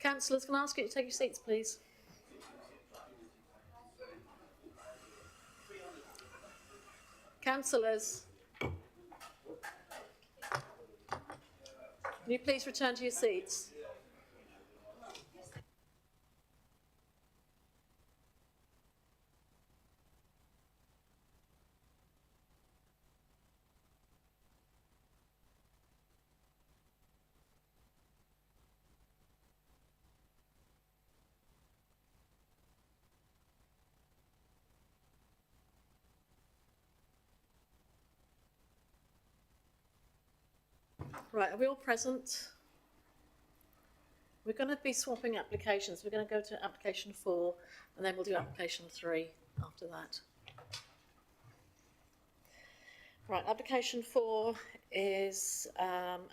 Speaker 1: Councillors, can I ask you to take your seats, please? Councillors, can you please return to your seats? Right, are we all present? We're going to be swapping applications. We're going to go to application 4 and then we'll do application 3 after that. Right, application 4 is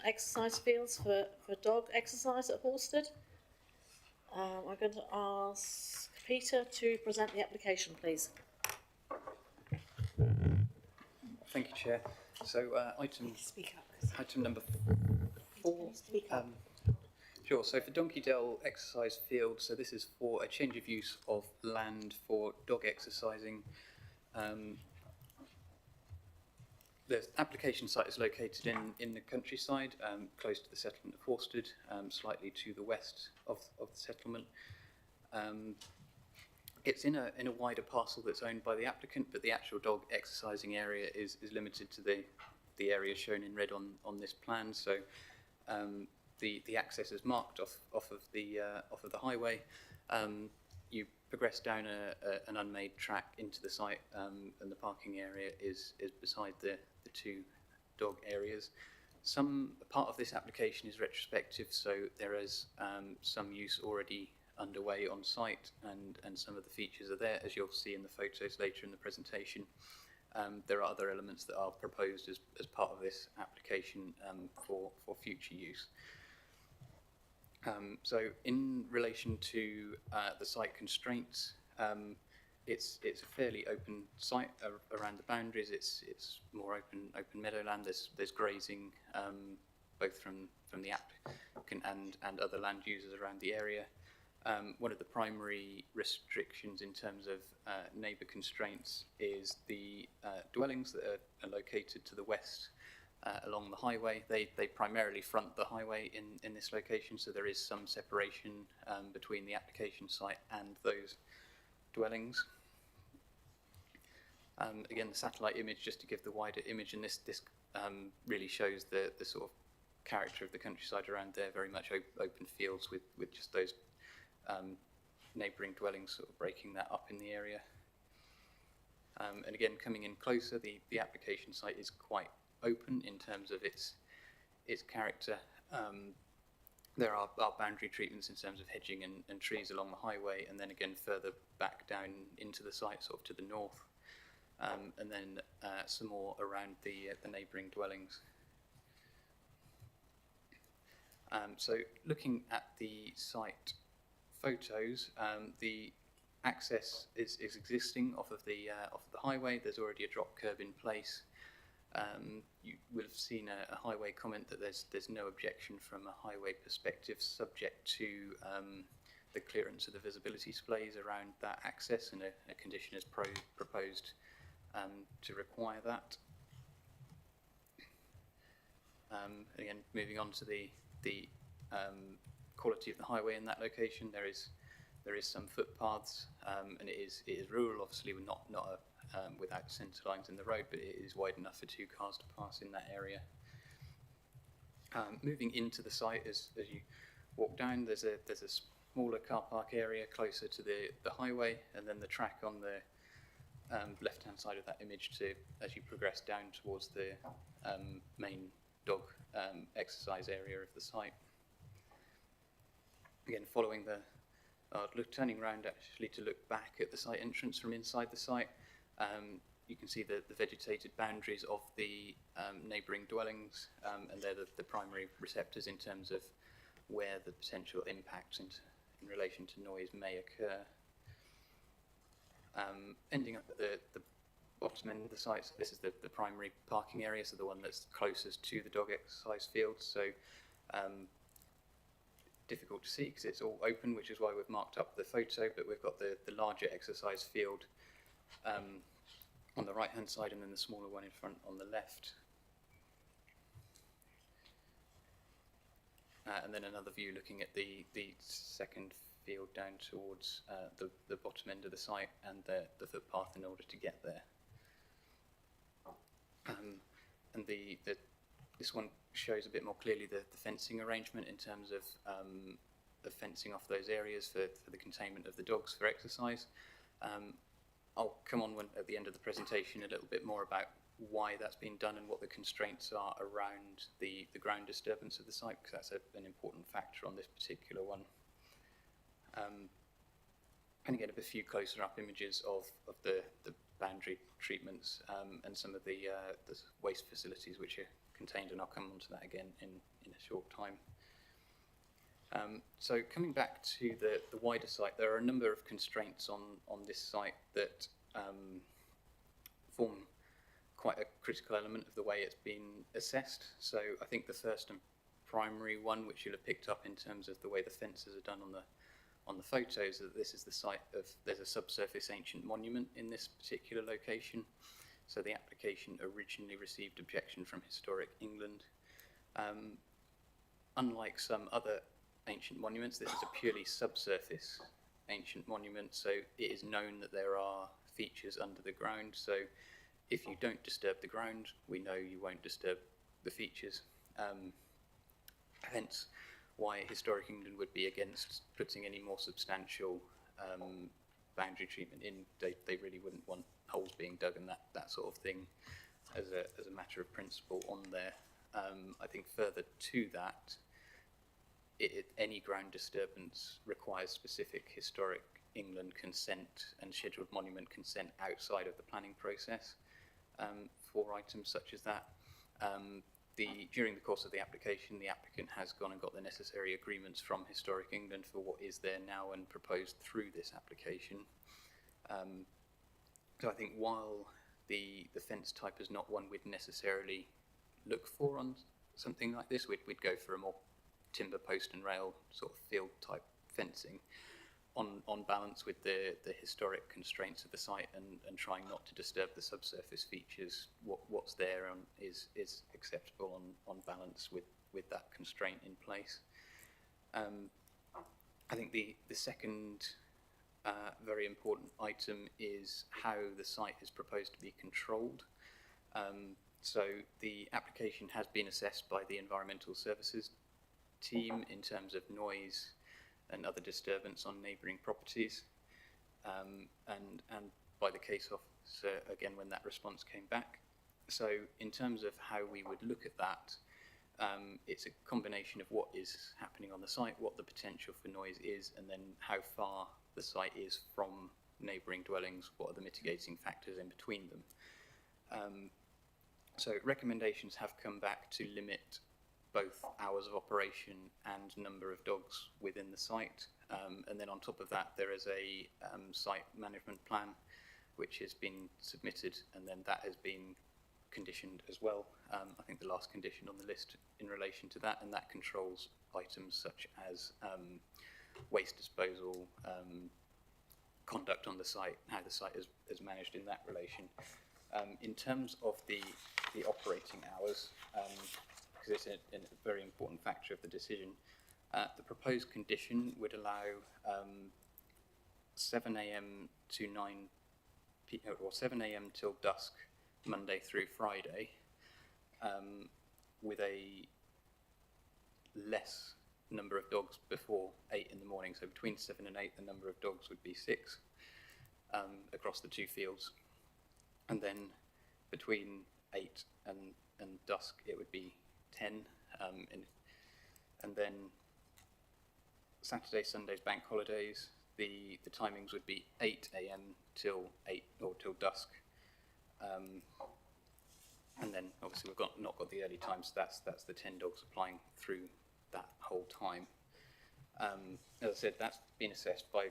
Speaker 1: exercise fields for dog exercise at Horsted. I'm going to ask Peter to present the application, please.
Speaker 15: Thank you, Chair. So item number 4. Sure, so for Donkey Dell exercise field, so this is for a change of use of land for dog exercising. The application site is located in the countryside, close to the settlement of Horsted, slightly to the west of the settlement. It's in a wider parcel that's owned by the applicant, but the actual dog exercising area is limited to the area shown in red on this plan. So the access is marked off of the highway. You progress down an unmade track into the site, and the parking area is beside the two dog areas. Some part of this application is retrospective, so there is some use already underway on site, and some of the features are there, as you'll see in the photos later in the presentation. There are other elements that are proposed as part of this application for future use. So in relation to the site constraints, it's a fairly open site around the boundaries. It's more open meadowland. There's grazing both from the applicant and other land users around the area. One of the primary restrictions in terms of neighbour constraints is the dwellings that are located to the west along the highway. They primarily front the highway in this location, so there is some separation between the application site and those dwellings. Again, the satellite image, just to give the wider image, and this really shows the sort of character of the countryside around there, very much open fields with just those neighbouring dwellings sort of breaking that up in the area. And again, coming in closer, the application site is quite open in terms of its character. There are boundary treatments in terms of hedging and trees along the highway, and then again further back down into the site, sort of to the north, and then some more around the neighbouring dwellings. So looking at the site photos, the access is existing off of the highway. There's already a drop curb in place. You will have seen a highway comment that there's no objection from a highway perspective, subject to the clearance of the visibility displays around that access, and a condition is proposed to require that. Again, moving on to the quality of the highway in that location, there is some footpaths, and it is rural, obviously, we're not without centre lines in the road, but it is wide enough for 2 cars to pass in that area. Moving into the site, as you walk down, there's a smaller car park area closer to the highway, and then the track on the left-hand side of that image as you progress down towards the main dog exercise area of the site. Again, following turning around actually to look back at the site entrance from inside the site, you can see the vegetated boundaries of the neighbouring dwellings, and they're the primary receptors in terms of where the potential impacts in relation to noise may occur. Ending up at the bottom end of the site, so this is the primary parking area, so the one that's closest to the dog exercise field. So difficult to see because it's all open, which is why we've marked up the photo, but we've got the larger exercise field on the right-hand side and then the smaller one in front on the left. And then another view looking at the second field down towards the bottom end of the site and the footpath in order to get there. And this one shows a bit more clearly the fencing arrangement in terms of fencing off those areas for the containment of the dogs for exercise. I'll come on at the end of the presentation a little bit more about why that's been done and what the constraints are around the ground disturbance of the site, because that's an important factor on this particular one. And again, a few closer up images of the boundary treatments and some of the waste facilities which are contained, and I'll come on to that again in a short time. So coming back to the wider site, there are a number of constraints on this site that form quite a critical element of the way it's been assessed. So I think the first and primary one, which you'll have picked up in terms of the way the fences are done on the photos, that this is the site of, there's a subsurface ancient monument in this particular location. So the application originally received objection from Historic England. Unlike some other ancient monuments, this is a purely subsurface ancient monument, so it is known that there are features under the ground. So if you don't disturb the ground, we know you won't disturb the features. Hence why Historic England would be against putting any more substantial boundary treatment in. They really wouldn't want holes being dug and that sort of thing as a matter of principle on there. I think further to that, any ground disturbance requires specific Historic England consent and scheduled monument consent outside of the planning process for items such as that. During the course of the application, the applicant has gone and got the necessary agreements from Historic England for what is there now and proposed through this application. So I think while the fence type is not one we'd necessarily look for on something like this, we'd go for a more timber post and rail sort of field type fencing on balance with the historic constraints of the site and trying not to disturb the subsurface features. What's there is acceptable on balance with that constraint in place. I think the second very important item is how the site is proposed to be controlled. So the application has been assessed by the Environmental Services team in terms of noise and other disturbance on neighbouring properties, and by the case officer again when that response came back. So in terms of how we would look at that, it's a combination of what is happening on the site, what the potential for noise is, and then how far the site is from neighbouring dwellings, what are the mitigating factors in between them. So recommendations have come back to limit both hours of operation and number of dogs within the site. And then on top of that, there is a site management plan which has been submitted, and then that has been conditioned as well. I think the last condition on the list in relation to that, and that controls items such as waste disposal, conduct on the site, how the site is managed in that relation. In terms of the operating hours, because it's a very important factor of the decision, the proposed condition would allow 7 a.m. to 9 p.m. or 7 a.m. till dusk, Monday through Friday, with a less number of dogs before 8 in the morning. So between 7 and 8, the number of dogs would be 6 across the two fields, and then between 8 and dusk, it would be 10, and then Saturdays, Sundays, bank holidays, the timings would be 8 a.m. till 8 or till dusk, and then obviously we've not got the early times. So that's the 10 dogs applying through that whole time. As I said, that's been assessed by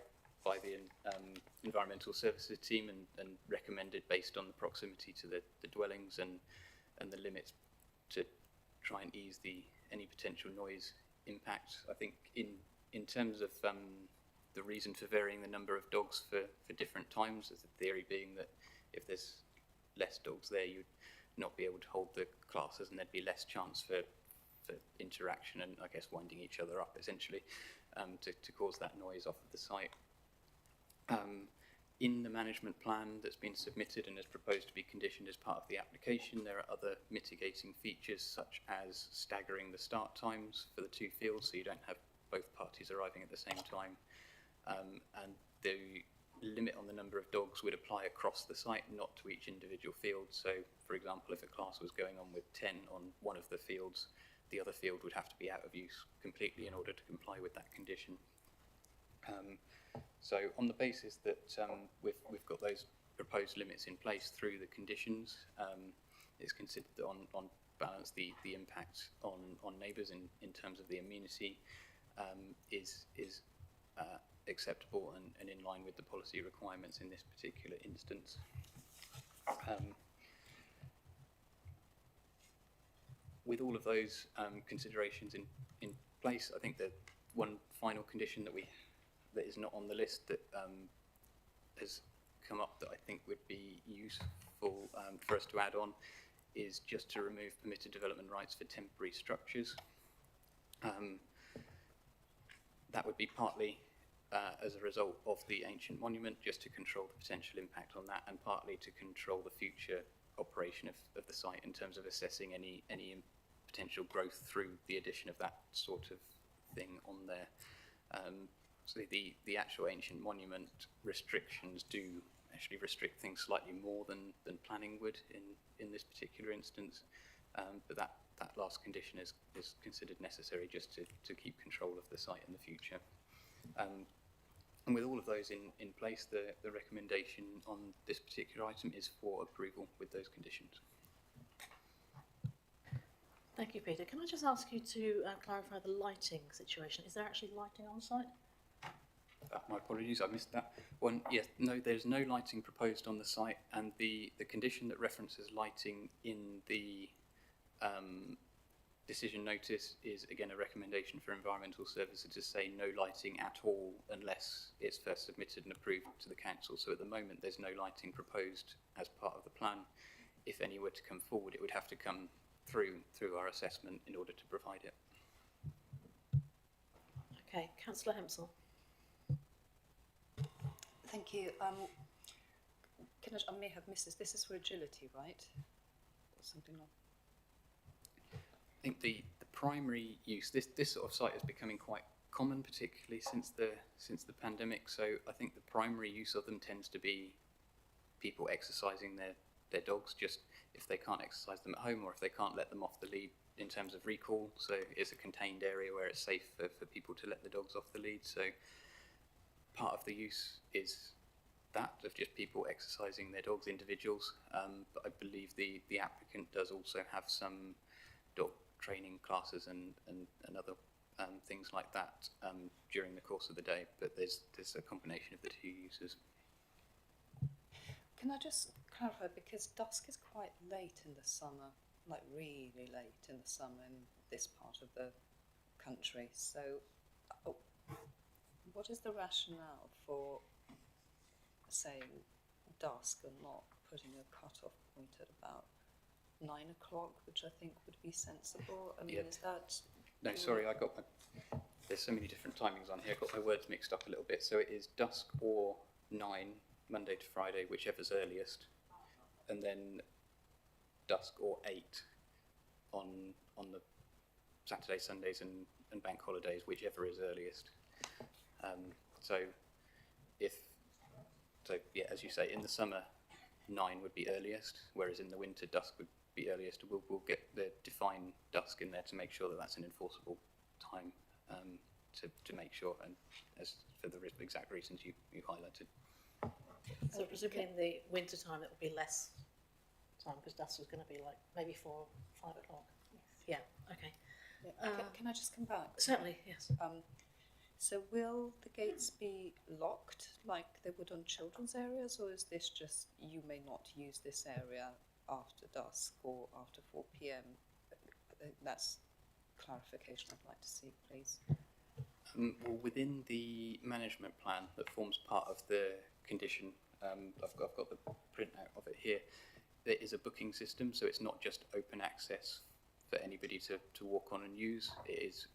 Speaker 15: the Environmental Services team and recommended based on the proximity to the dwellings and the limits to try and ease any potential noise impact. I think in terms of the reason for varying the number of dogs for different times, as the theory being that if there's less dogs there, you'd not be able to hold the classes and there'd be less chance for interaction and, I guess, winding each other up, essentially, to cause that noise off of the site. In the management plan that's been submitted and is proposed to be conditioned as part of the application, there are other mitigating features such as staggering the start times for the two fields so you don't have both parties arriving at the same time. And the limit on the number of dogs would apply across the site, not to each individual field. So, for example, if a class was going on with 10 on one of the fields, the other field would have to be out of use completely in order to comply with that condition. So on the basis that we've got those proposed limits in place through the conditions, it's considered that on balance the impact on neighbours in terms of the amenity is acceptable and in line with the policy requirements in this particular instance. With all of those considerations in place, I think that one final condition that is not on the list that has come up that I think would be useful for us to add on is just to remove permitted development rights for temporary structures. That would be partly as a result of the ancient monument, just to control the potential impact on that, and partly to control the future operation of the site in terms of assessing any potential growth through the addition of that sort of thing on there. So the actual ancient monument restrictions do actually restrict things slightly more than planning would in this particular instance, but that last condition is considered necessary just to keep control of the site in the future. And with all of those in place, the recommendation on this particular item is for approval with those conditions.
Speaker 1: Thank you, Peter. Can I just ask you to clarify the lighting situation? Is there actually lighting on site?
Speaker 15: My apologies, I missed that one. Yes, no, there's no lighting proposed on the site, and the condition that references lighting in the decision notice is again a recommendation for environmental services to say no lighting at all unless it's first submitted and approved to the council. So at the moment there's no lighting proposed as part of the plan. If any were to come forward, it would have to come through our assessment in order to provide it.
Speaker 1: Okay, Councillor Hempsall.
Speaker 3: Thank you. I may have missed this. This is for agility, right? Or something like.
Speaker 15: I think the primary use, this sort of site is becoming quite common, particularly since the pandemic. So I think the primary use of them tends to be people exercising their dogs, just if they can't exercise them at home or if they can't let them off the lead in terms of recall. So it's a contained area where it's safe for people to let the dogs off the lead. So part of the use is that, of just people exercising their dogs, individuals. But I believe the applicant does also have some dog training classes and other things like that during the course of the day. But there's a combination of the two uses.
Speaker 3: Can I just clarify, because dusk is quite late in the summer, like really late in the summer in this part of the country. So what is the rationale for saying dusk and not putting a cut-off point at about 9 o'clock, which I think would be sensible? I mean, is that...
Speaker 15: No, sorry, there's so many different timings on here. I got my words mixed up a little bit. So it is dusk or 9, Monday to Friday, whichever's earliest, and then dusk or 8 on the Saturdays, Sundays and bank holidays, whichever is earliest. Yeah, as you say, in the summer 9 would be earliest, whereas in the winter dusk would be earliest. We'll get the define dusk in there to make sure that that's an enforceable time to make sure, and as for the exact reasons you highlighted.
Speaker 1: So presumably in the winter time it will be less time because dusk was going to be like maybe 4 or 5 o'clock. Yes. Yeah. Okay.
Speaker 3: Yeah. Can I just come back?
Speaker 1: Certainly. Yes.
Speaker 3: So will the gates be locked like they would on children's areas, or is this just you may not use this area after dusk or after 4 p.m? That's clarification I'd like to see, please.
Speaker 15: Well, within the management plan that forms part of the condition, I've got the printout of it here. There is a booking system, so it's not just open access for anybody to walk on and use. It is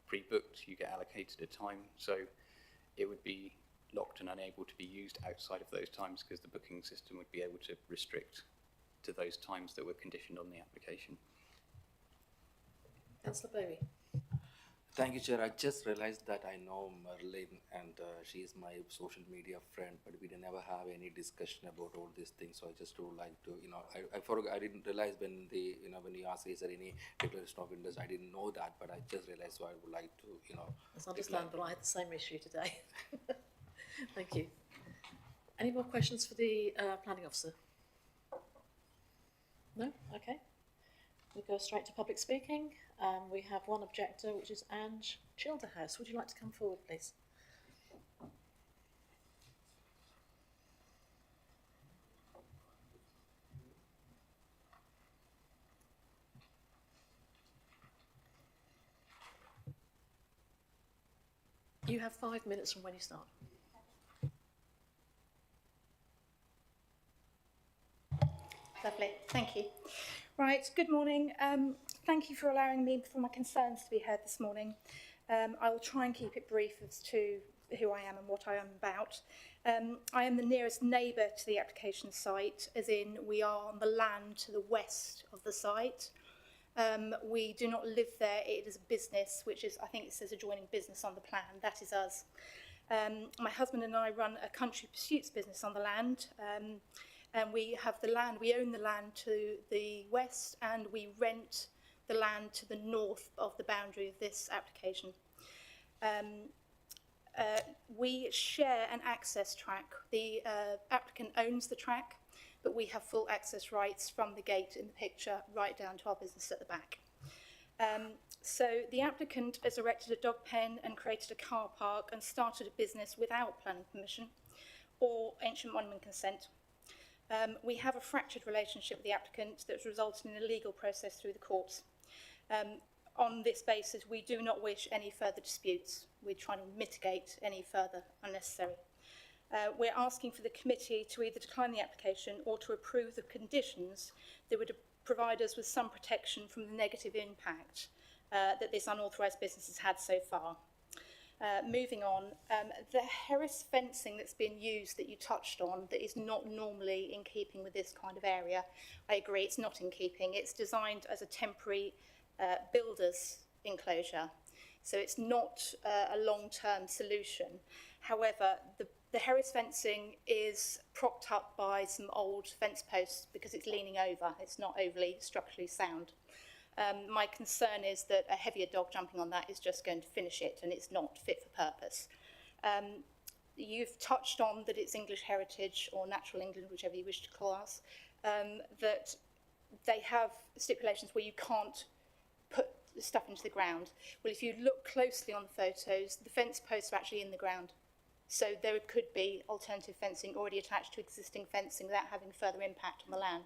Speaker 15: pre-booked, you get allocated a time, so it would be locked and unable to be used outside of those times because the booking system would be able to restrict to those times that were conditioned on the application.
Speaker 1: Councillor Bowie.
Speaker 16: Thank you, Chair. I just realized that I know Merlin and she is my social media friend, but we didn't ever have any discussion about all these things. So I just would like to, I forgot, I didn't realize when when you asked, is there any declaration of interest? I didn't know that, but I just realized, so I would like to,
Speaker 1: That's understandable. I had the same issue today. Thank you. Any more questions for the planning officer? No? Okay. We'll go straight to public speaking. We have one objector, which is Ange Childerhouse. Would you like to come forward, please? You have 5 minutes from when you start.
Speaker 17: Lovely, thank you. Right, good morning. Thank you for allowing me for my concerns to be heard this morning. I will try and keep it brief as to who I am and what I am about. I am the nearest neighbour to the application site, as in we are on the land to the west of the site. We do not live there. It is a business, which is, I think it says adjoining business on the plan. That is us. My husband and I run a country pursuits business on the land. And we have the land, we own the land to the west, and we rent the land to the north of the boundary of this application. We share an access track. The applicant owns the track, but we have full access rights from the gate in the picture right down to our business at the back. So the applicant has erected a dog pen and created a car park and started a business without planning permission or ancient monument consent. We have a fractured relationship with the applicant that's resulted in a legal process through the courts. On this basis, we do not wish any further disputes. We're trying to mitigate any further unnecessary. We're asking for the committee to either decline the application or to approve the conditions that would provide us with some protection from the negative impact that this unauthorised business has had so far. Moving on, the Harris fencing that's been used that you touched on that is not normally in keeping with this kind of area, I agree it's not in keeping. It's designed as a temporary builder's enclosure, so it's not a long-term solution. However, the Harris fencing is propped up by some old fence posts because it's leaning over. It's not overly structurally sound. My concern is that a heavier dog jumping on that is just going to finish it, and it's not fit for purpose. You've touched on that it's English heritage or natural England, whichever you wish to call us, that they have stipulations where you can't put stuff into the ground. Well, if you look closely on the photos, the fence posts are actually in the ground. So there could be alternative fencing already attached to existing fencing without having further impact on the land.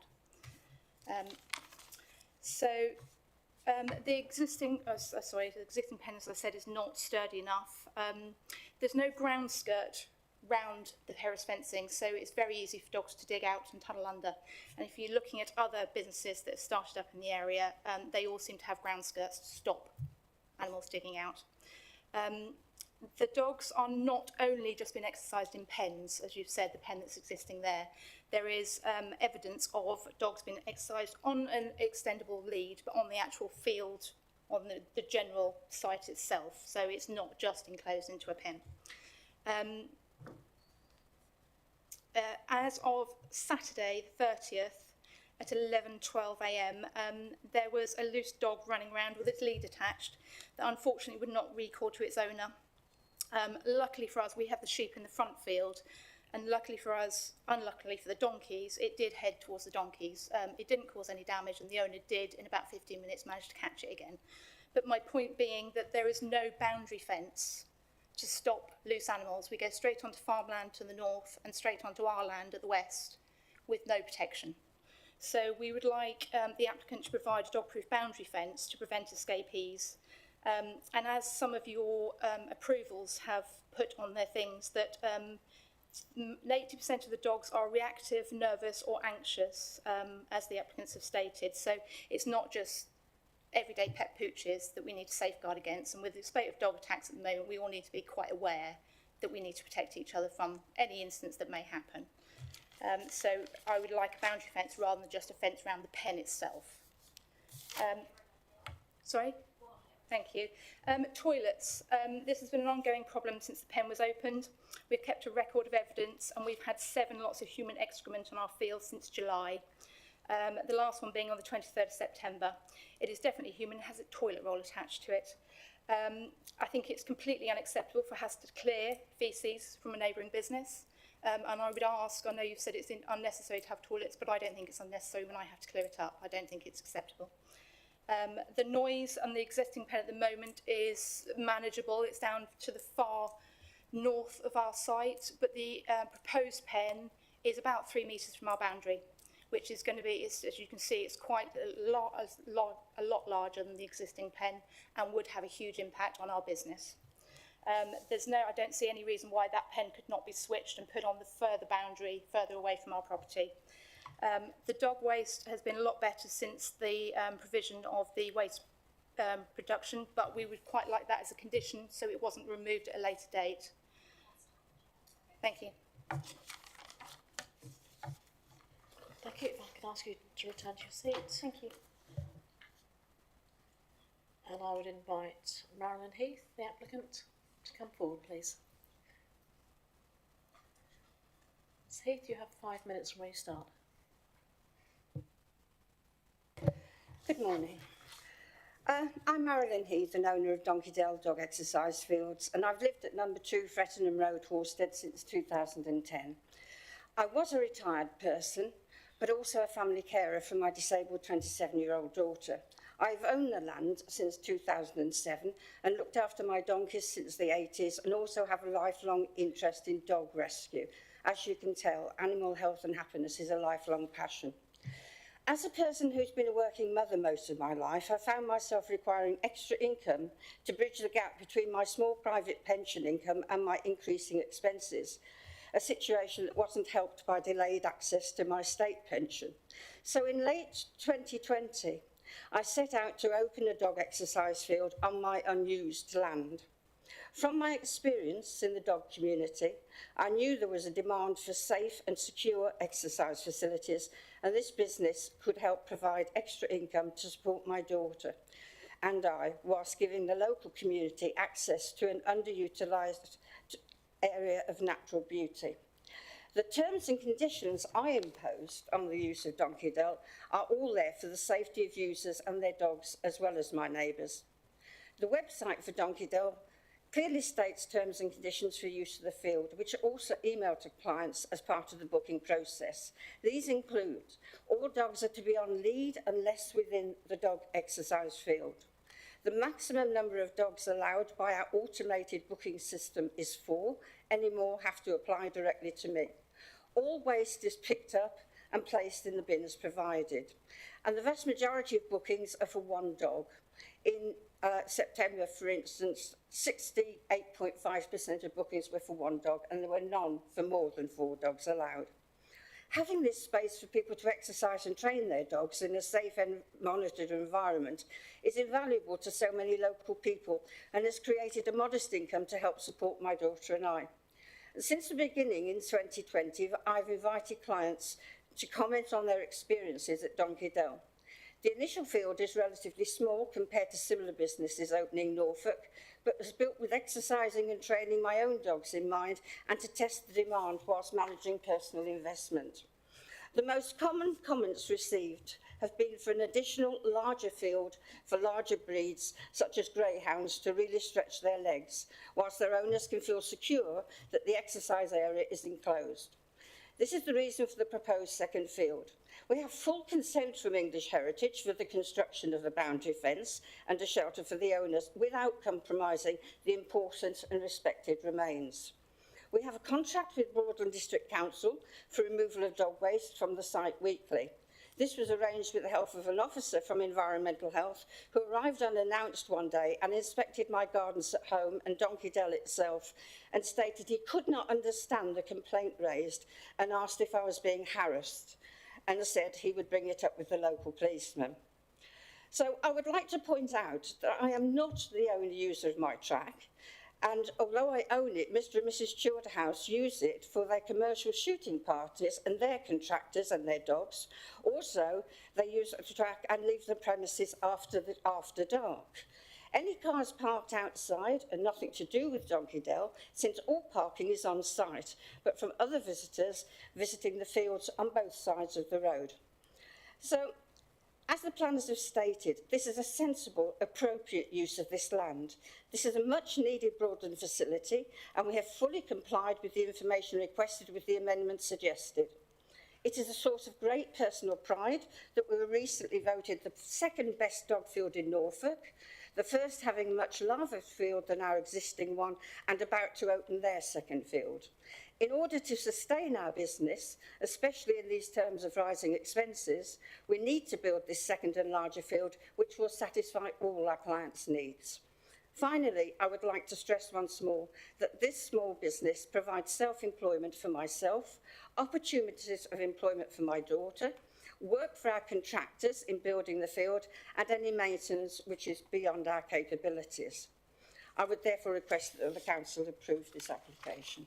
Speaker 17: The existing pen, as I said, is not sturdy enough. There's no ground skirt round the Harris fencing, so it's very easy for dogs to dig out and tunnel under. And if you're looking at other businesses that have started up in the area, they all seem to have ground skirts to stop animals digging out. The dogs are not only just been exercised in pens, as you've said, the pen that's existing there. There is evidence of dogs being exercised on an extendable lead, but on the actual field, on the general site itself. So it's not just enclosed into a pen. As of Saturday, the 30th, at 11:12 a.m, there was a loose dog running around with its lead attached that unfortunately would not recall to its owner. Luckily for us, we have the sheep in the front field, and luckily for us, unluckily for the donkeys, it did head towards the donkeys. It didn't cause any damage, and the owner did, in about 15 minutes, manage to catch it again. But my point being that there is no boundary fence to stop loose animals. We go straight onto farmland to the north and straight onto our land at the west with no protection. So we would like the applicant to provide a dog-proof boundary fence to prevent escapees. And as some of your approvals have put on their things, that 80% of the dogs are reactive, nervous or anxious, as the applicants have stated. So it's not just everyday pet pooches that we need to safeguard against. And with the spate of dog attacks at the moment, we all need to be quite aware that we need to protect each other from any incidents that may happen. So I would like a boundary fence rather than just a fence around the pen itself. Sorry? Thank you. Toilets. This has been an ongoing problem since the pen was opened. We've kept a record of evidence and we've had 7 lots of human excrement on our field since July. The last one being on the 23rd of September. It is definitely human, it has a toilet roll attached to it. I think it's completely unacceptable for us to clear faeces from a neighbouring business. And I would ask, I know you've said it's unnecessary to have toilets, but I don't think it's unnecessary when I have to clear it up. I don't think it's acceptable. The noise on the existing pen at the moment is manageable. It's down to the far north of our site, but the proposed pen is about 3 metres from our boundary, which is going to be, as you can see, it's quite a lot larger than the existing pen and would have a huge impact on our business. I don't see any reason why that pen could not be switched and put on the further boundary, further away from our property. The dog waste has been a lot better since the provision of the waste production, but we would quite like that as a condition so it wasn't removed at a later date. Thank you.
Speaker 1: Thank you. If I could ask you to return to your seats.
Speaker 17: Thank you.
Speaker 1: And I would invite Marilyn Heath, the applicant, to come forward, please. Ms. Heath, you have 5 minutes from where you start.
Speaker 18: Good morning. I'm Marilyn Heath, an owner of Donkeydale Dog Exercise Fields, and I've lived at number 2 Frettenham Road, Horsted, since 2010. I was a retired person, but also a family carer for my disabled 27-year-old daughter. I've owned the land since 2007 and looked after my donkeys since the 80s and also have a lifelong interest in dog rescue. As you can tell, animal health and happiness is a lifelong passion. As a person who's been a working mother most of my life, I found myself requiring extra income to bridge the gap between my small private pension income and my increasing expenses, a situation that wasn't helped by delayed access to my state pension. So in late 2020, I set out to open a dog exercise field on my unused land. From my experience in the dog community, I knew there was a demand for safe and secure exercise facilities, and this business could help provide extra income to support my daughter and I, whilst giving the local community access to an underutilised area of natural beauty. The terms and conditions I imposed on the use of Donkeydale are all there for the safety of users and their dogs, as well as my neighbours. The website for Donkeydale clearly states terms and conditions for use of the field, which are also emailed to clients as part of the booking process. These include all dogs are to be on lead unless within the dog exercise field. The maximum number of dogs allowed by our automated booking system is 4. Any more have to apply directly to me. All waste is picked up and placed in the bins provided. And the vast majority of bookings are for 1 dog. In September, for instance, 68.5% of bookings were for 1 dog, and there were none for more than 4 dogs allowed. Having this space for people to exercise and train their dogs in a safe and monitored environment is invaluable to so many local people and has created a modest income to help support my daughter and I. Since the beginning in 2020, I've invited clients to comment on their experiences at Donkeydale. The initial field is relatively small compared to similar businesses opening Norfolk, but was built with exercising and training my own dogs in mind and to test the demand whilst managing personal investment. The most common comments received have been for an additional larger field for larger breeds, such as greyhounds, to really stretch their legs, whilst their owners can feel secure that the exercise area is enclosed. This is the reason for the proposed second field. We have full consent from English Heritage for the construction of a boundary fence and a shelter for the owners without compromising the important and respected remains. We have a contract with Broadland District Council for removal of dog waste from the site weekly. This was arranged with the help of an officer from Environmental Health who arrived unannounced one day and inspected my gardens at home and Donkey Dell itself and stated he could not understand the complaint raised and asked if I was being harassed and said he would bring it up with the local policeman. So I would like to point out that I am not the only user of my track, and although I own it, Mr and Mrs Childerhouse use it for their commercial shooting parties and their contractors and their dogs. Also, they use the track and leave the premises after dark. Any cars parked outside are nothing to do with Donkey Dell, since all parking is on site, but from other visitors visiting the fields on both sides of the road. So, as the planners have stated, this is a sensible, appropriate use of this land. This is a much-needed Broadland facility, and we have fully complied with the information requested with the amendments suggested. It is a source of great personal pride that we were recently voted the second best dog field in Norfolk, the first having a much larger field than our existing one and about to open their second field. In order to sustain our business, especially in these terms of rising expenses, we need to build this second and larger field which will satisfy all our clients' needs. Finally, I would like to stress once more that this small business provides self-employment for myself, opportunities of employment for my daughter, work for our contractors in building the field, and any maintenance which is beyond our capabilities. I would therefore request that the Council approve this application.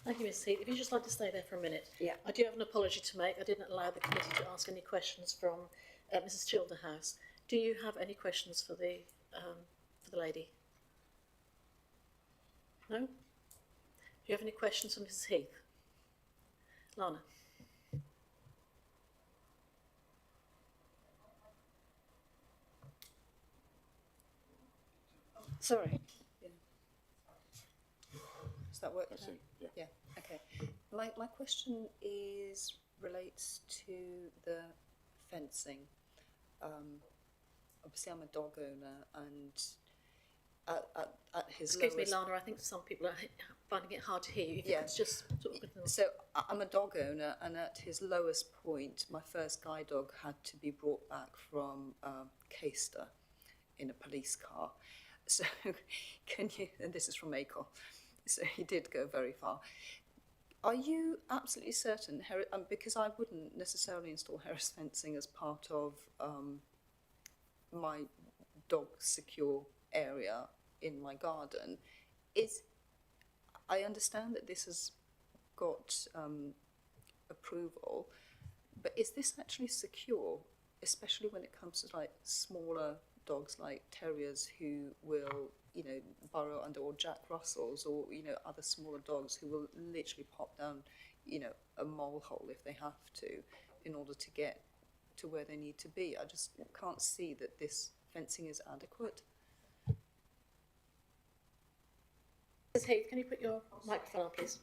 Speaker 1: Thank you, Ms Heath. If you'd just like to stay there for a minute.
Speaker 18: Yeah.
Speaker 1: I do have an apology to make. I didn't allow the committee to ask any questions from Mrs Childerhouse. Do you have any questions for the lady? No? Do you have any questions for Mrs Heath? Lana?
Speaker 18: Sorry.
Speaker 3: Does that work?
Speaker 13: That's it, yeah.
Speaker 3: Yeah, okay. My question relates to the fencing. Obviously, I'm a dog owner, and at his
Speaker 1: Excuse
Speaker 3: lowest...
Speaker 1: me, Lana, I think some people are finding it hard to hear you. If you
Speaker 3: Yeah.
Speaker 1: could just sort of...
Speaker 3: So I'm a dog owner, and at his lowest point, my first guide dog had to be brought back from Caister in a police car. So can you, and this is from ACOL, so he did go very far. Are you absolutely certain, because I wouldn't necessarily install Harris fencing as part of my dog secure area in my garden, I understand that this has got approval, but is this actually secure, especially when it comes to like smaller dogs like terriers who will, you know, burrow under, or Jack Russells, or, you know, other smaller dogs who will literally pop down, you know, a mole hole if they have to in order to get to where they need to be? I just can't see that this fencing is adequate.
Speaker 1: Mrs Heath, can you put your microphone on, please?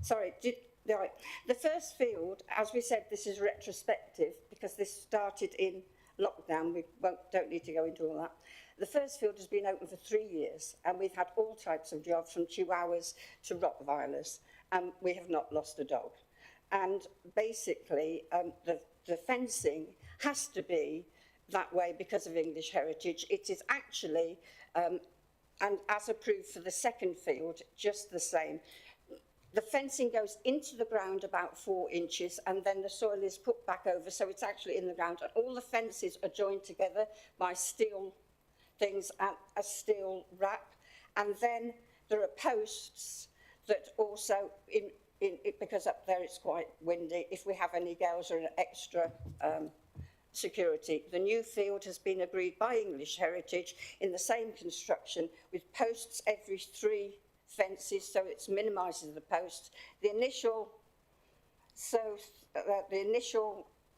Speaker 18: Sorry, right. The first field, as we said, this is retrospective because this started in lockdown. We don't need to go into all that. The first field has been open for 3 years, and we've had all types of dogs, from Chihuahuas to Rottweilers, and we have not lost a dog. And basically, the fencing has to be that way because of English heritage. It is actually, and as approved for the second field, just the same. The fencing goes into the ground about 4 inches, and then the soil is put back over, so it's actually in the ground. And all the fences are joined together by steel things and a steel wrap. And then there are posts that also, because up there it's quite windy, if we have any gales or an extra security. The new field has been agreed by English Heritage in the same construction, with posts every 3 fences, so it minimises the posts. The initial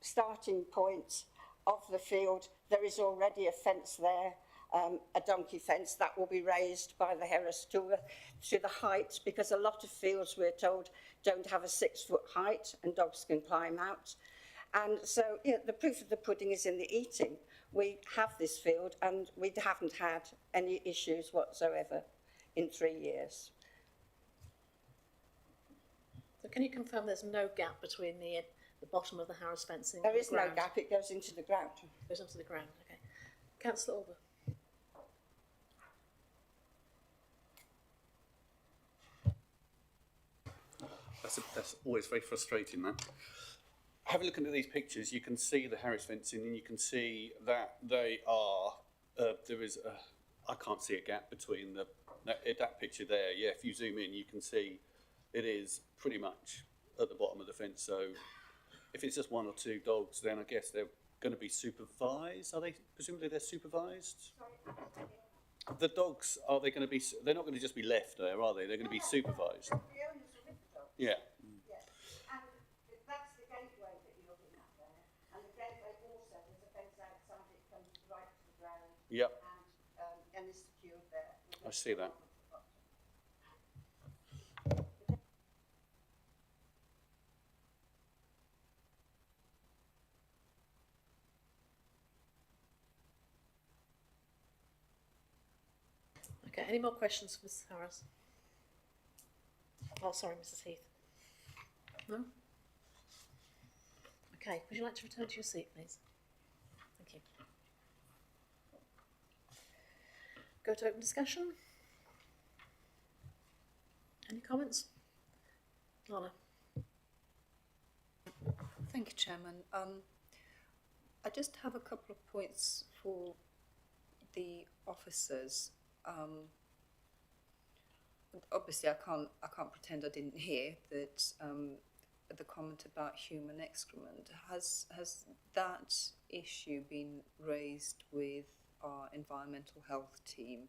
Speaker 18: starting point of the field, there is already a fence there, a donkey fence that will be raised by the Harris to the height, because a lot of fields, we're told, don't have a 6-foot height and dogs can climb out. And so, you know, the proof of the pudding is in the eating. We have this field and we haven't had any issues whatsoever in 3 years.
Speaker 1: So can you confirm there's no gap between the bottom of the Harris fencing
Speaker 18: There
Speaker 1: and
Speaker 18: is
Speaker 1: the
Speaker 18: no
Speaker 1: ground?
Speaker 18: gap, it goes into the ground.
Speaker 1: Goes into the ground, okay. Councillor Alber.
Speaker 8: That's always very frustrating, that. Having a look at these pictures, you can see the Harris fencing and you can see that they are, there is a, I can't see a gap between that picture there. Yeah, if you zoom in, you can see it is pretty much at the bottom of the fence. So if it's just one or two dogs, then I guess they're going to be supervised. Are they, presumably they're supervised? The dogs, are they going to be, they're not going to just be left there, are they? They're going to be supervised. Yeah. Yep.
Speaker 18: And is secured there.
Speaker 8: I see that.
Speaker 1: Okay, any more questions for Mrs Harris? Oh, sorry, Mrs Heath. No? Okay, would you like to return to your seat, please? Thank you. Go to open discussion. Any comments? Lana.
Speaker 3: Thank you, Chairman. I just have a couple of points for the officers. Obviously, I can't pretend I didn't hear that the comment about human excrement. Has that issue been raised with our environmental health team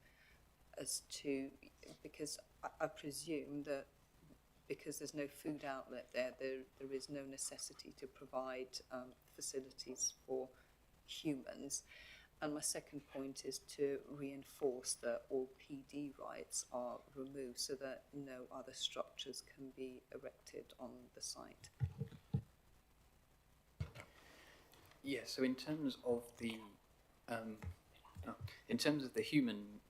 Speaker 3: as to, because I presume that because there's no food outlet there is no necessity to provide facilities for humans. And my second point is to reinforce that all PD rights are removed so that no other structures can be erected on the site.
Speaker 15: Yeah, so in terms of the human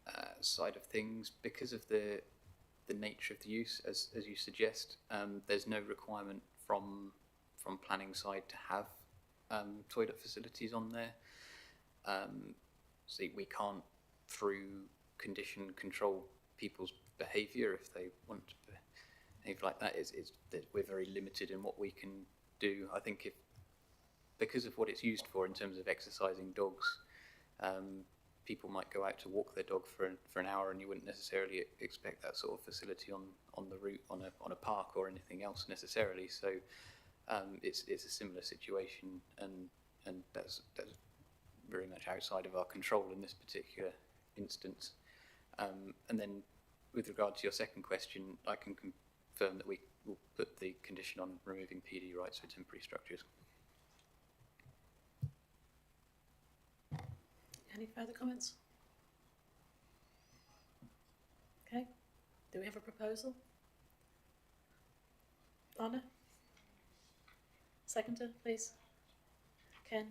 Speaker 15: side of things, because of the nature of the use, as you suggest, there's no requirement from planning side to have toilet facilities on there. So we can't, through condition, control people's behaviour if they want to behave like that. We're very limited in what we can do. I think because of what it's used for in terms of exercising dogs, people might go out to walk their dog for an hour, and you wouldn't necessarily expect that sort of facility on the route on a park or anything else necessarily. So it's a similar situation, and that's very much outside of our control in this particular instance. And then with regard to your second question, I can confirm that we will put the condition on removing PD rights for temporary structures.
Speaker 1: Any further comments? Okay, do we have a proposal? Anna? Seconder, please. Ken?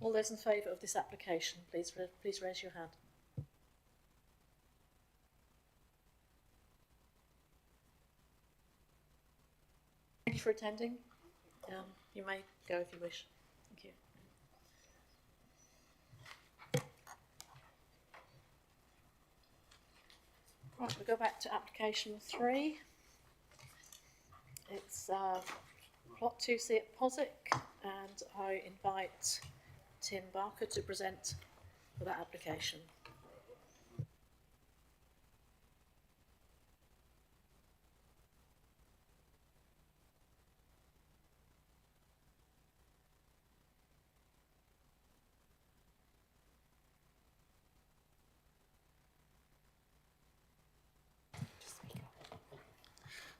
Speaker 1: All those in favour of this application, please raise your hand. Thank you for attending. You may go if you wish. Thank you. Right, we'll go back to application 3. It's plot 2C at Posick, and I invite Tim Barker to present for that application.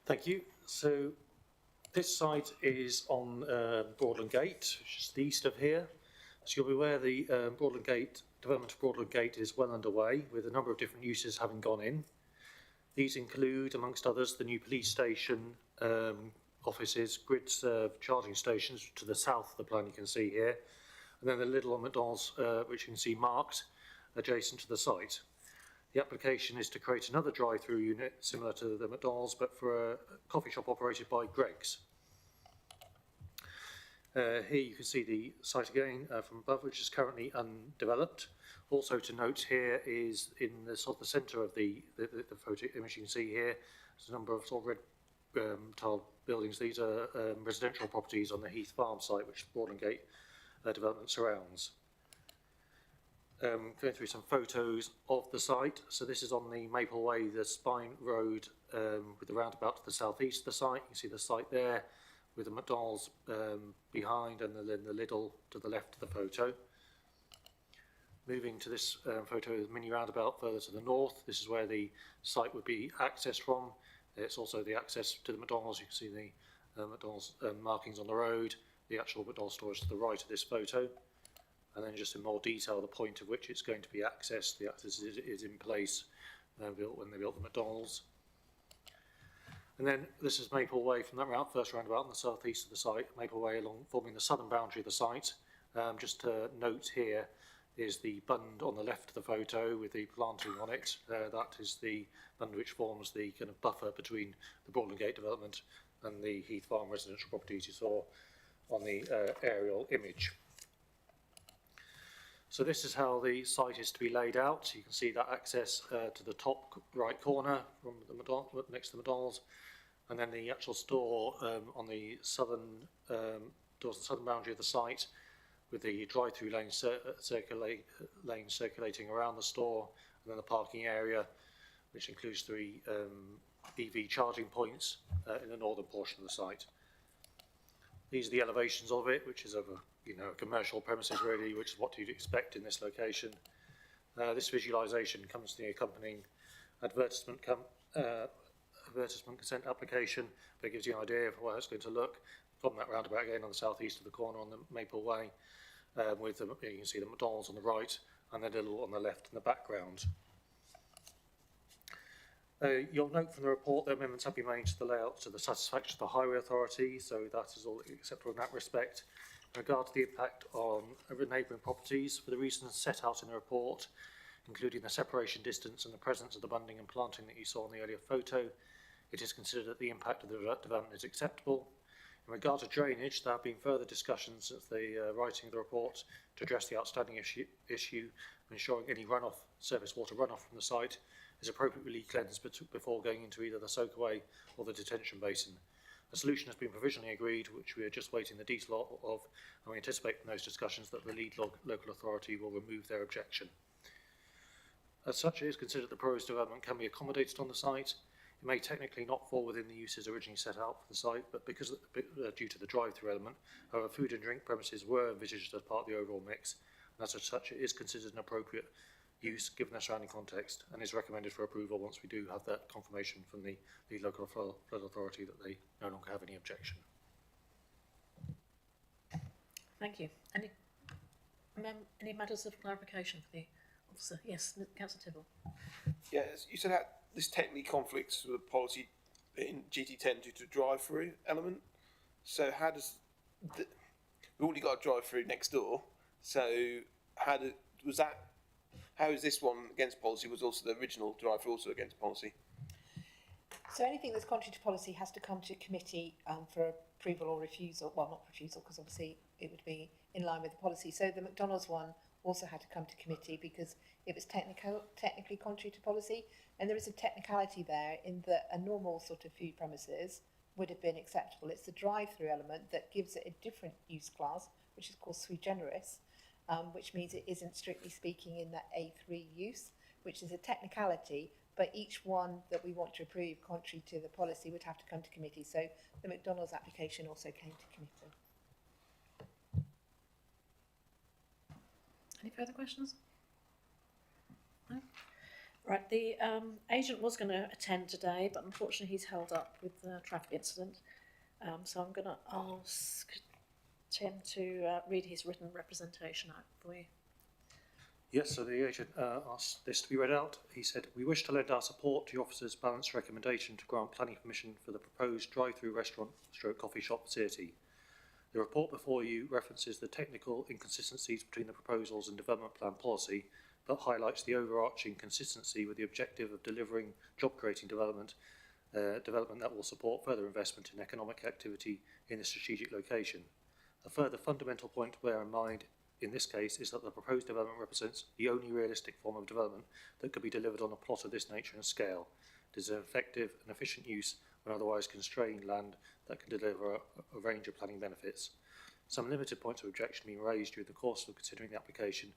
Speaker 19: Thank you. So this site is on Broadland Gate, which is the east of here. So you'll be aware the Broadland Gate, development of Broadland Gate is well underway, with a number of different uses having gone in. These include, amongst others, the new police station, offices, grid-served charging stations to the south of the plan you can see here, and then the little McDonald's, which you can see marked, adjacent to the site. The application is to create another drive-through unit similar to the McDonald's, but for a coffee shop operated by Greggs. Here you can see the site again from above, which is currently undeveloped. Also to note here is in the sort of the centre of the photo image you can see here, there's a number of sort of red tiled buildings. These are residential properties on the Heath Farm site, which Broadland Gate development surrounds. Going through some photos of the site. So this is on the Maple Way, the Spine Road, with the roundabout to the southeast of the site. You can see the site there with the McDonald's behind, and then the Lidl to the left of the photo. Moving to this photo of the mini roundabout further to the north. This is where the site would be accessed from. It's also the access to the McDonald's. You can see the McDonald's markings on the road. The actual McDonald's store is to the right of this photo. And then just in more detail, the point of which it's going to be accessed. The access is in place when they built the McDonald's. And then this is Maple Way from that first roundabout on the southeast of the site. Maple Way along forming the southern boundary of the site. Just to note here is the bund on the left of the photo with the planting on it. That is the bund which forms the kind of buffer between the Broadland Gate development and the Heath Farm residential properties you saw on the aerial image. So this is how the site is to be laid out. You can see that access to the top right corner from the next to the McDonald's, and then the actual store on the southern towards the southern boundary of the site, with the drive-through lane circulating around the store, and then the parking area, which includes 3 EV charging points in the northern portion of the site. These are the elevations of it, which is of a commercial premises really, which is what you'd expect in this location. This visualisation comes to the accompanying advertisement consent application, but it gives you an idea of how it's going to look from that roundabout again on the southeast of the corner on the Maple Way, with the, you can see the McDonald's on the right and the Lidl on the left in the background. You'll note from the report that amendments have been made to the layout to the satisfaction of the Highway Authority, so that is all acceptable in that respect. In regard to the impact on neighbouring properties, for the reasons set out in the report, including the separation distance and the presence of the bunding and planting that you saw in the earlier photo, it is considered that the impact of the development is acceptable. In regard to drainage, there have been further discussions since the writing of the report to address the outstanding issue of ensuring any surface water runoff from the site is appropriately cleansed before going into either the soakaway or the detention basin. A solution has been provisionally agreed, which we are just waiting the detail of, and we anticipate from those discussions that the lead local authority will remove their objection. As such, it is considered that the proposed development can be accommodated on the site. It may technically not fall within the uses originally set out for the site, but because due to the drive-through element, however, food and drink premises were envisaged as part of the overall mix, and as such, it is considered an appropriate use given the surrounding context, and is recommended for approval once we do have that confirmation from the local flood authority that they no longer have any objection.
Speaker 1: Thank you. Any matters of clarification for the officer? Yes, Councillor Tibble.
Speaker 11: Yeah, you said that this technically conflicts with the policy in GT10 due to the drive-through element. So how does we've already got a drive-through next door? So how is this one against policy? Was also the original drive-through also against policy?
Speaker 2: So anything that's contrary to policy has to come to committee for approval or refusal. Well, not refusal, because obviously it would be in line with the policy. So the McDonald's one also had to come to committee because it was technically contrary to policy. And there is a technicality there in that a normal sort of food premises would have been acceptable. It's the drive-through element that gives it a different use class, which is called sui generis, which means it isn't strictly speaking in that A3 use, which is a technicality, but each one that we want to approve contrary to the policy would have to come to committee. So the McDonald's application also came to committee.
Speaker 1: Any further questions? No? Right, the agent was going to attend today, but unfortunately he's held up with the traffic incident. So I'm going to ask Tim to read his written representation out for you.
Speaker 19: Yes, so the agent asked this to be read out. He said, "We wish to lend our support to the officer's balanced recommendation to grant planning permission for the proposed drive-through restaurant / coffee shop facility. The report before you references the technical inconsistencies between the proposals and development plan policy but highlights the overarching consistency with the objective of delivering job-creating development that will support further investment in economic activity in the strategic location. A further fundamental point to bear in mind in this case is that the proposed development represents the only realistic form of development that could be delivered on a plot of this nature and scale. It is an effective and efficient use when otherwise constrained land that can deliver a range of planning benefits. Some limited points of objection have been raised during the course of considering the application.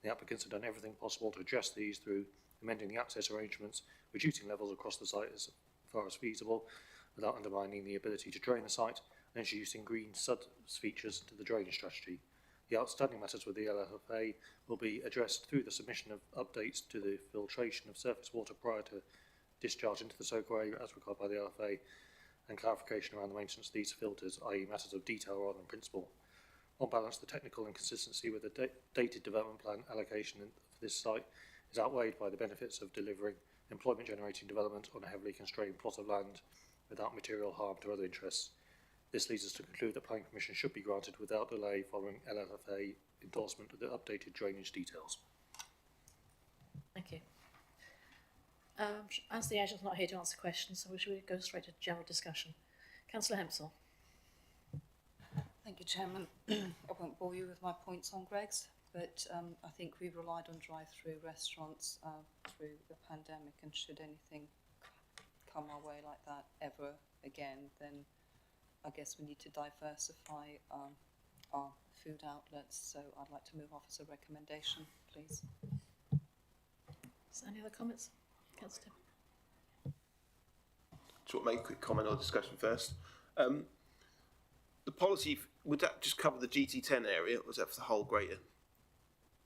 Speaker 19: The applicants have done everything possible to address these through amending the access arrangements, reducing levels across the site as far as feasible, without undermining the ability to drain the site, and introducing green features to the drainage strategy. The outstanding matters with the LFA will be addressed through the submission of updates to the filtration of surface water prior to discharge into the soakaway as required by the LFA, and clarification around the maintenance of these filters, i.e. matters of detail rather than principle. On balance, the technical inconsistency with the dated development plan allocation for this site is outweighed by the benefits of delivering employment generating development on a heavily constrained plot of land without material harm to other interests. This leads us to conclude that planning permission should be granted without delay following LFA endorsement of the updated drainage details.
Speaker 1: Thank you. As the agent's not here to answer questions, so should we go straight to general discussion? Councillor Hempsall.
Speaker 3: Thank you, Chairman. I won't bore you with my points on Greg's, but I think we've relied on drive-through restaurants through the pandemic, and should anything come our way like that ever again, then I guess we need to diversify our food outlets. So I'd like to move off as a recommendation, please.
Speaker 1: Is there any other comments? Councillor Tim.
Speaker 11: Do you want to make a quick comment or discussion first? The policy, would that just cover the GT10 area, or was that for the whole greater,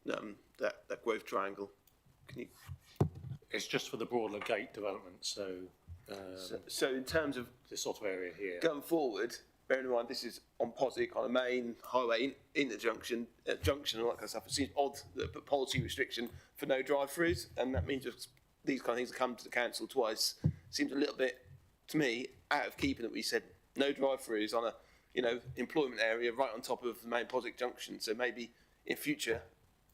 Speaker 11: that growth triangle? Can you?
Speaker 19: It's just for the Broadland Gate development, so
Speaker 11: in terms of
Speaker 19: this sort of area here.
Speaker 11: Going forward, bearing in mind this is on Poswick on a main highway in the junction and all that kind of stuff, it seems odd that put policy restriction for no drive-throughs, and that means just these kind of things have come to the council twice. Seems a little bit, to me, out of keeping that we said no drive-throughs on a employment area right on top of the main Poswick junction. So maybe in future,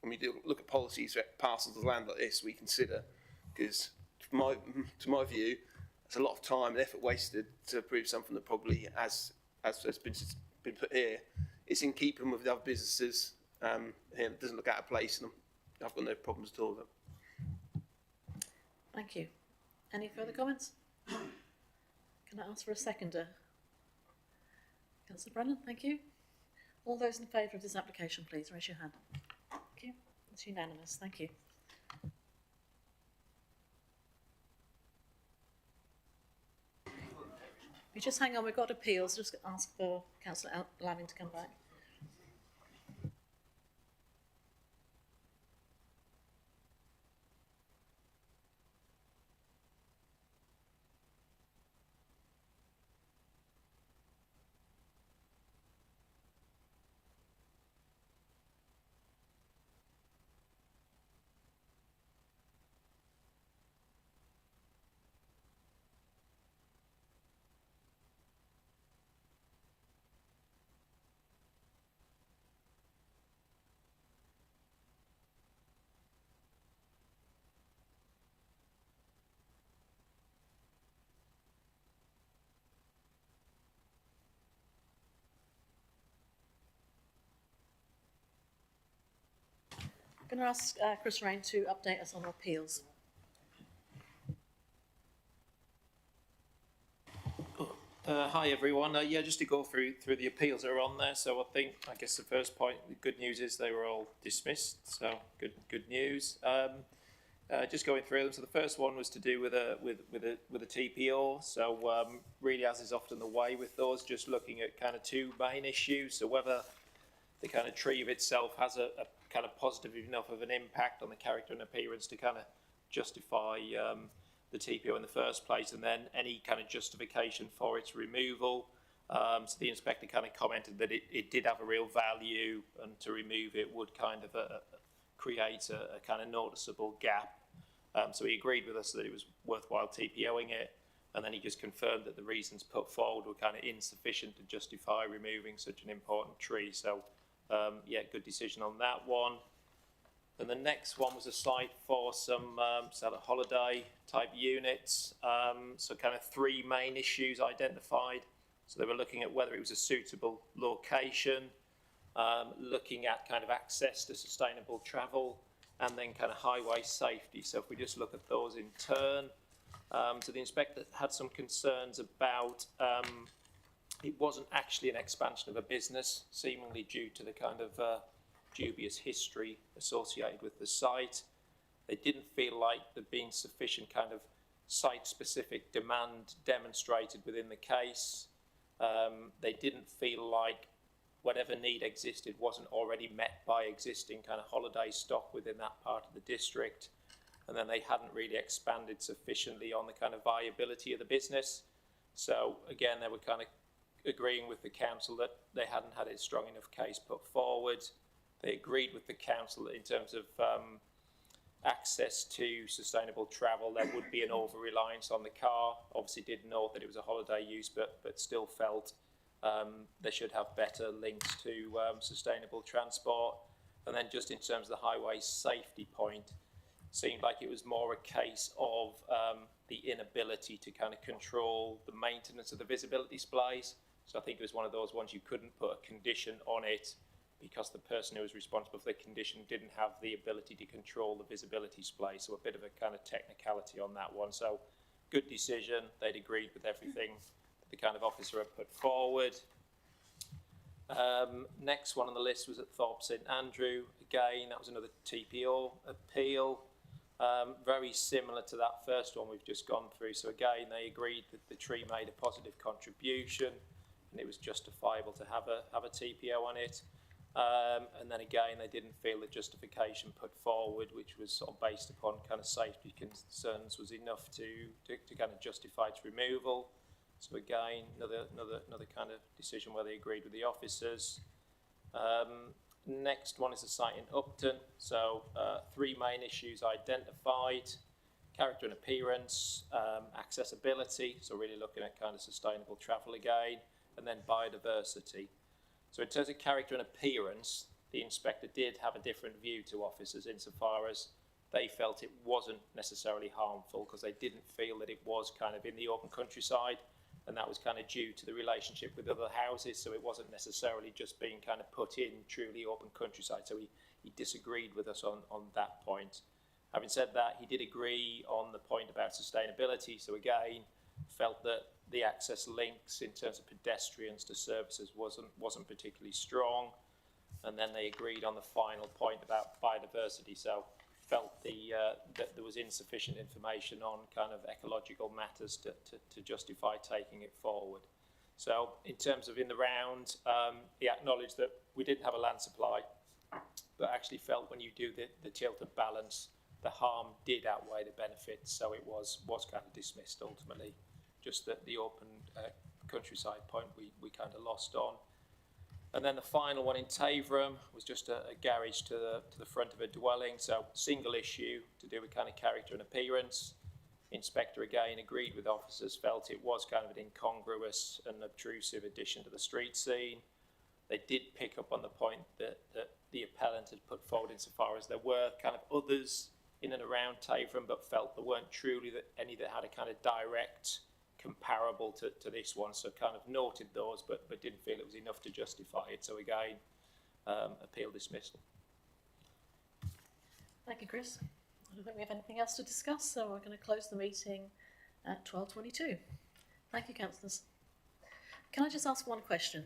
Speaker 11: when we do look at policies for parcels of land like this, we consider, because to my view, it's a lot of time and effort wasted to approve something that probably, as has been put here, is in keeping with the other businesses. It doesn't look out of place, and I've got no problems at all with it.
Speaker 1: Thank you. Any further comments? Can I ask for a seconder? Councillor Brennan, thank you. All those in favour of this application, please raise your hand. Thank you. It's unanimous. Thank you. You just hang on, we've got appeals. Just ask for Councillor Laving to come back. I'm going to ask Chris Rain to update us on appeals.
Speaker 20: Hi everyone. Yeah, just to go through the appeals that are on there. So I guess the first point, the good news is they were all dismissed. So good news. Just going through them. So the first one was to do with a TPO. So really, as is often the way with those, just looking at kind of two main issues. So whether the kind of tree of itself has a kind of positive enough of an impact on the character and appearance to kind of justify the TPO in the first place, and then any kind of justification for its removal. So the inspector kind of commented that it did have a real value, and to remove it would kind of create a kind of noticeable gap. So he agreed with us that it was worthwhile TPOing it, and then he just confirmed that the reasons put forward were kind of insufficient to justify removing such an important tree. So yeah, good decision on that one. And the next one was a site for some sort of holiday type units. So kind of three main issues identified. So they were looking at whether it was a suitable location, looking at kind of access to sustainable travel, and then kind of highway safety. So if we just look at those in turn. So the inspector had some concerns about it wasn't actually an expansion of a business, seemingly due to the kind of dubious history associated with the site. They didn't feel like there'd been sufficient kind of site-specific demand demonstrated within the case. They didn't feel like whatever need existed wasn't already met by existing kind of holiday stock within that part of the district. And then they hadn't really expanded sufficiently on the kind of viability of the business. So again, they were kind of agreeing with the council that they hadn't had a strong enough case put forward. They agreed with the council that in terms of access to sustainable travel, there would be an over-reliance on the car. Obviously did note that it was a holiday use, but still felt they should have better links to sustainable transport. And then just in terms of the highway safety point, seemed like it was more a case of the inability to kind of control the maintenance of the visibility displays. So I think it was one of those ones you couldn't put a condition on it because the person who was responsible for the condition didn't have the ability to control the visibility display. So a bit of a kind of technicality on that one. So good decision. They'd agreed with everything that the kind of officer had put forward. Next one on the list was at Thorpe St Andrew. Again, that was another TPO appeal. Very similar to that first one we've just gone through. So again, they agreed that the tree made a positive contribution and it was justifiable to have a TPO on it. And then again, they didn't feel the justification put forward, which was sort of based upon kind of safety concerns, was enough to kind of justify its removal. So again, another kind of decision where they agreed with the officers. Next one is a site in Upton. So three main issues identified: character and appearance, accessibility, so really looking at kind of sustainable travel again, and then biodiversity. So in terms of character and appearance, the inspector did have a different view to officers insofar as they felt it wasn't necessarily harmful because they didn't feel that it was kind of in the open countryside, and that was kind of due to the relationship with other houses, so it wasn't necessarily just being kind of put in truly open countryside. So he disagreed with us on that point. Having said that, he did agree on the point about sustainability. So again, felt that the access links in terms of pedestrians to services wasn't particularly strong. And then they agreed on the final point about biodiversity. So felt that there was insufficient information on kind of ecological matters to justify taking it forward. So in terms of in the round, he acknowledged that we didn't have a land supply, but actually felt when you do the tilted balance, the harm did outweigh the benefits, so it was kind of dismissed ultimately. Just that the open countryside point we kind of lost on. And then the final one in Taverham was just a garage to the front of a dwelling, so single issue to do with kind of character and appearance. Inspector again agreed with officers, felt it was kind of an incongruous and obtrusive addition to the street scene. They did pick up on the point that the appellant had put forward insofar as there were kind of others in and around Taverham, but felt there weren't truly any that had a kind of direct comparable to this one, so kind of noted those, but didn't feel it was enough to justify it. So again, appeal dismissal.
Speaker 1: Thank you, Chris. I don't think we have anything else to discuss, so we're going to close the meeting at 12:22. Thank you, councillors. Can I just ask one question?